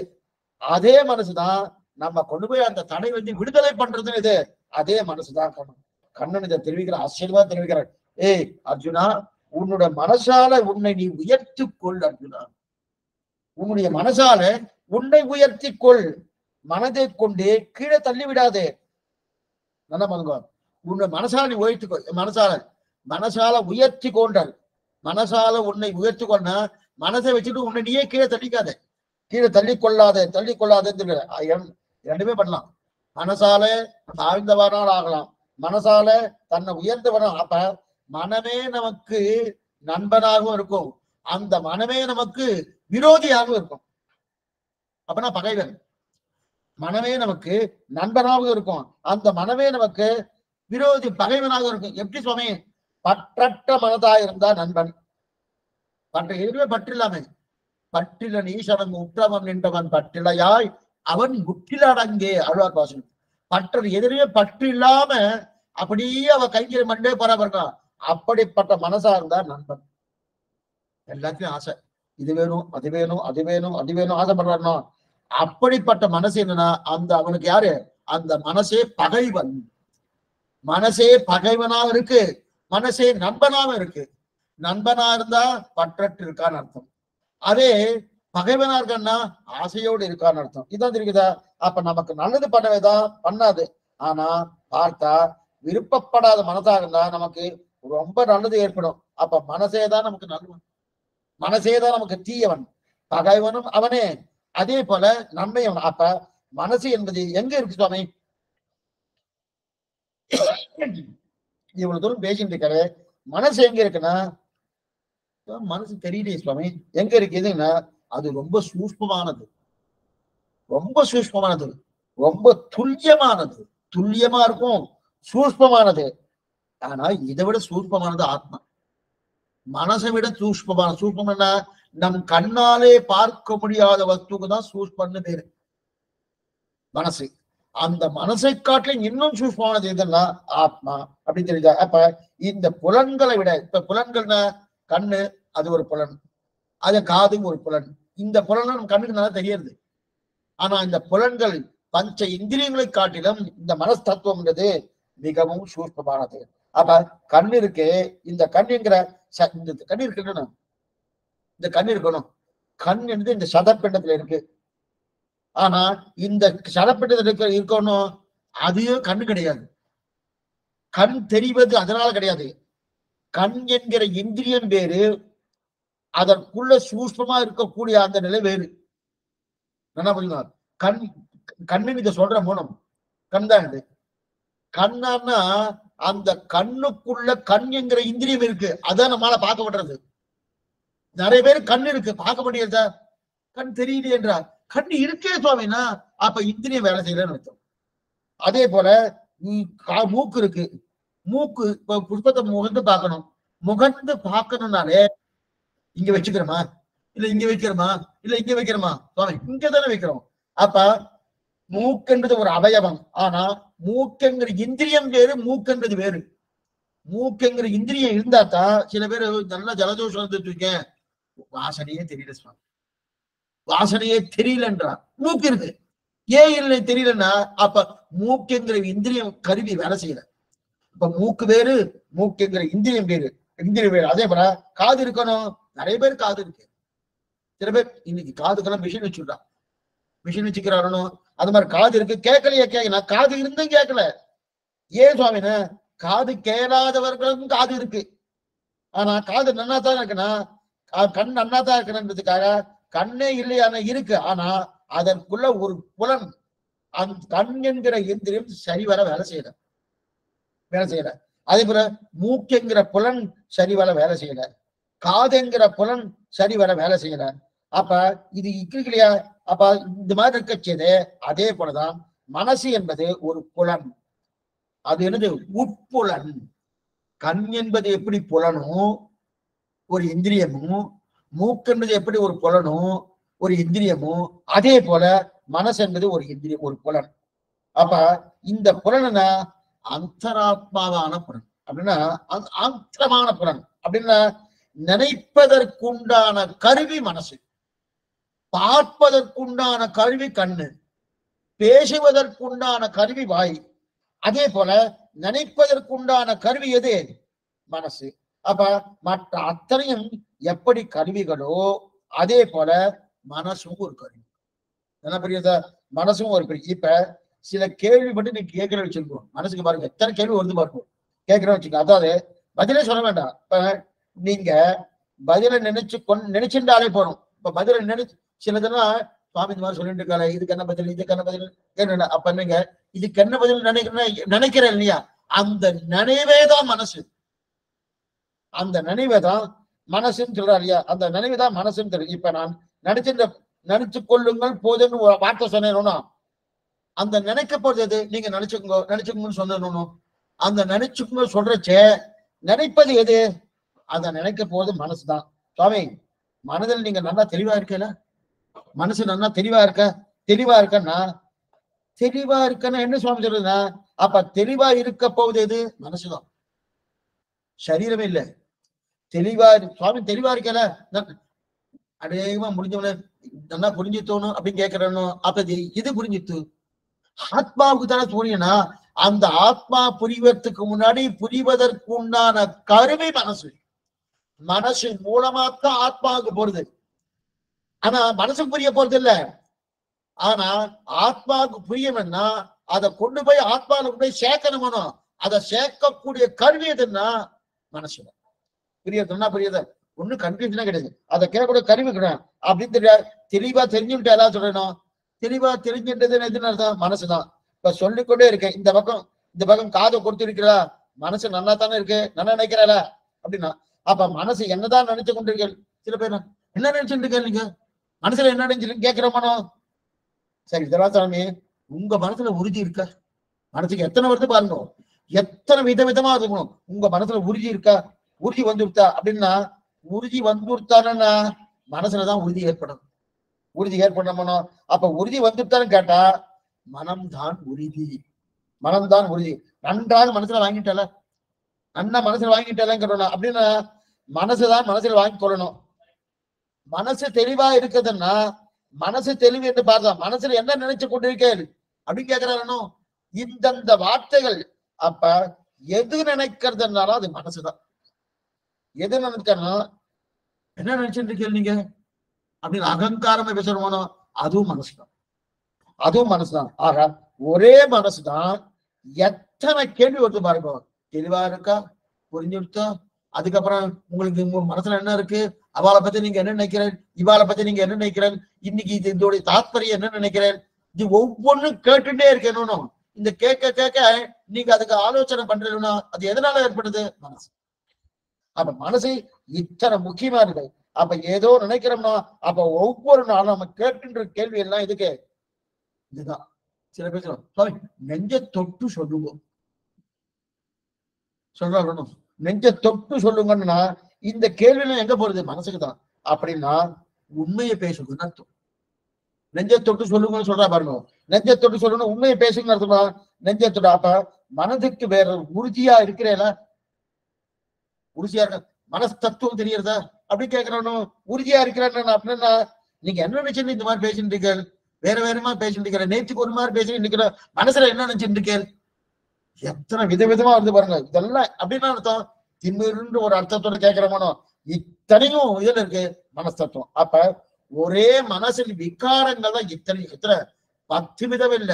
அதே மனசுதான் நம்ம கொண்டு போய் அந்த தடை விடுதலை பண்றதுன்னு இது அதே மனசுதான் காரணம். கண்ணன் இதை தெரிவிக்கிற, ஆச்சரியமா தெரிவிக்கிறார். ஏய் அர்ஜுனா, உன்னோட மனசால உன்னை நீ உயர்த்தி கொள் அர்ஜுனா. உன்னுடைய மனசால உன்னை உயர்த்தி கொள். மனதை கொண்டே கீழே தள்ளி விடாதே. நல்லா பாருங்க. உன்னை மனசால நீ உயர்த்திக்கோ. மனசால உயர்த்தி கொண்டால், மனசால உன்னை உயர்த்தி கொண்டா மனசை வச்சுட்டு உன்னை நீயே கீழே தள்ளிக்காத, கீழே தள்ளி கொள்ளாதேன்னு 2மே பண்ணலாம். மனசால தாழ்ந்தவனால் ஆகலாம், மனசால தன்னை உயர்ந்தவனும். அப்ப மனமே நமக்கு நண்பனாகவும் இருக்கும், அந்த மனமே நமக்கு விரோதியாகவும் இருக்கும். அப்பனா பகைவன். மனமே நமக்கு நண்பனாக இருக்கும், அந்த மனமே நமக்கு விரோதி பகைவனாக இருக்கும். எப்படி சுவாமி? பற்றற்ற மனதா இருந்தா நண்பன், பற்ற எதுவுமே பற்று இல்லாம, பற்றிலன் ஈசனன் உற்றவன் நின்றவன் பற்றிலையாய் அவன் முற்றிலடங்கே அழுவார் பாசனம். பற்று எதிரையே பற்று இல்லாம அப்படியே அவ கைக்கிற மண்டே போறான். அப்படிப்பட்ட மனசா இருந்தா நண்பன். எல்லாத்தையும் ஆசை, இது வேணும் அது வேணும் அது வேணும் அது வேணும் ஆசைப்படுறானோ, அப்படிப்பட்ட மனசு என்னன்னா அந்த அவனுக்கு யாரு? அந்த மனசே பகைவன். மனசே பகைவனா இருக்கு, மனசே நண்பனாவும் இருக்கு. நண்பனா இருந்தா பற்றற்று இருக்கான்னு அர்த்தம், அதே பகைவனா இருக்கான்னா ஆசையோடு இருக்கான்னு அர்த்தம். இதான் தெரியுதா? அப்ப நமக்கு நல்லது பண்ணவேதான் பண்ணாது, ஆனா பார்த்தா விருப்பப்படாத மனசா இருந்தா நமக்கு ரொம்ப நல்லது ஏற்படும். அப்ப மனசேதான் நமக்கு நல்லவன், மனசேதான் நமக்கு தீயவன், பகைவனும் அவனே, அதே போல நன்மையவன். அப்ப மனசு என்பது எங்க இருக்கு சுவாமி? இவ்வளவு தூரம் பேசிட்டு இருக்காரு, மனசு எங்க இருக்குன்னா மனசு தெரியலையே சுவாமி. எங்க இருக்குதுன்னா அது ரொம்ப சூஷ்மமானது, ரொம்ப சூஷ்மமானது, ரொம்ப துல்லியமானது. துல்லியமா இருக்கும், சூஷ்மமானது. ஆனா இதை விட சூஷ்மமானது ஆத்மா. மனசை விட சூஷ்மமான, சூஷ்மம் என்ன? நம் கண்ணாலே பார்க்க முடியாத வஸ்துக்கு தான் சூஷ்மன்னு பேரு மனசு. அந்த மனசை காட்டிலும் இன்னும் சூஷ்மமானது எதுன்னா ஆத்மா அப்படின்னு தெரியுதா? அப்ப இந்த புலன்களை விட, இப்ப புலன்கள்னா கண்ணு அது ஒரு புலன், அது காது ஒரு புலன். இந்த புலன் நம்ம கண்ணுக்கு நல்லா தெரியுது. ஆனா இந்த புலன்கள் பஞ்ச இந்திரியங்களை காட்டிலும் இந்த மனஸ்தத்துவம்ன்றது மிகவும் சூஷ்மமானது. அப்ப கண் இருக்கு, இந்த கண் என்கிற இந்த கண் இருக்கணும், இந்த கண் இருக்கணும். கண் என்று இந்த சதப்பிண்டத்துல இருக்கு. ஆனா இந்த சதப்பிண்டத்துல இருக்கணும், அதையும் கண்ணு கிடையாது. கண் தெரிவது அதனால கிடையாது. கண் என்கிற இந்திரியம் வேறு, அதற்குள்ள சூஷ்மமா இருக்கக்கூடிய அந்த நிலை வேறு. என்ன புரியுதா? கண் கண்ணு இதை சொல்ற மூலம் கண் தான் இது. கண்ணான்னா அந்த கண்ணுக்குள்ள கண் என்கிற இந்திரியம் இருக்கு, அதான் நம்மளால பார்க்கப்படுறது. நிறைய பேர் கண் இருக்கு பார்க்க முடியாதா? கண் தெரியல என்றார். கண் இருக்கே சுவாமினா அப்ப இந்திரியம் வேலை செய்யலன்னு அர்த்தம். அதே போல மூக்கு இருக்கு, மூக்கு இப்ப புஷ்பத்தை முகந்து பார்க்கணும், முகந்து பார்க்கணும்னாலே இங்க வச்சுக்கிறோமா, இல்ல இங்க வைக்கிறோமா, இல்ல இங்க வைக்கிறோமா? சுவாமி இங்கதானே வைக்கிறோம். அப்ப மூக்குன்றது ஒரு அவயவம், ஆனா மூக்குங்கிற இந்திரியம் வேறு, மூக்குன்றது வேறு. மூக்குங்கிற இந்திரியம் இருந்தா தான், சில பேர் நல்ல ஜலதோஷம் வந்துட்டு இருக்கேன், வாசனையே தெரியல சுவாமி, வாசனையே தெரியலன்றார். மூக்கு இருக்கு, ஏன் இல்லை தெரியலன்னா அப்ப மூக்குங்கிற இந்திரியம் கருவி வேலை செய்யல. இப்ப மூக்கு வேறு, மூக்குங்கிற இந்திரியம் வேறு, இந்திரியம் வேறு. அதே போல காது இருக்கணும், நிறைய பேர் காது இருக்கு. சில பேர் இன்னைக்கு காதுக்கெல்லாம் மிஷின் வச்சுடுறா, மிஷின் வச்சுக்கிறாரோ அது மாதிரி காது இருக்கு, கேட்கலையே கேட்கல, காது இருந்தும் கேட்கல. ஏன் சுவாமினா காது கேளாதவர்களுக்கும் காது இருக்கு, ஆனா காது நன்னாதான் இருக்குன்னா கண் நன்னாதான் இருக்கணுன்றதுக்காக கண்ணே இல்லையான இருக்கு, ஆனா அதற்குள்ள ஒரு புலன், அந்த கண் என்கிற இந்திரியம் சரிவர வேலை செய்யல, வேலை செய்யல. அதே போல மூக்குங்கிற புலன் சரிவர வேலை செய்யல, காதுங்கிற புலன் சரிவர வேலை செய்யல. அப்ப இது இருக்கு இல்லையா? அப்ப இந்த மாதிரி இருக்கச்சது. அதே போலதான் மனசு என்பது ஒரு புலன், அது என்னது? உட்புலன். கண் என்பது எப்படி புலனும் ஒரு இந்திரியமும், மூக்கு என்பது எப்படி ஒரு புலனும் ஒரு இந்திரியமும், அதே போல மனசு என்பது ஒரு இந்திரியம், ஒரு புலன். அப்ப இந்த புலனா அந்தராத்மாவான புலன் அப்படின்னா, அந்தரமான புலன் அப்படின்னா நினைப்பதற்குண்டான கருவி மனசு, பார்ப்பதற்குண்டான கருவி கண்ணு, பேசுவதற்குண்டான கருவி வாய், அதே போல நினைப்பதற்குண்டான கருவி எது? மனசு. அப்ப மற்ற அத்தனையும் எப்படி கருவிகளோ அதே போல மனசும் ஒரு கருவி. என்ன புரியுதா? மனசும் ஒரு கருவி. இப்ப சில கேள்வி மட்டும் நீங்க கேட்கிற வச்சிருக்கோம், மனசுக்கு பாருங்க எத்தனை கேள்வி வருது பாருங்க, கேட்கிறோம் வச்சுக்கோங்க. அதாவது பதிலே சொல்ல வேண்டாம், இப்ப நீங்க பதில நினைச்சுட்டாலே போறோம். இப்ப பதில நினைச்சு சிலதெல்லாம் சுவாமி இந்த மாதிரி சொல்லிட்டு இருக்காரு, இதுக்கு என்ன பதில், இதுக்கு என்ன பதில் என்ன, அப்ப நீங்க இதுக்கு என்ன பதில் நினைக்கிறேன் இல்லையா? அந்த நினைவேதான் மனசு, அந்த நினைவேதான் மனசுன்னு சொல்றாரு இல்லையா? அந்த நினைவுதான் மனசுன்னு தெரியும். இப்ப நான் நினைச்சு கொள்ளுங்கள் போதுன்னு வார்த்தை சொன்னேன்னா அந்த நினைக்க போறது எது? நீங்க நினைச்சுக்கோங்கன்னு சொல்லணும். அந்த நினைச்சுக்கோங்க சொல்றச்சே நினைப்பது எது? அத நினைக்க போறது மனசுதான். சுவாமி, மனதில் நீங்க நல்லா தெளிவா இருக்கல, மனசு நல்லா தெளிவா இருக்கன்னா என்ன சுவாமி சொல்றதுன்னா, அப்ப தெளிவா இருக்க போவது எது? மனசுதான், சரீரமே இல்ல. தெளிவா சுவாமி தெளிவா இருக்கல, அநேகமா முடிஞ்சவன நல்லா புரிஞ்சு தோணும் அப்படின்னு கேட்கிறனும். அப்ப இது புரிஞ்சுட்டு ஆத்மாவுக்கு தானே புரியனா, அந்த ஆத்மா புரிவதற்கு முன்னாடி புரிவதற்கு உண்டான கருவி மனசு. மனசு மூலமாத்தான் ஆத்மாவுக்கு போறது. ஆனா மனசுக்கு புரிய போறது இல்ல. ஆனா ஆத்மாவுக்கு புரியணும்னா அதை கொண்டு போய் ஆத்மாவுக்கு போய் சேர்க்கணும். அதை சேர்க்கக்கூடிய கருவி எதுன்னா மனசு. புரியுது? ஒண்ணு கன்ஃபியூஷனா கிடையாது. அதை கேட்கக்கூடிய கருவி கிடையாது அப்படின்னு தெரியாது. தெளிவா தெரிஞ்சுட்டு எல்லாம் சொல்லணும். தெளிவா தெரிஞ்சுட்டதுன்னு எதுன்னு அர்த்தம்? மனசுதான். இப்ப சொல்லிக்கொண்டே இருக்கேன், இந்த பக்கம் காதை கொடுத்து இருக்கிறா, மனசு நல்லா தானே இருக்கு, நல்லா நினைக்கிறாள அப்படின்னா, அப்ப மனசு என்னதான் நினைச்சு கொண்டிருக்கேன். சில பேர் என்ன நினைச்சுட்டு இருக்கேன், நீங்க மனசுல என்ன நினைச்சு கேட்கிற மனம்? சரி, இதெல்லாம் சாமி உங்க மனசுல உறுதி இருக்கா? மனசுக்கு எத்தனை வருது பாருங்க, எத்தனை விதமா இருக்கணும். உங்க மனசுல உறுதி இருக்கா? உறுதி வந்துருத்தா அப்படின்னா, உறுதி வந்துருத்தானா மனசுலதான் உறுதி ஏற்படும். உறுதி ஏற்படணும். அப்ப உறுதி வந்துட்டான்னு கேட்டா மனம்தான் உறுதி. நன்றாக மனசுல வாங்கிட்டால, நன்னா மனசுல வாங்கிட்டாலன்னு அப்படின்னா மனசுதான் மனசுல வாங்கி கொள்ளணும். மனசு தெளிவா இருக்குதுன்னா, மனசு தெளிவு என்று பார்த்தா மனசுல என்ன நினைச்சு கொண்டிருக்கேன் அப்படின்னு கேட்கிறாரோ, இந்தந்த வார்த்தைகள். அப்ப எது நினைக்கிறதுனால அது மனசுதான். எது நினைக்கிறனா, என்ன நினைச்சுட்டு இருக்கீங்க நீங்க அப்படின்னு அகங்காரமா பேசணுமோ, அதுவும் மனசுதான். ஆக ஒரே மனசுதான். எத்தனை கேள்வி வருது பாருங்க. தெளிவா இருக்கா? புரிஞ்சுட்டா? அதுக்கப்புறம் உங்களுக்கு உங்க மனசுல என்ன இருக்கு? அவளை பத்தி நீங்க என்ன நினைக்கிறேன்? இவாளை பத்தி நீங்க என்ன நினைக்கிறேன்? இன்னைக்கு இதோடைய தாத்பரியம் என்ன நினைக்கிறேன்? இது ஒவ்வொன்றும் கேட்டுட்டே இருக்கணும். இந்த கேட்க நீங்க அதுக்கு ஆலோசனை பண்றீங்கன்னா அது எதனால ஏற்படுது? மனசு. அப்ப மனசு இத்தனை முக்கியமா இருக்கு. அப்ப ஏதோ நினைக்கிறோம்னா, அப்ப ஒவ்வொரு நாளும் நம்ம கேட்டுன்ற கேள்வி எல்லாம் இதுக்கு இதுதான். சில பேர் நெஞ்ச தொட்டு சொல்லுவோம் சொல்றோம், நெஞ்ச தொட்டு சொல்லுங்கன்னா இந்த கேள்வியெல்லாம் எங்க போறது? மனசுக்கு தான். அப்படின்னா உண்மையை பேசுதுன்னு அர்த்தம். நெஞ்ச தொட்டு சொல்லுங்கன்னு சொல்றா பாருங்க. நெஞ்ச தொட்டு சொல்லணும், உண்மையை பேசுங்கன்னு அர்த்தமா? நெஞ்ச தொட்டு. அப்ப மனதுக்கு வேற உறுதியா இருக்கிறேல, உறுதியா இருக்க மனசு தத்துவம் தெரியறதா அப்படின்னு கேட்கிறோம். உறுதியா இருக்கிறேன் அப்படின்னா நீங்க என்ன நினைச்சுன்னு இந்த மாதிரி பேசிட்டு இருக்கீங்க, வேறமா பேசிட்டு இருக்கிற, நேற்றுக்கு ஒரு மாதிரி பேசிட்டு இருக்கிற, மனசுல என்ன நினைச்சுட்டு இருக்கேன்? எத்தனை விதவிதமா வந்து பாருங்க. இதெல்லாம் அப்படின்னா அர்த்தம் திமிருந்து ஒரு அர்த்தத்தோட கேட்கிறோமோ. இத்தனையும் இதுல இருக்கு மனஸ்தத்துவம். அப்ப ஒரே மனசில் விகாரங்கள் தான் எத்தனை 10 விதம் இல்ல,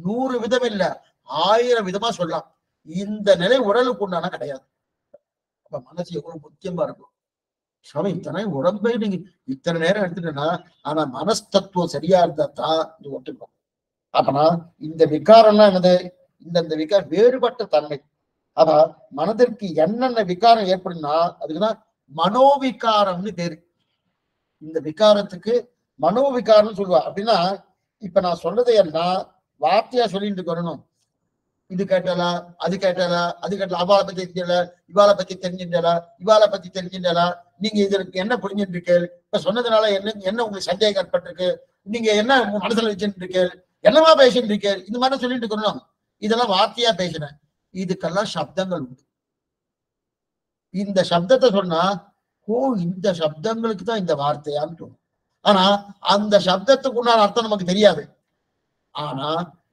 100 விதம் இல்ல, 1000 விதமா சொல்லலாம். இந்த நிலை உடலுக்கு உண்டான கிடையாது. அப்ப மனசு எவ்வளவு முக்கியமா இருக்கும். சாமி இத்தனை உடம்பை நீங்க இத்தனை நேரம் எடுத்துட்டேன்னா, ஆனா மனஸ்தத்துவம் சரியா இருந்தா தான் இது ஒட்டுக்கும். அப்பனா இந்த விகாரம்லாம் என்னது? இந்த விகாரம் வேறுபட்ட தன்மை. ஆனா மனதிற்கு என்னென்ன விகாரம் ஏற்படும்னா அதுக்குதான் மனோவிகாரம்னு பேரு. இந்த விகாரத்துக்கு மனோவிகாரம்னு சொல்லுவா. அப்படின்னா இப்ப நான் சொல்றதை எல்லாம் வார்த்தையா சொல்லிட்டு வரணும். இது கேட்டாலா, அது கேட்டாலா, அவளை பத்தி தெரியல, இவாளை பத்தி தெரிஞ்சின்றா, நீங்க இதற்கு என்ன புரிஞ்சுட்டு இருக்கு? இப்ப சொன்னதுனால என்ன உங்களுக்கு சந்தேகம் ஏற்பட்டிருக்கு? நீங்க என்ன உங்க மனசுல வச்சுட்டு இருக்கு? என்னவா பேசிட்டு இருக்கு? இந்த மாதிரி சொல்லிட்டு இருக்கணும். இதெல்லாம் வார்த்தையா பேசுறேன். இதுக்கெல்லாம் சப்தங்கள் உண்டு. இந்த சப்தத்தை சொன்னா, ஓ இந்த சப்தங்களுக்கு தான் இந்த வார்த்தையான்னு தோணும். ஆனா அந்த சப்தத்துக்கு உண்டான அர்த்தம் நமக்கு தெரியாது. ஆனா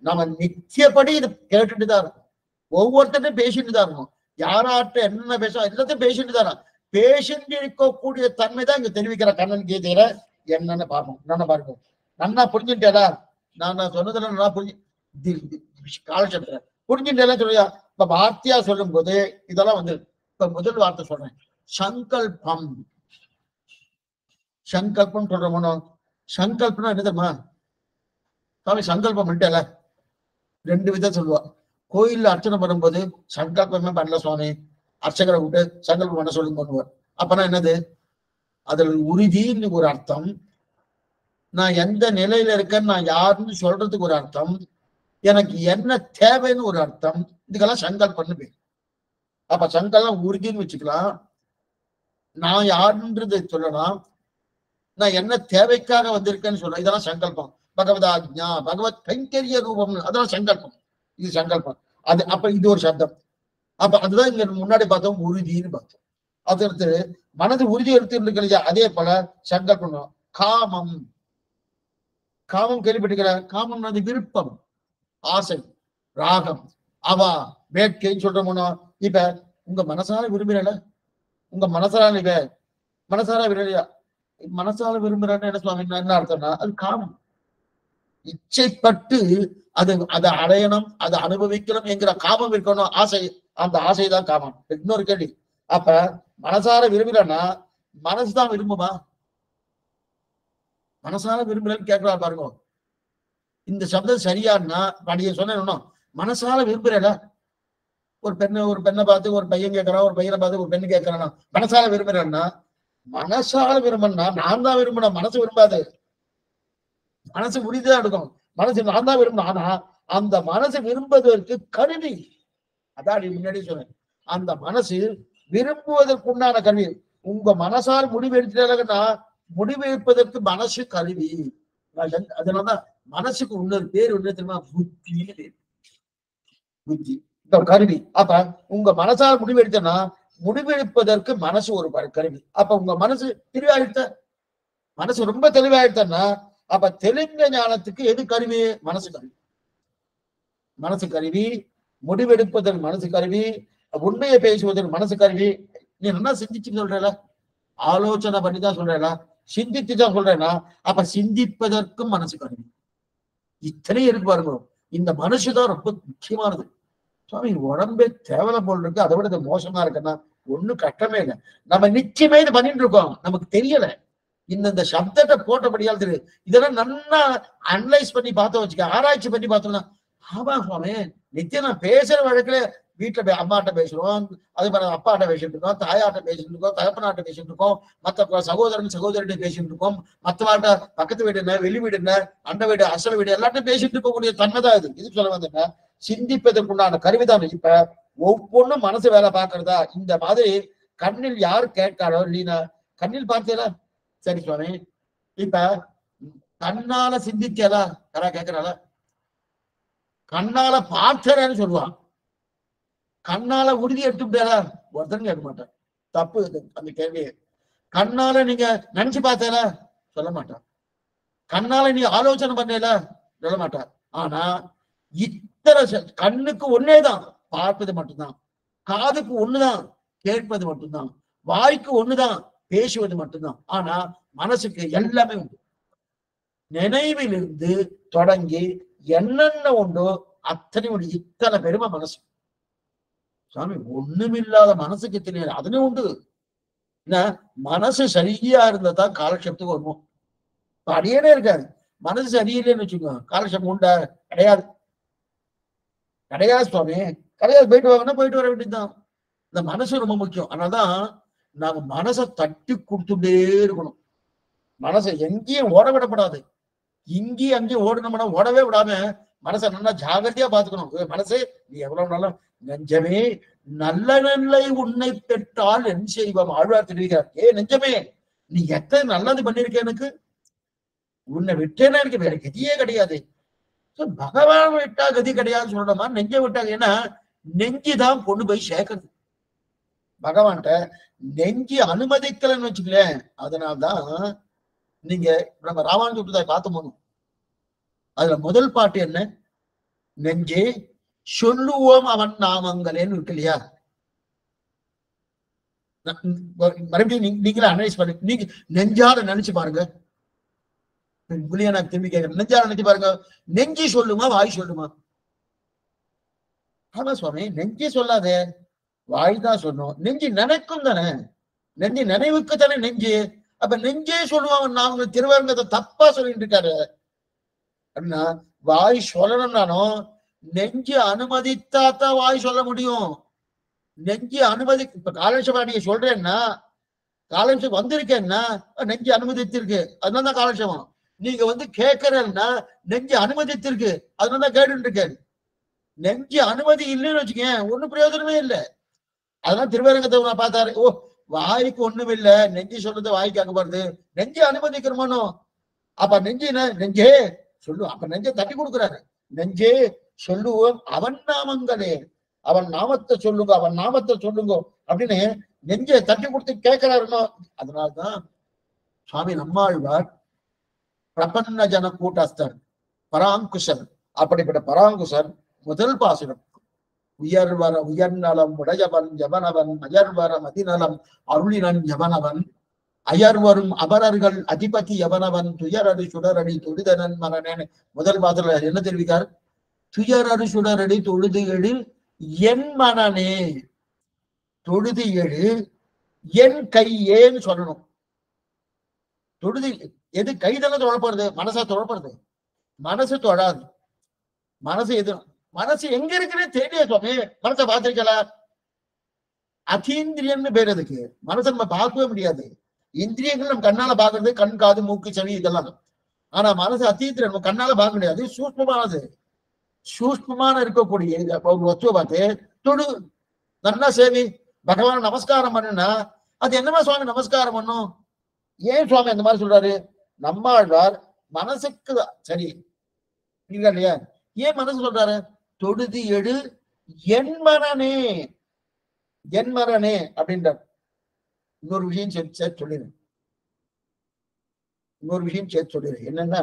நம்ம நித்தியப்படி இது கேட்டுட்டுதான் இருக்கும். ஒவ்வொருத்தரும் பேசிட்டு தான் இருக்கும். யாராட்ட என்ன பேசும் எல்லாத்தையும் பேசிட்டு தான். பேசிட்டு இருக்கக்கூடிய தன்மை தான் இங்க தெரிவிக்கிற கண்ணன் கீதையில என்னன்னு பாருங்க. நன்னா புரிஞ்சுட்டா? நான் சொன்னதுல நல்லா காலட்சத்துல புரிஞ்சுட்டேன் சொல்லியா? இப்ப வார்த்தையா சொல்லும் போது இதெல்லாம் வந்து இப்ப முதல் வார்த்தை சொல்றேன், சங்கல்பம். சங்கல்பம் சொல்றோமோ, சங்கல்பம்னா என்ன தெரியுமா? சாமி சங்கல்பம் இல்ல, 2 விதம் சொல்லுவா. கோயில்ல அர்ச்சனை பண்ணும்போது சங்கல்பமே பண்ணல சுவாமி, அர்ச்சகரை விட்டு சங்கல்பம் பண்ண சொல்லுங்க பண்ணுவார். அப்பனா என்னது? அதுல உறுதின்னு ஒரு அர்த்தம், நான் எந்த நிலையில இருக்கேன்னு நான் யாருன்னு சொல்றதுக்கு ஒரு அர்த்தம், எனக்கு என்ன தேவைன்னு ஒரு அர்த்தம். இதுக்கெல்லாம் சங்கல்பம்னு பேர். அப்ப சங்கல்பம் உறுதின்னு வச்சுக்கலாம். நான் யாருன்றது சொல்லலாம். நான் என்ன தேவைக்காக வந்திருக்கேன்னு சொல்றேன். இதெல்லாம் சங்கல்பம். பகவதாஜ்ஞா, பகவத் கைங்கரிய ரூபம், அதெல்லாம் சங்கல்பம். இது சங்கல்பம். அது அப்ப இது ஒரு சப்தம். அப்ப அதுதான் இங்க முன்னாடி பார்த்தோம் உறுதின்னு பார்த்தோம். அதற்கு மனது உறுதி எடுத்து அதே போல சங்கல்பம். காமம், காமம் கேள்விப்பட்டிருக்கிற? காமம் அது விருப்பம், ஆசை, ராகம், அவா, வேட்கைன்னு சொல்றோம்னா, இப்ப உங்க மனசால விரும்புறல, உங்க மனசால இவ மனசால விரும்பலையா, மனசால விரும்புறான்னு என்ன சொல்லுவாங்க, என்ன அர்த்தம்னா அது காமம். இச்சைப்பட்டு அதை அடையணும், அதை அனுபவிக்கணும் என்கிற காமம் இருக்கணும், ஆசை. அந்த ஆசைதான் காமம். இன்னொரு கேள்வி, அப்ப மனசார விரும்புறன்னா மனசுதான் விரும்புமா? மனசார விரும்புறேன்னு கேட்கிறா பாருங்க. இந்த சப்தம் சரியானா படிய சொன்ன மனசால விரும்புறல. ஒரு பெண்ணை பார்த்து ஒரு பையன் கேட்கறான், ஒரு பையனை பார்த்து ஒரு பெண்ணு கேட்கறானா மனசால விரும்புறேன்னா, மனசால விரும்புனா நான் தான் விரும்பணும், மனசு விரும்பாது. மனசு உறுதிதான் எடுக்கும், மனசு நான் தான் விரும்பணும். ஆனா அந்த மனசு விரும்புவதற்கு கருவி, அதான் முன்னாடி சொன்னேன், அந்த மனசு விரும்புவதற்குண்டான கருவி. உங்க மனசால் முடிவு எடுத்துட்டா முடிவு எடுப்பதற்கு மனசு கருவி. அதனாலதான் மனசுக்கு இன்னொரு பேர் ஒண்ணு தெரியுமா? புத்தி. புத்தி இந்த கருவி. அப்ப உங்க மனசால் முடிவு எடுத்தனா முடிவெடுப்பதற்கு மனசு ஒரு கருவி. அப்ப உங்க மனசு தெளிவாயிடுத்த, மனசு ரொம்ப தெளிவாயிடுத்தன்னா அப்ப தெளிந்த ஞானத்துக்கு எது கருவி? மனசு கருவி. மனசு கருவி, முடிவெடுப்பதற்கு மனசு கருவி, உண்மையை பேசுவதற்கு மனசு கருவி. நீ என்ன சிந்திச்சு சொல்றல, ஆலோசனை பண்ணிதான் சொல்றா, சிந்தித்துதான் சொல்றேன்னா அப்ப சிந்திப்பதற்கும் மனசு கருவி. இத்தனையும் இருக்கு பாருங்க. இந்த மனசுதான் ரொம்ப முக்கியமானது. சுவாமி உடம்பே தேவலை போல் இருக்கு, அதை விட இது மோசமா இருக்குன்னா ஒண்ணும் கஷ்டமே இல்லை. நம்ம நிச்சயமே இது பண்ணிட்டு இருக்கோம், நமக்கு தெரியல. இந்த சப்தத்தை போட்டபடியால் தெரியும். இதெல்லாம் நல்லா அனலைஸ் பண்ணி பார்த்தோம் வச்சுக்க, ஆராய்ச்சி பண்ணி பார்த்தோம்னா ஆமா சுவாமி, நித்தியம் நான் பேசுற வழக்குல வீட்டுல அம்மாட்ட பேசுறோம், அது மாதிரி அப்பாட்ட பேசிட்டு இருக்கோம், தாயாட்ட பேசிட்டு இருக்கோம், தகப்பனாட்ட பேசிட்டு இருக்கோம், மத்த சகோதரன் சகோதரிட்ட பேசிட்டு இருக்கோம், மற்றவாட்ட பக்கத்து வீடு என்ன, வெளி வீடு என்ன, அண்ட வீடு அசல் வீடு எல்லாத்தையும் பேசிட்டு இருக்கக்கூடிய தன்மைதான் இது. இது சொல்ல வந்தேன்னா சிந்திப்பதற்குண்டான கருவிதான். இப்ப ஒவ்வொன்றும் மனசு வேலை பார்க்கறதா? இந்த மாதிரி கண்ணில் யாரு கேட்காரோ, நீனா கண்ணில் பார்த்தீங்களா? சரி சுவாமி, இப்ப கண்ணால சிந்திக்கலா? யாரா கேட்கிறாளா? கண்ணால பார்த்தேன்னு சொல்லுவான், கண்ணால உறுதி எடுத்துட்டாரா? ஒருத்தரும் கேட்க மாட்டான். தப்பு அந்த கேள்வி. கண்ணால நீங்க நினைச்சு பார்த்தல? சொல்ல மாட்டான். கண்ணால நீ ஆலோசனை பண்ணல? சொல்ல மாட்டான். ஆனா இத்தனை கண்ணுக்கு ஒன்னேதான் பார்ப்பது மட்டும்தான், காதுக்கு ஒண்ணுதான் கேட்பது மட்டும்தான், வாய்க்கு ஒண்ணுதான் பேசுவது மட்டும்தான். ஆனா மனசுக்கு எல்லாமே உண்டு. நினைவிலிருந்து தொடங்கி என்னென்ன உண்டோ அத்தனை உண்டு. இத்தனை பெருமை மனசு. சாமி ஒண்ணுமில்லாத மனசுக்கு தெரியாது, அதுன்னு உண்டு. ஏன்னா மனசு சரியா இருந்தாதான் காலக்ஷேபத்துக்கு வருவோம். அடியேனே இருக்காது, மனசு சரியில்லைன்னு வச்சுக்கோங்க, காலக்ஷேபம் உண்டா? கிடையாது, கிடையாது சுவாமி, கிடையாது. போயிட்டு வாங்கன்னா போயிட்டு வர வேண்டியதுதான். இந்த மனசு ரொம்ப முக்கியம். அதனாலதான் நாங்க மனசை தட்டி கொடுத்துட்டே இருக்கணும். மனசை எங்கேயும் ஓட விடப்படாது. இங்கேயும் அங்கேயும் ஓடணும்னா ஓடவே விடாம மனசை நல்லா ஜாகிரதையா பாத்துக்கணும். மனசே நீ எவ்வளவு நல்லா நெஞ்சமே நல்ல நிலை உன்னை பெற்றால் என் செய்வோம் ஆழ்வார் தெரிவிக்கிறார். நெஞ்சமே நீ எத்தனை நல்லது பண்ணிருக்க, எனக்கு உன்னை விட்டேன்னா எனக்கு வேற கதியே கிடையாது. பகவான் விட்டா கதி கிடையாதுன்னு சொல்லணுமா? நெஞ்ச விட்டாங்க. ஏன்னா நெஞ்சுதான் கொண்டு போய் சேர்க்கறது பகவான்கிட்ட. நெஞ்சு அனுமதிக்கலன்னு வச்சுக்கலேன். அதனால்தான் நீங்க நம்ம ராமானுஜதாய் பார்த்து போகணும். அதுல முதல் பாட்டு என்ன? நெஞ்சே சொல்லுவோம் அவன் நாமங்களேன்னு இருக்கு இல்லையா? மறுபடியும் நீங்களே அனலைஸ் பண்ணி நீங்க நெஞ்சால நினைச்சு பாருங்க. நான் திரும்பி கேட்கிறேன், நெஞ்சால நினைச்சு பாருங்க. நெஞ்சு சொல்லுமா வாய் சொல்லுமா? ஆமா சுவாமி, நெஞ்சு சொல்லாதே, வாய் தான் சொல்லணும். நெஞ்சு நினைக்கும் தானே, நெஞ்சு நினைவுக்கு தானே நெஞ்சு. அப்ப நெஞ்சே சொல்லுவாங்க. நாங்க திருவரங்கத்தை தப்பா சொல்லிட்டு இருக்காரு அப்படின்னா, வாய் சொல்லணும்னாலும் நெஞ்சு அனுமதித்தாத்தான் வாய் சொல்ல முடியும். நெஞ்சு அனுமதி. இப்ப காலட்சேபம் நீங்க சொல்றேன்னா, காலட்சேபம் வந்திருக்கேன்னா நெஞ்சு அனுமதித்திருக்கு, அதனாலதான் காலட்சேபம். நீங்க கேட்கறன்னா நெஞ்சு அனுமதித்திருக்கு, அதனால கேட்டு இருக்காரு. நெஞ்சு அனுமதி இல்லைன்னு வச்சுக்கேன், ஒண்ணும் பிரயோஜனமே இல்லை. அதெல்லாம் திருவேரங்கத்தை பார்த்தாரு. ஓ, வாய்க்கு ஒண்ணும் இல்ல, நெஞ்சு சொல்றது வாய்க்கு அங்க போறது, நெஞ்சு அனுமதிக்கிறோமோ. அப்ப நெஞ்சு என்ன, நெஞ்சே சொல்லு. அப்ப நெஞ்சை தட்டி கொடுக்குறாரு. நெஞ்சே சொல்லுவோம் அவன் நாமங்களே, அவன் நாமத்தை சொல்லுங்க, அவன் நாமத்தை சொல்லுங்க அப்படின்னு நெஞ்சை தட்டி கொடுத்து கேட்கிறாருனோ. அதனால்தான் சுவாமி நம்மாழ்வார் பிரபன்ன ஜன கூட்டஸ்தர், பராங்குசர். அப்படிப்பட்ட பராங்குசர் முதல் பாசுரம், உயர்வர உயர்நலம் உடையவன் எவனவன், அயர்வர மதிநலம் அருளினன் எவனவன், அயர்வரும் அபரர்கள் அதிபதி எவனவன், துயரடி சுடரடி தொழுதனன் மரணன். முதல் பாசுர என்ன தெரிவிக்கார்? துயரடி சுடரடி தொழுது எழு என் மனனே, தொழுது எழு என் கையேன்னு சொல்லணும். தொழுது எது கைதான தொழப்படுறது, மனசா தொழப்படுறது? மனசு தொழாது. மனசு எது, மனசு எங்க இருக்குன்னு தெரிய சுவாமி. மனசை பார்த்திருக்கலாம். அதீந்திரியன்னு பேர் அதுக்கு. மனசை நம்ம பார்க்கவே முடியாது. இந்திரியங்கள் நம்ம கண்ணால பாக்குறது, கண் காது மூக்கு செவி இதெல்லாம். ஆனா மனசு அதீந்திரியம், நம்ம கண்ணால பார்க்க முடியாது. சூஷ்மமானது. சூஷ்மமான இருக்கக்கூடிய ஒரு வஸ்துவை பார்த்து தொடு, நல்லா சேவி, பகவான் நமஸ்காரம் பண்ணுனா அது என்னமா சுவாமி நமஸ்காரம் பண்ணும்? ஏன் சுவாமி அந்த மாதிரி சொல்றாரு? நம்மாழ்வார் மனசுக்கு சரி இல்லையா, ஏன் மனசு சொல்றாரு? தொடுதி எடு என் மனனே, என் மனனே அப்படின்றார். இன்னொரு விஷயம் சேர்த்து சொல்லிடுறேன். இன்னொரு விஷயம் சேர்த்து சொல்லிடுறேன். என்னன்னா,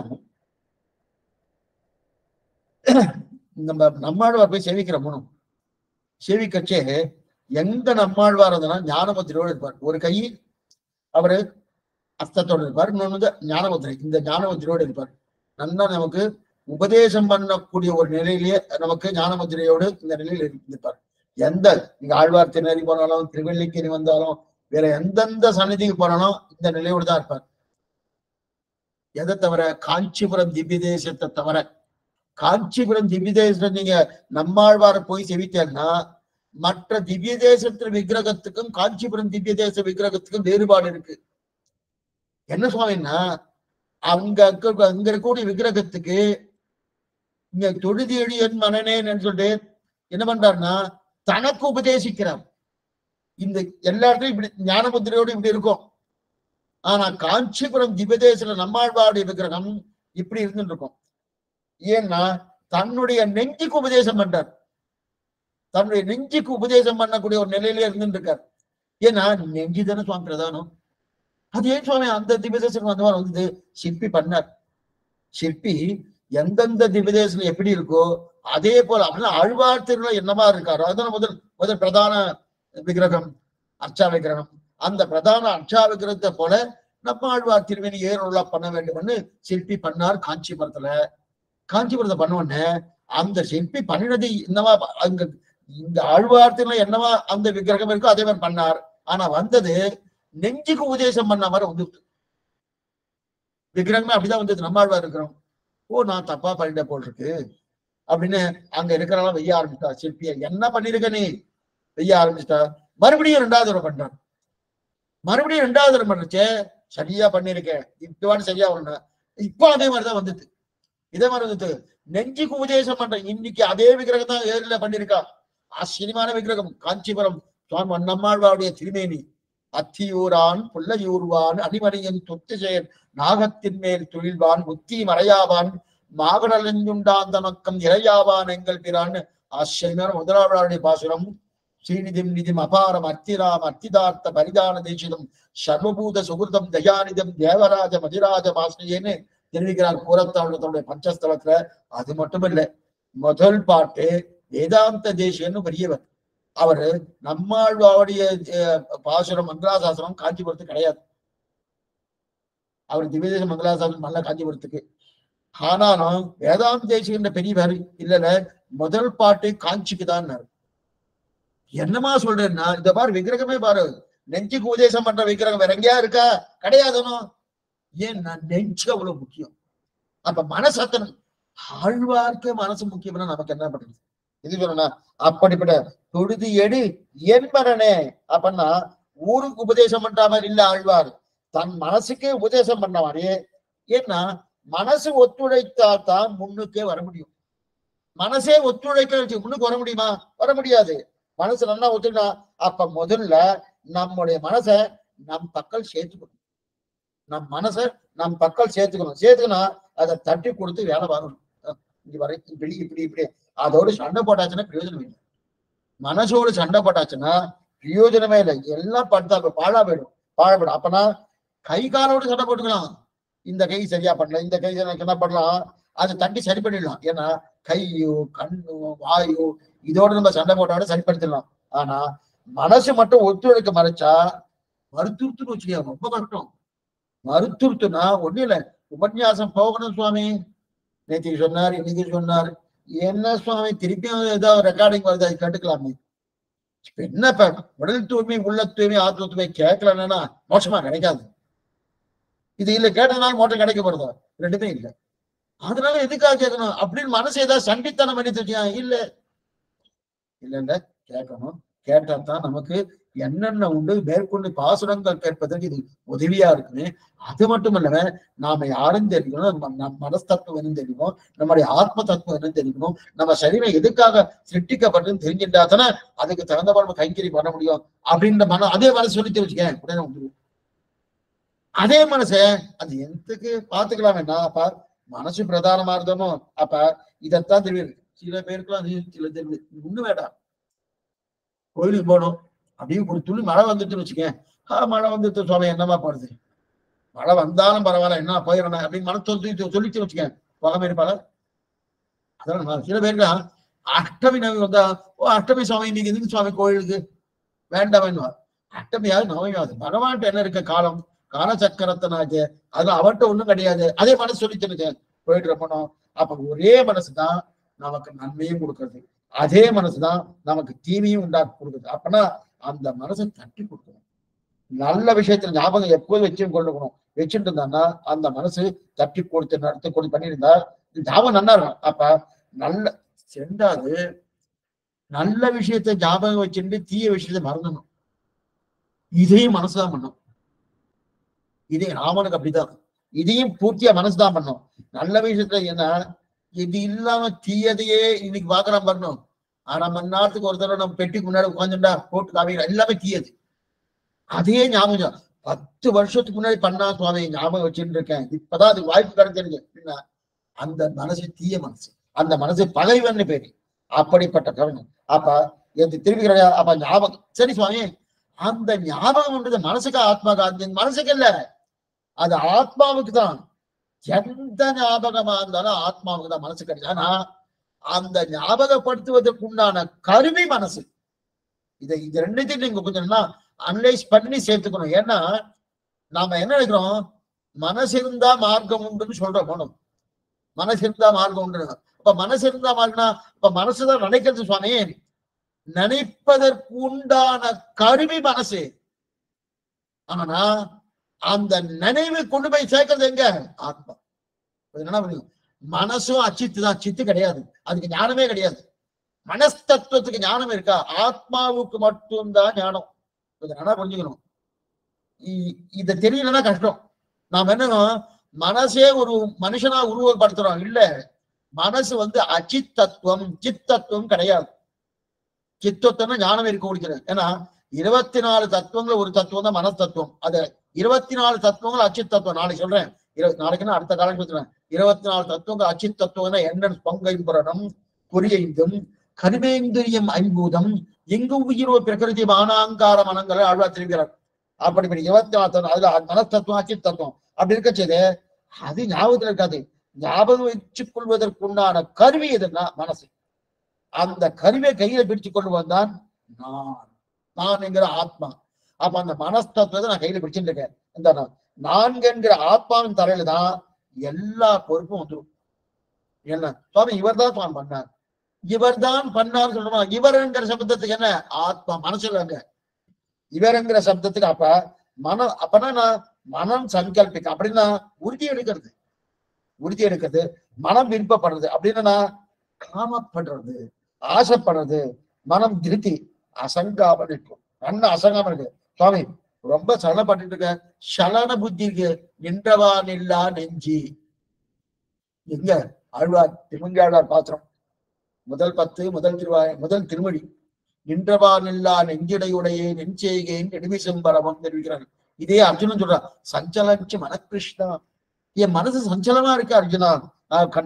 நம்மாழ்வார் போய் சேவிக்கிற மூணும் சேவிக்கச்சே எங்க நம்மாழ்வார் இருந்தாலும் ஞானமுத்திரையோடு இருப்பார். ஒரு கை அவரு அஸ்தத்தோடு இருப்பார், இன்னொன்னு ஞானமுத்திரை. இந்த ஞானமுத்திரையோடு இருப்பார். நல்லா நமக்கு உபதேசம் பண்ணக்கூடிய ஒரு நிலையிலேயே நமக்கு ஞானமுத்திரையோடு இந்த நிலையில் இருப்பார். எந்த நீங்க ஆழ்வார் திருநெறி போனாலும், திருவல்லிக்கேணி வந்தாலும், வேற எந்தெந்த சன்னிதிக்கு போனாலும் இந்த நிலையோடு தான் இருப்பார். எதை தவிர? காஞ்சிபுரம் திவ்ய தேசத்தை தவிர. காஞ்சிபுரம் திவ்ய தேசத்தை நீங்க நம்மாழ்வார போய் செவித்தேன்னா, மற்ற திவ்ய தேசத்து விக்கிரகத்துக்கும் காஞ்சிபுரம் திவ்ய தேச விக்கிரகத்துக்கும் வேறுபாடு இருக்கு. என்ன சுவாமின்னா, அங்க இருக்கக்கூடிய விக்கிரகத்துக்கு இங்க தொழுதி எழி என் மனனேன்னு சொல்லிட்டு என்ன பண்றாருன்னா, தனக்கு உபதேசிக்கிறார். இந்த எல்லா இடத்துலயும் இப்படி ஞானமுத்திரையோடு இப்படி இருக்கும். ஆனா காஞ்சிபுரம் திவ்யதேசத்துல நம்மாழ்வாருடைய விக்கிரகம் இப்படி இருந்துட்டு இருக்கும். ஏன்னா தன்னுடைய நெஞ்சுக்கு உபதேசம் பண்றார். தன்னுடைய நெஞ்சுக்கு உபதேசம் பண்ணக்கூடிய ஒரு நிலையில இருந்துட்டு இருக்கார். ஏன்னா நெஞ்சு தானே சுவாமி பிரதானம். அது ஏன் சுவாமி அந்த திவ்யதேசம் அந்த மாதிரி வந்து சிற்பி பண்ணார். சிற்பி எந்தெந்த திவ்யதேசத்துல எப்படி இருக்கோ அதே போல அப்படின்னா ஆழ்வார் திருவிழா என்னவா இருக்காரோ அதுதான் முதல் பிரதான விக்கிரகம், அர்ச்சா விக்கிரகம். அந்த பிரதான அர்ச்சா விக்கிரகத்தை போல நம்ம ஆழ்வார் திருவேணி ஏறுலா பண்ண வேண்டும்னு சிற்பி பண்ணார் காஞ்சிபுரத்துல. காஞ்சிபுரத்தை பண்ணுவோன்னு அந்த சிற்பி பண்ணினது என்னவா, அங்க இந்த ஆழ்வார் திருவிழா என்னவா அந்த விக்கிரகம் இருக்கோ அதே மாதிரி பண்ணார். ஆனா வந்தது நெஞ்சுக்கு உபதேசம் பண்ண மாதிரி வந்து விக்கிரகமே அப்படிதான் வந்தது. நம்ம ஆழ்வார் இருக்கிறோம். ஓ, நான் தப்பா பண்ணிட்ட போல் இருக்கு அப்படின்னு அங்க இருக்கிறவங்க வெய்ய ஆரம்பிச்சிட்டா. சிற்பிய என்ன பண்ணிருக்க நீ வெய்ய ஆரம்பிச்சிட்டா. மறுபடியும் 2வது தடவை பண்றான். மறுபடியும் 2வது தடவை பண்ணுச்சே, சரியா பண்ணிருக்கேன், இப்பவான்னு சரியா ஒண்ணு. இப்போ அதே மாதிரிதான் வந்துட்டு. இதே மாதிரி வந்துட்டு நெஞ்சுக்கு உபதேசம் பண்றேன். இன்னைக்கு அதே விக்கிரகம் தான் ஏரில பண்ணிருக்கா. ஆச்சரியமான விக்கிரகம். காஞ்சிபுரம் சுவாமி நம்மாழ்வாருடைய திருமேனி. அத்தியூரான் புல்லையூர்வான் அடிமணியின் தொத்து செயல் நாகத்தின் மேல் துயில்வான் முத்தி மறையாவான் மாகடலஞ்சுண்டாந்த நக்கம் இறையாவான் எங்கள் பிறான்னு ஆச்சரியமான முதலாவதாருடைய பாசுரம். ஸ்ரீநிதிம் நிதிம் அபாரம் அர்த்திராம் அர்த்திதார்த்த பரிதான தேசிதம் சர்வபூத சுகிருதம் தயாநிதம் தேவராஜ மதிராஜ பாஸ்னியேன்னு தெரிவிக்கிறார் பூரத்தாவுடைய பஞ்சஸ்தலத்துல. அது மட்டும் இல்லை, முதல் பாட்டு வேதாந்த தேசியன்னு பெரியவர். அவரு நம்மாழ்வாருடைய பாசுரம் மங்களாசாசனம் காஞ்சிபுரத்துக்கு கிடையாது. அவர் திவ்யதேச மங்களாசாசனம் நல்ல காஞ்சிபுரத்துக்கு. ஆனாலும் வேதாந்த தேசிகன்ற பெரியவர் இல்ல, முதல் பாட்டு காஞ்சிக்கு தான். என்னமா சொல்றேன்னா, இந்த பாரு விக்கிரகமே பாரு, நெஞ்சுக்கு உபதேசம் பண்ற விக்கிரகம் வேற எங்கேயா இருக்கா? கிடையாதுனோ. ஏன்னா நெஞ்சு அவ்வளவு முக்கியம். அப்ப மனசத்தன் ஆழ்வார்க்கு மனசு முக்கியம்னா நமக்கு என்ன பண்றது? இது சொல்லணும்னா அப்படிப்பட்ட தொழுது எடு என்பனே அப்படின்னா ஊருக்கு உபதேசம் பண்ற மாதிரி இல்ல ஆழ்வார், தன் மனசுக்கே உபதேசம் பண்ண மாதிரி. ஏன்னா மனசு ஒத்துழைத்தா தான் முன்னுக்கே வர முடியும். மனசே ஒத்துழைக்க முன்னுக்கு வர முடியுமா? வர முடியாது. மனசு நல்லா ஒத்துழைனா அப்ப முதல்ல நம்முடைய மனசை நம் பக்கம் சேர்த்துக்கணும். நம் மனசை நம் பக்கம் சேர்த்துக்கணும். அதை தட்டி கொடுத்து வேலை பார்க்கணும். இங்க வரை இப்படி இப்படி இப்படி அதோடு சண்டை போட்டாச்சுன்னா பிரயோஜனம் இல்லை. மனசோடு சண்டை போட்டாச்சுன்னா பிரயோஜனமே இல்லை. எல்லாம் படுத்தா பாழாயிடும். அப்பனா கை காலோடு சண்டை போட்டுக்கலாம். இந்த கை சரியா பண்ணல, இந்த கை என்ன பண்ணலாம், அதை தட்டி சரி பண்ணிடலாம். ஏன்னா கையோ கண்ணோ வாயோ இதோட நம்ம சண்டை போட்டாலும் சரிப்படுத்திடலாம். ஆனா மனசு மட்டும் ஒத்துழைக்க மறைச்சா மருத்துவத்துன்னு வச்சுக்க ரொம்ப கஷ்டம். மருத்துவத்துனா ஒண்ணு இல்லை, உபன்யாசம் போகணும் சுவாமி, நேற்று சொன்னார் இன்னைக்கு சொன்னார், என்ன சுவாமி திருப்பியும் ஏதாவது ரெக்கார்டிங் வருது அது கேட்டுக்கலாமே. என்ன உடல் தூய்மை உள்ள தூய்மை ஆத்ம தூய்மை கேட்கலன்னா மோட்சமா கிடைக்காது. இது இல்ல கேட்டதுனால மோட்டம் கிடைக்க போறதா? ரெண்டுமே இல்லை. அதனால எதுக்காக கேட்கணும் அப்படின்னு மனசு ஏதாவது சண்டித்தனம் பண்ணி வச்சியா? இல்ல கேட்கணும். கேட்டாதான் நமக்கு என்னென்ன உண்டு மேற்கொண்டு பாசுரங்கள் கேட்பதற்கு இது உதவியா இருக்குன்னு. அது மட்டும் இல்ல, நாம யாரும் தெரிஞ்சுக்கணும், நம் மனஸ்தத்துவம் தெரியும், நம்முடைய ஆத்ம தத்துவம் என்ன தெரிஞ்சுக்கணும், நம்ம சரீரம் எதுக்காக சிருஷ்டிக்கப்பட்டதுன்னு தெரிஞ்சுட்டாதானே அதுக்கு தகுந்த நம்ம கைங்கறி பண்ண முடியும். அப்படின்ற அதே மனசு சொல்லி தெரிஞ்சுக்கேன் உடனே வந்துடும். அதே மனசை அது எதுக்கு பாத்துக்கலாம். என்ன அப்ப மனசு பிரதானமா இருந்தோமோ அப்ப இதைத்தான் தெரியும். சில பேருக்குலாம் சில தெரியும். ஒண்ணு வேண்டாம், கோயிலுக்கு போகணும் அப்படின்னு ஒரு துளி மழை வந்துட்டுன்னு வச்சுக்கேன். மழை வந்துட்டு சுவாமி என்னமா போறது, மழை வந்தாலும் பரவாயில்ல என்ன போயிடணும் அப்படின்னு மனசு சொல்லிட்டு வச்சுக்கேன். போகாம இருப்பாங்க. அதெல்லாம் சில பேருக்கு அஷ்டமி நவமி வந்தா, அஷ்டமி சுவாமி இன்னைக்கு எதுக்கு சுவாமி கோயிலுக்கு வேண்டாம். அஷ்டமியாவது நவமியாவது பகவான்கிட்ட என்ன இருக்க காலம் காலச்சக்கரத்தனாச்சு, அது அவர்கிட்ட ஒண்ணும் கிடையாது. அதே மனசு சொல்லிட்டு போயிட்டு இருக்கணும். அப்ப ஒரே மனசுதான் நமக்கு நன்மையும் கொடுக்கறது, அதே மனசுதான் நமக்கு தீமையும் உண்டாக்கி கொடுக்குது. அப்பனா அந்த மனசை தட்டி கொடுக்கணும். நல்ல விஷயத்துல ஞாபகம் எப்போதும் வச்சுட்டு இருந்தான்னா அந்த மனசு தட்டி கொடுத்து நடத்தி கொடுத்து பண்ணியிருந்தா ஞாபகம் நல்லா இருக்கும். அப்ப நல்ல செண்டாது நல்ல விஷயத்த ஞாபகம் வச்சுட்டு தீய விஷயத்த மறந்துடணும். இதையும் மனசுதான் பண்ணும். இதே ராமனுக்கு அப்படிதான், இதையும் பூர்த்தியா மனசுதான் பண்ணும். நல்ல விஷயத்துல என்ன இது இல்லாம தீயதையே இன்னைக்கு பாக்குறான் பண்ணணும். 1/2 மணி நேரத்துக்கு ஒரு தடவை நம்ம பெட்டிக்கு முன்னாடி உட்காந்துட்டா போட்டு காமிக்கிற எல்லாமே தீயது. அதே ஞாபகம் 10 வருஷத்துக்கு முன்னாடி பண்ணா சுவாமி ஞாபகம் வச்சுட்டு இருக்கேன், இப்பதான் அது வாய்ப்பு கிடைச்சிருக்கு. அந்த மனசு தீய மனசு, அந்த மனசு பகைவன்னு பேரு. அப்படிப்பட்ட கவனம். அப்ப திருப்பி கிடையாது. அப்ப ஞாபகம் சரி சுவாமி, அந்த ஞாபகம்ன்றது மனசுக்கு ஆத்மாக்கா? மனசுக்கு இல்ல, அது ஆத்மாவுக்கு தான். எந்த ஞாபகமா இருந்தாலும் ஆத்மாவுக்கு தான், மனசு கிடையாது. ஆனா அந்த ஞாபகப்படுத்துவதற்கு உண்டான கருவி மனசு. இது ரெண்டுத்தையும் நீங்க கொஞ்சம் அனலைஸ் பண்ணி சேர்த்துக்கணும். ஏன்னா நாம என்ன நினைக்கிறோம், மனசு இருந்தா மார்க்கம் உண்டுன்னு சொல்றோம். போனோம் மனசு இருந்தா மார்க்கம் உண்டு. அப்ப மனசு இருந்தா மார்க்கம்னா இப்ப மனசுதான் நினைக்கிறது சுவாமி. நினைப்பதற்கு உண்டான கருவி மனசு. ஆனா அந்த நினைவு கொண்டு போய் சேர்க்கிறது எங்க? ஆத்மா. என்ன பண்ணுங்க, மனசும் அச்சித்து தான், சித்து கிடையாது, அதுக்கு ஞானமே கிடையாது. மனஸ்தத்துவத்துக்கு ஞானம் இருக்கா? ஆத்மாவுக்கு மட்டும்தான் ஞானம். நல்லா புரிஞ்சுக்கணும். இத தெரியலன்னா கஷ்டம். நாம என்ன மனசே ஒரு மனுஷனா உருவப்படுத்துறோம். இல்ல, மனசு அச்சித் தத்துவம், சித் தத்துவம் கிடையாது. சித்தத்துவம்னா ஞானம் இருக்க முடிக்கிறது. ஏன்னா 24 தத்துவங்கள் ஒரு தத்துவம் தான் மனஸ் தத்துவம். அது 24 தத்துவங்கள் அச்சித் தத்துவம். நாளைக்கு சொல்றேன், நாளைக்குன்னா அடுத்த காலம் சொல்றேன். 24 தத்துவங்கள் அச்சித் தத்துவம் என்ன? பங்கைம்புரணம் குறியைந்தும் கருமேந்திரியம் ஐம்பூதம் எங்கும் உயிரோ பிரகிருதி மானாங்கார மனங்களை ஆழ்வா திரும்பிறார். அப்படிப்பட்ட 24 அதுல மனஸ்தத்துவம் அச்சித் தத்துவம் அப்படி இருக்கச்சது அது ஞாபகத்துல இருக்காது. ஞாபகம் வச்சுக் கொள்வதற்குண்டான கருவி எதுன்னா மனசு. அந்த கருவியை கையில பிடிச்சு கொண்டு வந்தான் நான் என்கிற ஆத்மா. அப்ப அந்த மனஸ்தத்துவத்தை நான் கையில பிடிச்சுட்டு இருக்கேன். இந்த நான் என்கிற ஆத்மாவின் தலையில தான் எல்லா பொறுப்பும் வந்துடும். என்ன சுவாமி இவர் தான் பண்ணார், இவர் தான் பண்ணார் சொல்றோம். இவர்ங்கிற சப்தத்துக்கு என்ன? ஆத்மா. மனசுல இவர்ங்கிற சப்தத்துக்கு அப்ப மனம். அப்பனா நான் மனம் சங்கல்பிக்க அப்படின்னா உறுதி எடுக்கிறது, மனம் விருப்பப்படுறது அப்படின்னா காமப்படுறது, ஆசைப்படுறது. மனம் திருத்தி அசங்காம இருக்கும். கண்ணு அசங்காம இருக்கு. சுவாமி ரொம்ப சலனப்பட்டு இருக்க, சலன புத்தி இருக்கு. நின்றவா நில்லா நெஞ்சி, எங்க ஆழ்வார் திருமங்கையாழ்வார் பாத்திரம் முதல் 10 முதல் திருமொழி நின்றவான் இல்லா நெஞ்சிடையுடையே நெஞ்செய்கேன் நெடுமிசம்பரவம் தெரிவிக்கிறாங்க. இதே அர்ஜுனன் சொல்றான், சஞ்சலஞ்சு மனகிருஷ்ணா, என் மனசு சஞ்சலமா இருக்கு அர்ஜுனா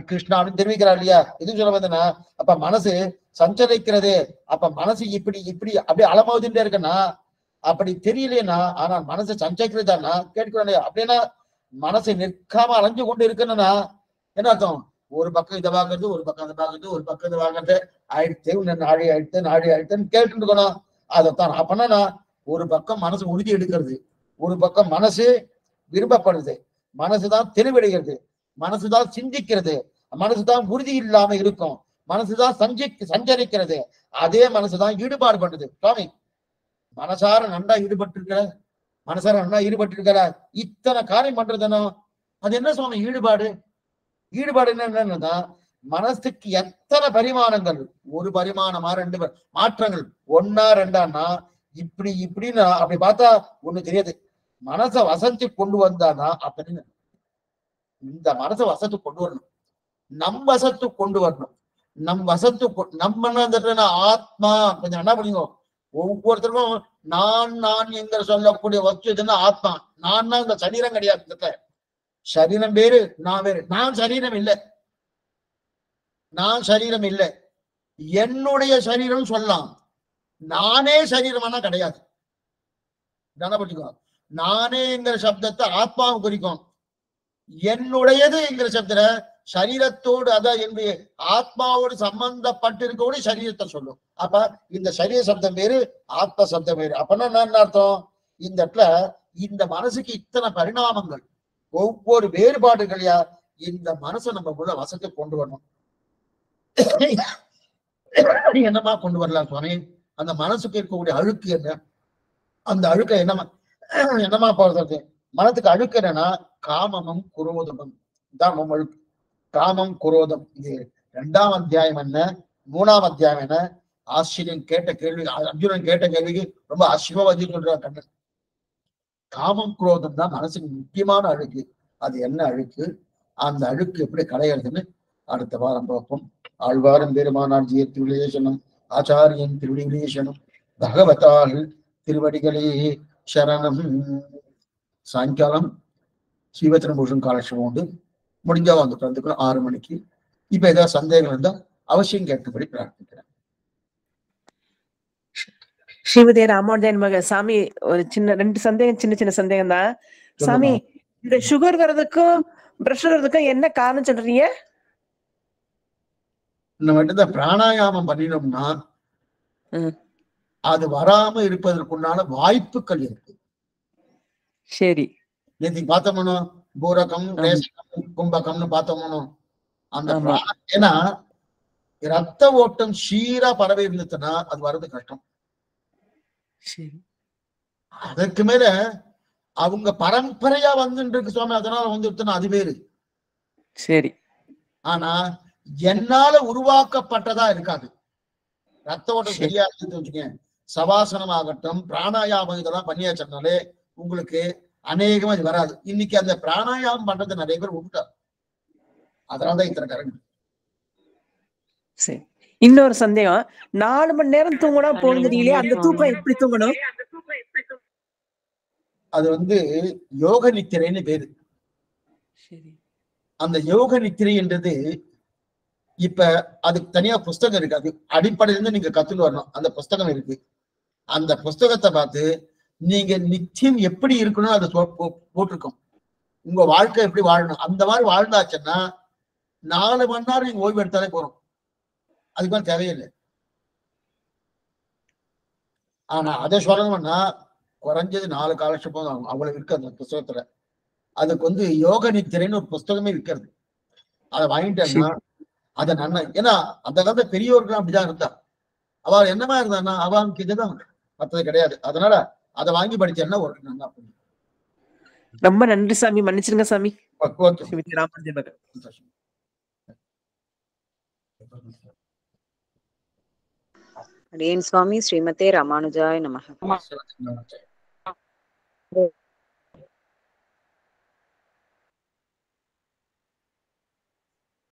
கிருஷ்ணான்னு தெரிவிக்கிறார் இல்லையா. எது சொல்ல வந்தனா, அப்ப மனசு சஞ்சரிக்கிறது, அப்ப மனசு இப்படி இப்படி அப்படியே அலமோதிட்டே இருக்குன்னா அப்படி தெரியலையா, ஆனா மனசு சஞ்சரிக்கிறதானா கேட்கிறோம் இல்லையா. அப்படின்னா மனசு நிற்காம அலைஞ்சு கொண்டு இருக்குன்னா என்ன அர்த்தம்? ஒரு பக்கம் இதை வாங்குறது, ஒரு பக்கம் அதை வாங்குறது, ஒரு பக்கம் இதை வாங்குறது, ஆயிடுத்து நாடி ஆயிடுத்துன்னு கேட்டு இருக்கணும். அதைத்தான் அப்பனா ஒரு பக்கம் மனசு உறுதி எடுக்கிறது, ஒரு பக்கம் மனசு விரும்பப்படுது, மனசுதான் தெளிவடைகிறது, மனசுதான் சிந்திக்கிறது, மனசுதான் உறுதி இல்லாம இருக்கும், மனசுதான் சஞ்சரிக்கிறது, அதே மனசுதான் ஈடுபாடு பண்ணுது. சுவாமி மனசார நன்றா ஈடுபட்டு இத்தனை காரியம் பண்றதுன்னா அது என்ன சுவாமி ஈடுபாடு? ஈடுபாடு என்னன்னா மனசுக்கு எத்தனை பரிமாணங்கள், ஒரு பரிமாணமா 2 மாற்றங்கள், 1 2 இப்படி இப்படின்னு அப்படி பார்த்தா ஒண்ணு தெரியாது. மனசை வசத்து கொண்டு வந்தானா அப்படின்னு இந்த மனசை வசத்து கொண்டு வரணும், நம் வசத்து கொண்டு வரணும். நம் வசத்து நம்ம ஆத்மா கொஞ்சம் என்ன பண்ணிக்கோ. ஒவ்வொருத்தருக்கும் நான் என்கிற சொல்லக்கூடிய வஸ்து எதுன்னா ஆத்மா. நான் இந்த சரீரம் கிடையாது. சரீரம் வேறு, நான் வேறு. நான் சரீரம் இல்லை, என்னுடைய சரீரம் சொல்லலாம். நானே சரீரமானா கிடையாது. படிச்சுக்கோ. நானே என்கிற சப்தத்தை ஆத்மாவும் குறிக்கும், என்னுடையது என்கிற சப்தத்துல சரீரத்தோடு அதான் என்னுடைய ஆத்மாவோடு சம்பந்தப்பட்டு இருக்கக்கூடிய சரீரத்தை சொல்லும். அப்ப இந்த சரீர சப்தம் வேறு, ஆத்ம சப்தம் வேறு. அப்பன்னா என்ன அர்த்தம்? இந்த இடத்துல இந்த மனசுக்கு இத்தனை பரிணாமங்கள், ஒவ்வொரு வேறுபாடுகளையா இந்த மனசை நம்ம உள்ள வசத்தை கொண்டு வரணும். என்னமா கொண்டு வரலாம் சுவாமி? அந்த மனசுக்கு இருக்கக்கூடிய அழுக்கு என்ன? அந்த அழுக்க என்னமா போறது? மனத்துக்கு அழுக்கு என்னன்னா காமமும் குரோதமும் தான் அழுக்கு. காமம் குரோதம், இது 2ஆம் அத்தியாயம் என்ன, 3ஆம் அத்தியாயம் என்ன? ஆச்சரியம் கேட்ட கேள்வி, அர்ஜுனன் கேட்ட கேள்விக்கு ரொம்ப ஆச்சரியமா சொல்றார் கண்ணன். காமம் குரோதம் தான் மனசுக்கு முக்கியமான அழுக்கு. அது என்ன அழுக்கு, அந்த அழுக்கு எப்படி களையிறதுன்னு அடுத்த வாரம் பார்ப்போம். ஆழ்வாரும் பெருமானார் திருவிழேசனம், ஆச்சாரியன் திருவிழேசனம், பகவதால் திருவடிகளே சரணம். சாயங்காலம் ஸ்ரீவச்சன பூஷன் காலட்சம் உண்டு, முடிஞ்சா வந்து கலந்துக்கணும் 6 மணிக்கு. இப்ப ஏதாவது சந்தேகம் இருந்தா அவசியம் கேட்கும்படி பிரார்த்திக்கிறேன். ஸ்ரீமதி ராமானுஜன் மக சாமி, ஒரு சின்ன சந்தேகம் தான் சாமி. இந்த சுகர் வர்றதுக்கும் பிரஷர் வர்றதுக்கும் என்ன காரணம் சொல்றீங்க? நம்ம மட்டும்தான் பிராணாயாமம் பண்ணினோம்னா அது வராம இருப்பதற்குண்டான வாய்ப்புகள் இருக்கு. சரி, நேற்று பார்த்தோம்னோ பூரகம், ரேசகம், கும்பகம்னு பார்த்தோம்னோ அந்த ஏன்னா ரத்த ஓட்டம் சீரா பரவி இருந்துச்சுன்னா அது வர்றது கஷ்டம். அதற்கு மேல அவங்க பரம்பரையா வந்துட்டு இருக்கு சுவாமி, அதனால வந்துருச்சுன்னா அது வேறு. சரி, ஆனா என்னால உருவாக்கப்பட்டதா இருக்காது. ரத்த ஓட்டம் சரியா இருக்குன்னு வச்சுக்கேன், சவாசனம் ஆகட்டும், பிராணாயாமம் இதெல்லாம் பண்ணியாச்சுனாலே உங்களுக்கு அநேகமா இது வராது. இன்னைக்கு அந்த பிராணாயாமம் பண்றது நிறைய பேர் விட்டுட்டார், அதனாலதான் இத்தனை கரண்ட். சரி, இன்னொரு சந்தேகம், 4 மணி நேரம் தூங்கினா போனதுலயே அந்த தூக்கம் எப்படி தூங்கணும்? அது யோக நித்திரைன்னு பேரு. அந்த யோக நித்திரை என்றது இப்ப அதுக்கு தனியா புஸ்தகம் இருக்கு, அது அடிப்படையிலிருந்து நீங்க கத்துட்டு வரணும். அந்த புஸ்தகம் இருக்கு, அந்த புஸ்தகத்தை பார்த்து நீங்க நிச்சயம் எப்படி இருக்கணும் அதை போட்டிருக்கோம். உங்க வாழ்க்கை எப்படி வாழணும் அந்த மாதிரி வாழ்ந்தாச்சுன்னா 4 மணி நேரம் நீங்க ஓய்வு எடுத்தாலே போறோம், அதுக்கு மேல தேவையில்லை. ஆனா அதை சொல்லணும்னா குறைஞ்சது 4 காலட்சேபம் ஆகும், அவ்வளவு இருக்கு அந்த புஸ்தகத்துல. அதுக்கு யோக நித்திரைன்னு ஒரு புஸ்தகமே விற்கிறது. அதை வாங்கிட்டேன்னா அதை நன்மை. ஏன்னா அந்த காலத்துல பெரியவர்கள் அப்படிதான் இருந்தா, அவள் என்னமா இருந்தான்னா அவனுக்கு இதுதான், மற்றது கிடையாது. அதனால அதை வாங்கி படிச்சேன்னா ஒரு நல்லா. ரொம்ப நன்றி சாமி, மன்னிச்சிருங்க சாமி. அடியேன் சுவாமி. ஸ்ரீமதே ராமானுஜாய நமஹ.